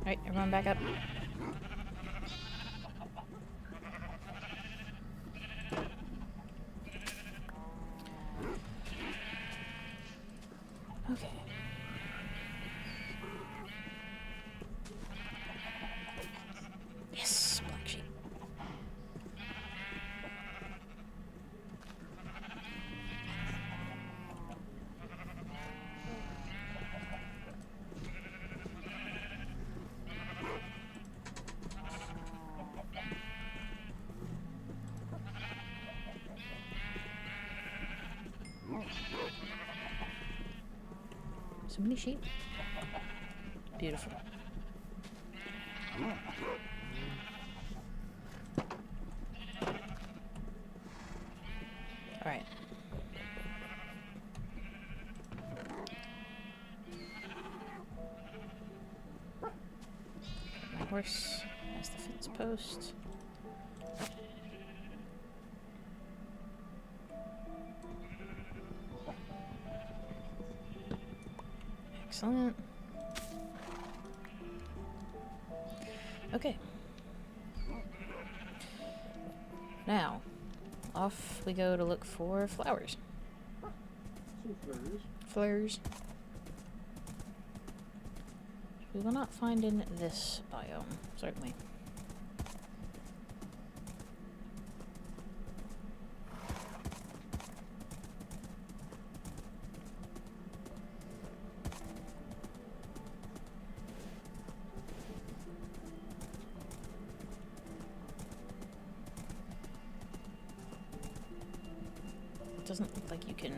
Alright, everyone back up. Okay. Yes, black sheep. So many sheep. Beautiful. All right. My horse has the fence post. Excellent. Okay. Now, off we go to look for flowers. Some flowers. Flowers. We will not find in this biome, certainly. doesn't look like you can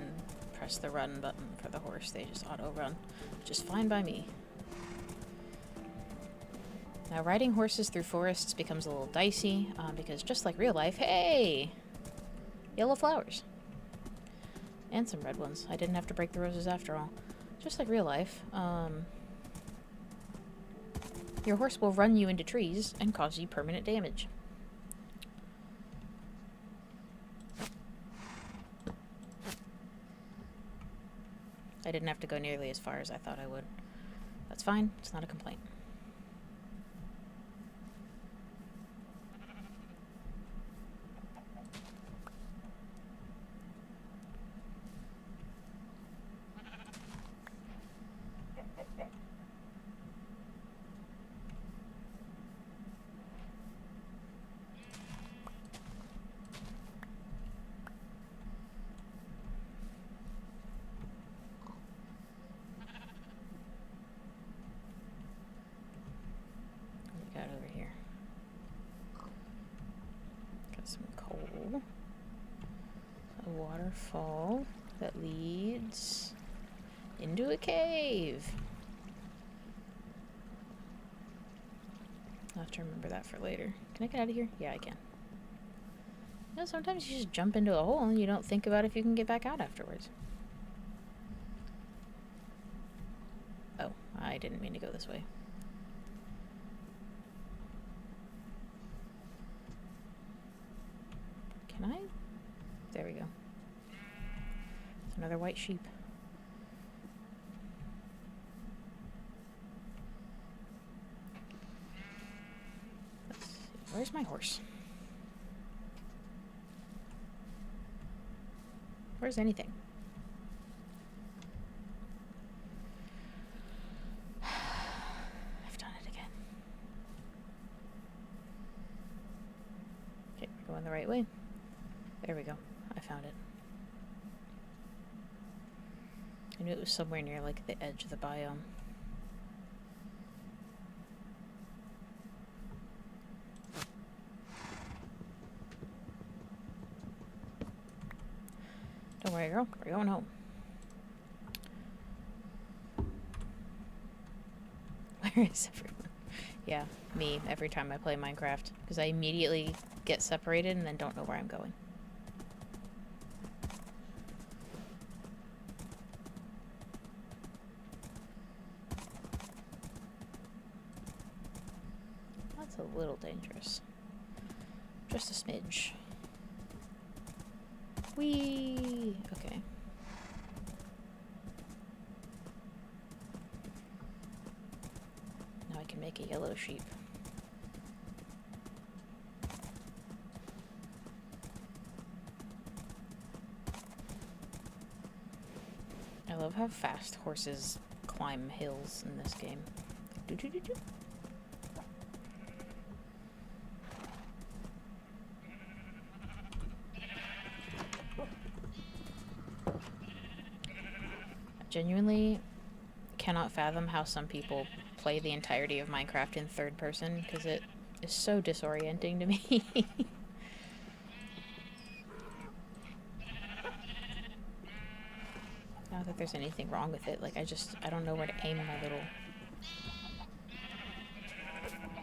press the run button for the horse. They just auto-run, which is fine by me. Now, riding horses through forests becomes a little dicey, because just like real life, hey! Yellow flowers. And some red ones. I didn't have to break the roses after all. Just like real life, your horse will run you into trees and cause you permanent damage. I didn't have to go nearly as far as I thought I would. That's fine. It's not a complaint. Over here. Got some coal. A waterfall that leads into a cave. I'll have to remember that for later. Can I get out of here? Yeah, I can. You know, sometimes you just jump into a hole and you don't think about if you can get back out afterwards. Oh, I didn't mean to go this way. Can I? There we go. It's another white sheep. Let's see. Where's my horse? Where's anything? I've done it again. Okay, we're going the right way. There we go. I found it. I knew it was somewhere near, like, the edge of the biome. Don't worry, girl. We're going home. Where is everyone? Yeah, me, every time I play Minecraft. Because I immediately get separated and then don't know where I'm going. That's a little dangerous. Just a smidge. Whee! Okay. Now I can make a yellow sheep. I love how fast horses climb hills in this game. Do-do-do-do. Genuinely cannot fathom how some people play the entirety of Minecraft in third person, because it is so disorienting to me. Not that there's anything wrong with it, like I don't know where to aim my little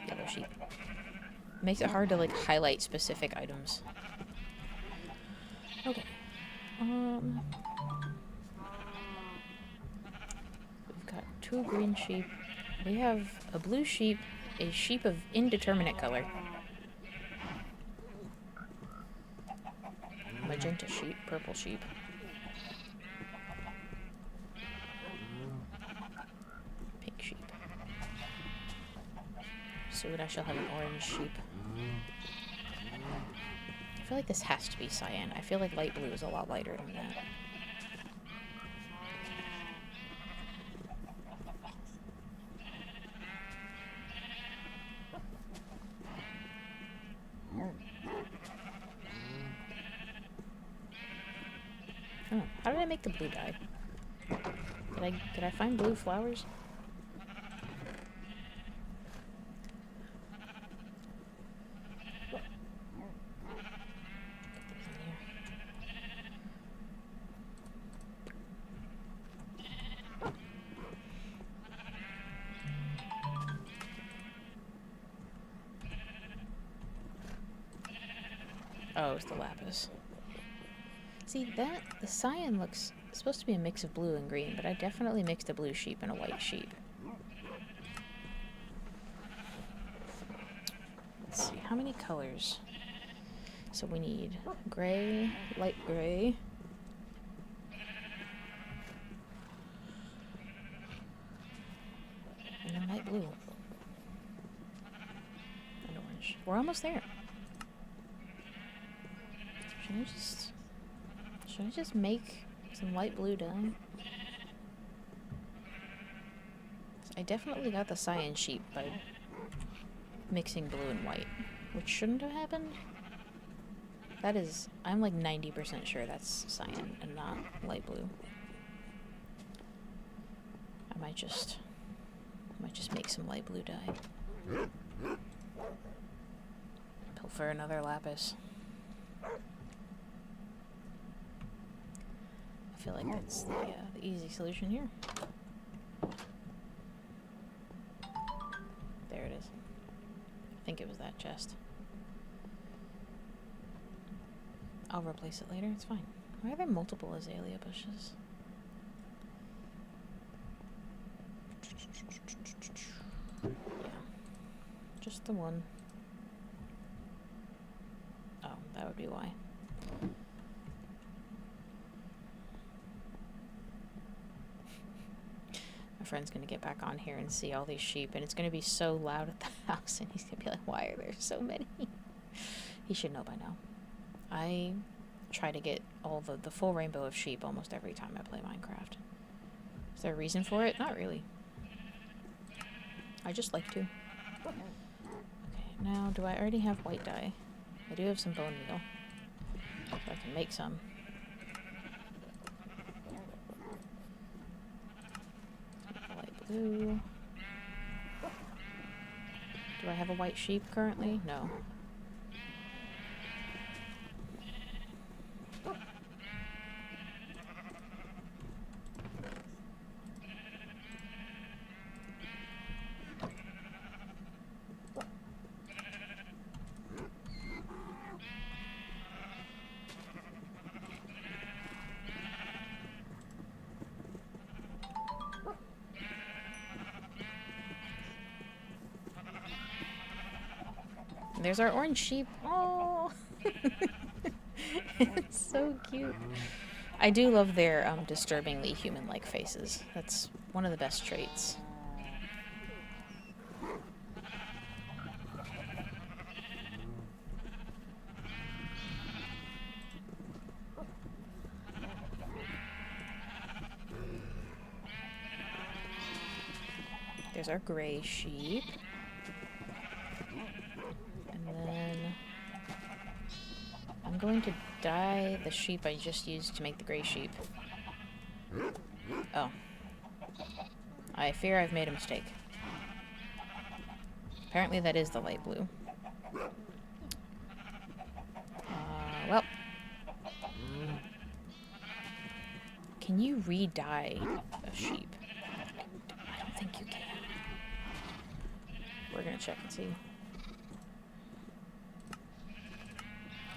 yellow sheep. It makes it hard to like highlight specific items. Okay. We've got 2 green sheep. We have a blue sheep, a sheep of indeterminate color. Magenta sheep, purple sheep. Pink sheep. Soon I shall have an orange sheep. I feel like this has to be cyan. I feel like light blue is a lot lighter than that. Oh, how did I make the blue dye? Did I find blue flowers? Oh, it's the lapis. See, the cyan looks supposed to be a mix of blue and green, but I definitely mixed a blue sheep and a white sheep. Let's see, how many colors? So we need gray, light gray, and then light blue. And orange. We're almost there. Should I just make some light blue dye? I definitely got the cyan sheep by mixing blue and white, which shouldn't have happened. That is, I'm like 90% sure that's cyan and not light blue. I might just make some light blue dye. Pilfer another lapis. I feel like that's the easy solution here. There it is. I think it was that chest. I'll replace it later, it's fine. Why are there multiple azalea bushes? Yeah. Just the one. Oh, that would be why. My friend's gonna get back on here and see all these sheep, and it's gonna be so loud at the house, and he's gonna be like, why are there so many? He should know by now. I try to get all the full rainbow of sheep almost every time I play Minecraft. Is there a reason for it? Not really. I just like to. Okay, now do I already have white dye? I do have some bone meal, so I can make some. Light blue. Do I have a white sheep currently? No. There's our orange sheep. Oh, it's so cute. I do love their disturbingly human-like faces. That's one of the best traits. There's our gray sheep. And then I'm going to dye the sheep I just used to make the gray sheep. Oh. I fear I've made a mistake. Apparently that is the light blue. Well. Can you re-dye a sheep? I don't think you can. We're gonna check and see.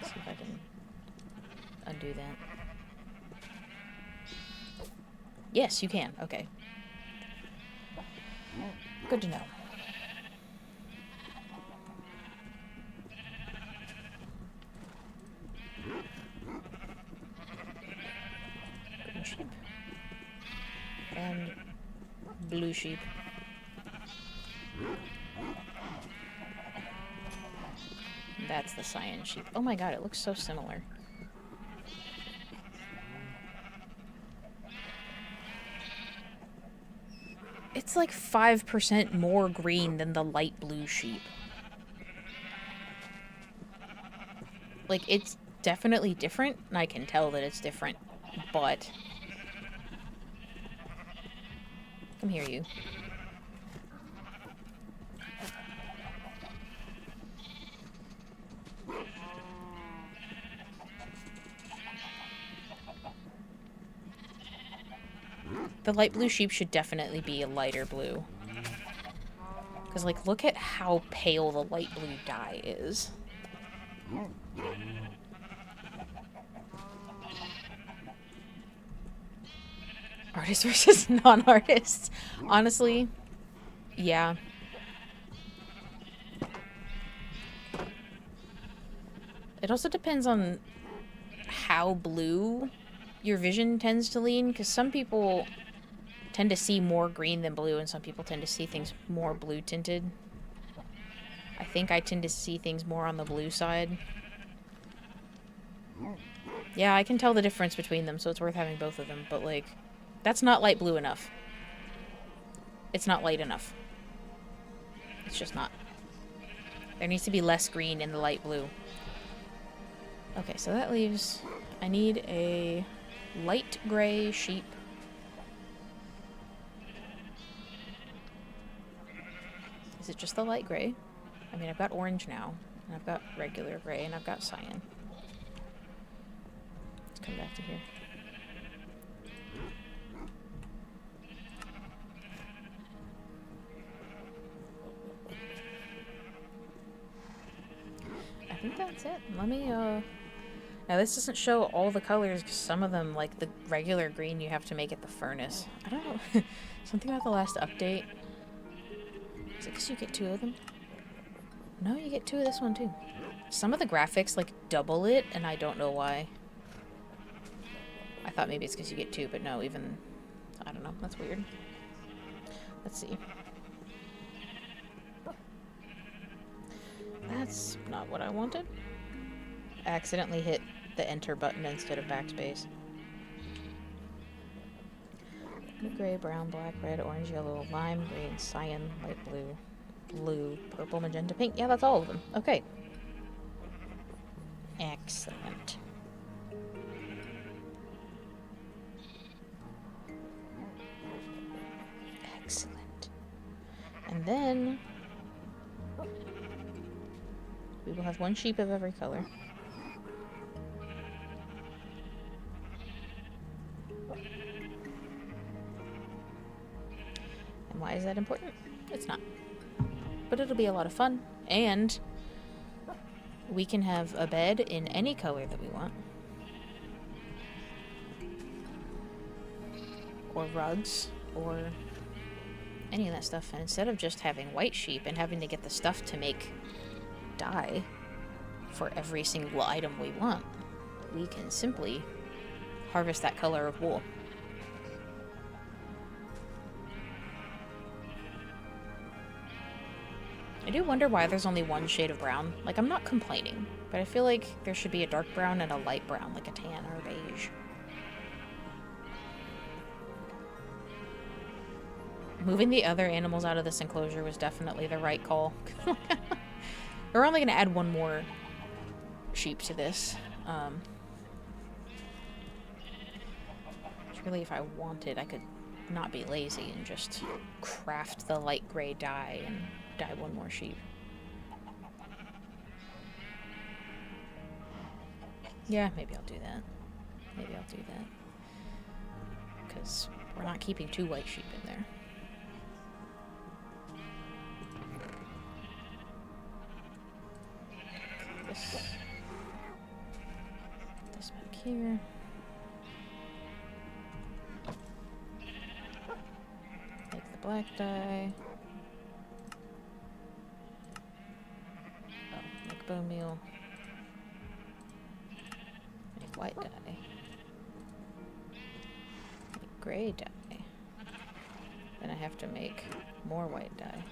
See if I can undo that. Yes, you can. Okay. Good to know. Green sheep. And blue sheep. That's the cyan sheep. Oh my god, it looks so similar. It's like 5% more green than the light blue sheep. Like, it's definitely different, and I can tell that it's different, but... Come here, you. The light blue sheep should definitely be a lighter blue. Because, like, look at how pale the light blue dye is. Artists versus non-artists. Honestly, yeah. It also depends on how blue your vision tends to lean, because some people tend to see more green than blue, and some people tend to see things more blue tinted. I think I tend to see things more on the blue side. Yeah, I can tell the difference between them, so it's worth having both of them, but like, that's not light blue enough. It's not light enough. It's just not. There needs to be less green in the light blue. Okay, so that leaves... I need a light gray sheep. Is it just the light gray? I mean, I've got orange now, and I've got regular gray, and I've got cyan. Let's come back to here. I think that's it. Let me, Now, this doesn't show all the colors, because some of them, like the regular green, you have to make at the furnace. I don't know. Something about the last update. Is it because you get 2 of them? No, you get 2 of this one, too. Some of the graphics, like, double it, and I don't know why. I thought maybe it's because you get 2, but no, even... I don't know. That's weird. Let's see. That's not what I wanted. I accidentally hit the enter button instead of backspace. Gray, brown, black, red, orange, yellow, lime, green, cyan, light blue, blue, purple, magenta, pink. Yeah, that's all of them. Okay. Excellent. Excellent. And then we will have 1 sheep of every color. And why is that important? It's not. But it'll be a lot of fun. And we can have a bed in any color that we want. Or rugs, or any of that stuff. And instead of just having white sheep and having to get the stuff to make dye for every single item we want, we can simply harvest that color of wool. I do wonder why there's only 1 shade of brown. Like, I'm not complaining, but I feel like there should be a dark brown and a light brown, like a tan or a beige. Moving the other animals out of this enclosure was definitely the right call. We're only going to add 1 more sheep to this. Which really, if I wanted, I could not be lazy and just craft the light gray dye and dye 1 more sheep. Yeah, maybe I'll do that. Maybe I'll do that. Because we're not keeping 2 white sheep in there. This back here. Make the black dye. Oh, make bone meal. Make white dye. Make gray dye. Then I have to make more white dye.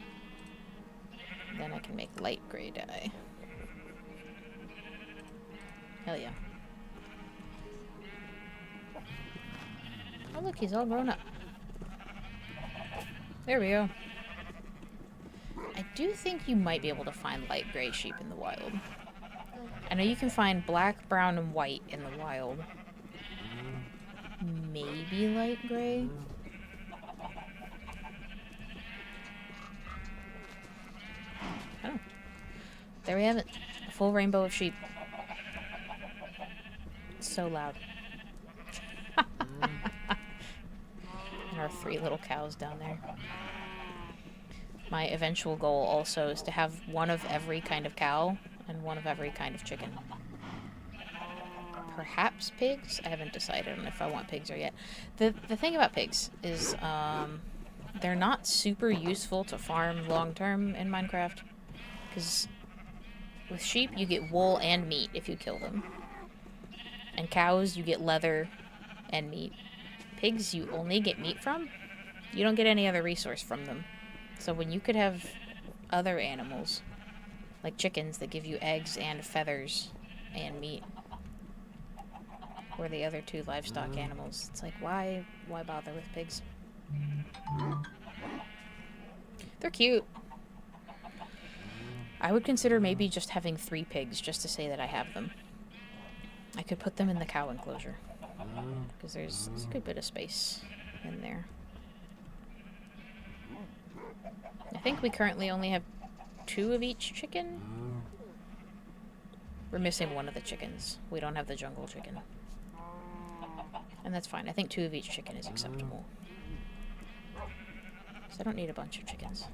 Then I can make light gray dye. Hell yeah. Oh look, he's all grown up. There we go. I do think you might be able to find light gray sheep in the wild. I know you can find black, brown, and white in the wild. Maybe light gray? Oh. There we have it. A full rainbow of sheep. So loud. And our 3 little cows down there. My eventual goal also is to have 1 of every kind of cow and 1 of every kind of chicken. perhaps pigs. I haven't decided on if I want pigs or yet. The thing about pigs is they're not super useful to farm long term in Minecraft, because with sheep you get wool and meat if you kill them, and cows you get leather and meat. Pigs you only get meat from. You don't get any other resource from them. So when you could have other animals, like chickens that give you eggs and feathers and meat, or the other two livestock animals, it's like, why bother with pigs? They're cute. I would consider maybe just having 3 pigs just to say that I have them. I could put them in the cow enclosure, because there's a good bit of space in there. I think we currently only have 2 of each chicken. We're missing one of the chickens. We don't have the jungle chicken. And that's fine. I think 2 of each chicken is acceptable. So I don't need a bunch of chickens.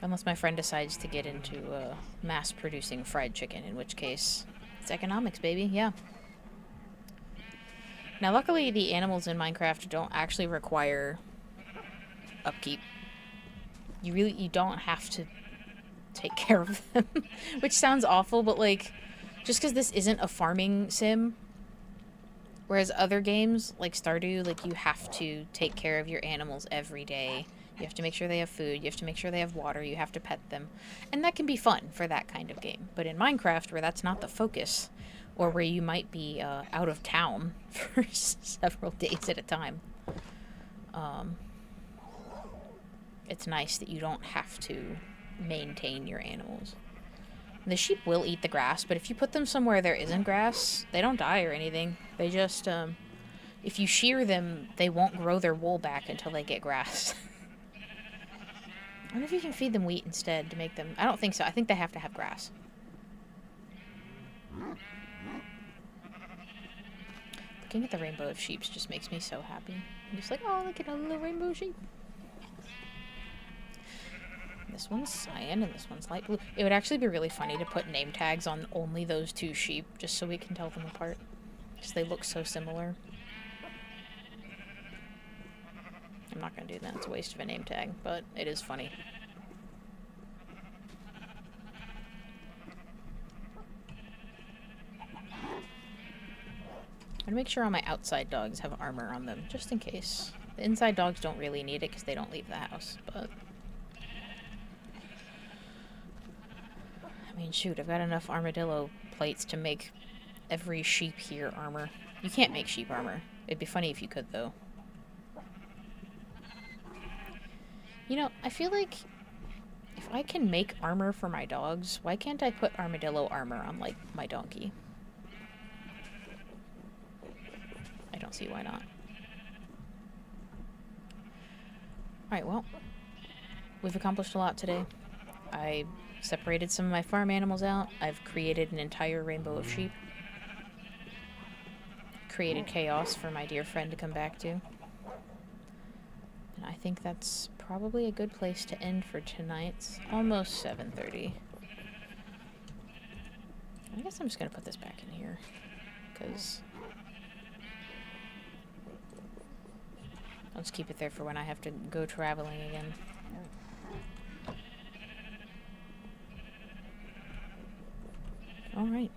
Unless my friend decides to get into mass-producing fried chicken, in which case it's economics, baby. Yeah. Now, luckily, the animals in Minecraft don't actually require upkeep. You don't have to take care of them, which sounds awful, but like, just because this isn't a farming sim, whereas other games like Stardew, like, you have to take care of your animals every day. You have to make sure they have food, you have to make sure they have water, you have to pet them, and that can be fun for that kind of game. But in Minecraft, where that's not the focus, or where you might be out of town for several days at a time, it's nice that you don't have to maintain your animals. The sheep will eat the grass, but if you put them somewhere there isn't grass, they don't die or anything. They just, if you shear them, they won't grow their wool back until they get grass. I wonder if you can feed them wheat instead to make them... I don't think so. I think they have to have grass. Looking at the rainbow of sheep just makes me so happy. I'm just like, oh, look at a little rainbow sheep. This one's cyan and this one's light blue. It would actually be really funny to put name tags on only those 2 sheep, just so we can tell them apart. Because they look so similar. I'm not going to do that. It's a waste of a name tag, but it is funny. I'm going to make sure all my outside dogs have armor on them, just in case. The inside dogs don't really need it because they don't leave the house, but... I mean, shoot, I've got enough armadillo plates to make every sheep here armor. You can't make sheep armor. It'd be funny if you could, though. You know, I feel like if I can make armor for my dogs, why can't I put armadillo armor on, like, my donkey? I don't see why not. Alright, well, we've accomplished a lot today. I separated some of my farm animals out. I've created an entire rainbow of sheep. Created chaos for my dear friend to come back to. And I think that's probably a good place to end for tonight. It's almost 7:30. I guess I'm just going to put this back in here, because I'll just keep it there for when I have to go traveling again. Alright.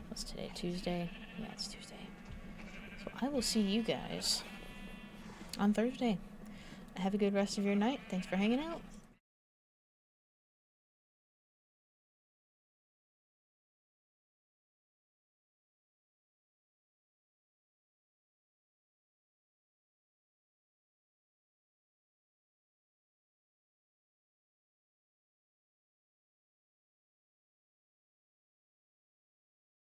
What's today? Tuesday? Yeah, it's Tuesday. So I will see you guys on Thursday. Have a good rest of your night. Thanks for hanging out.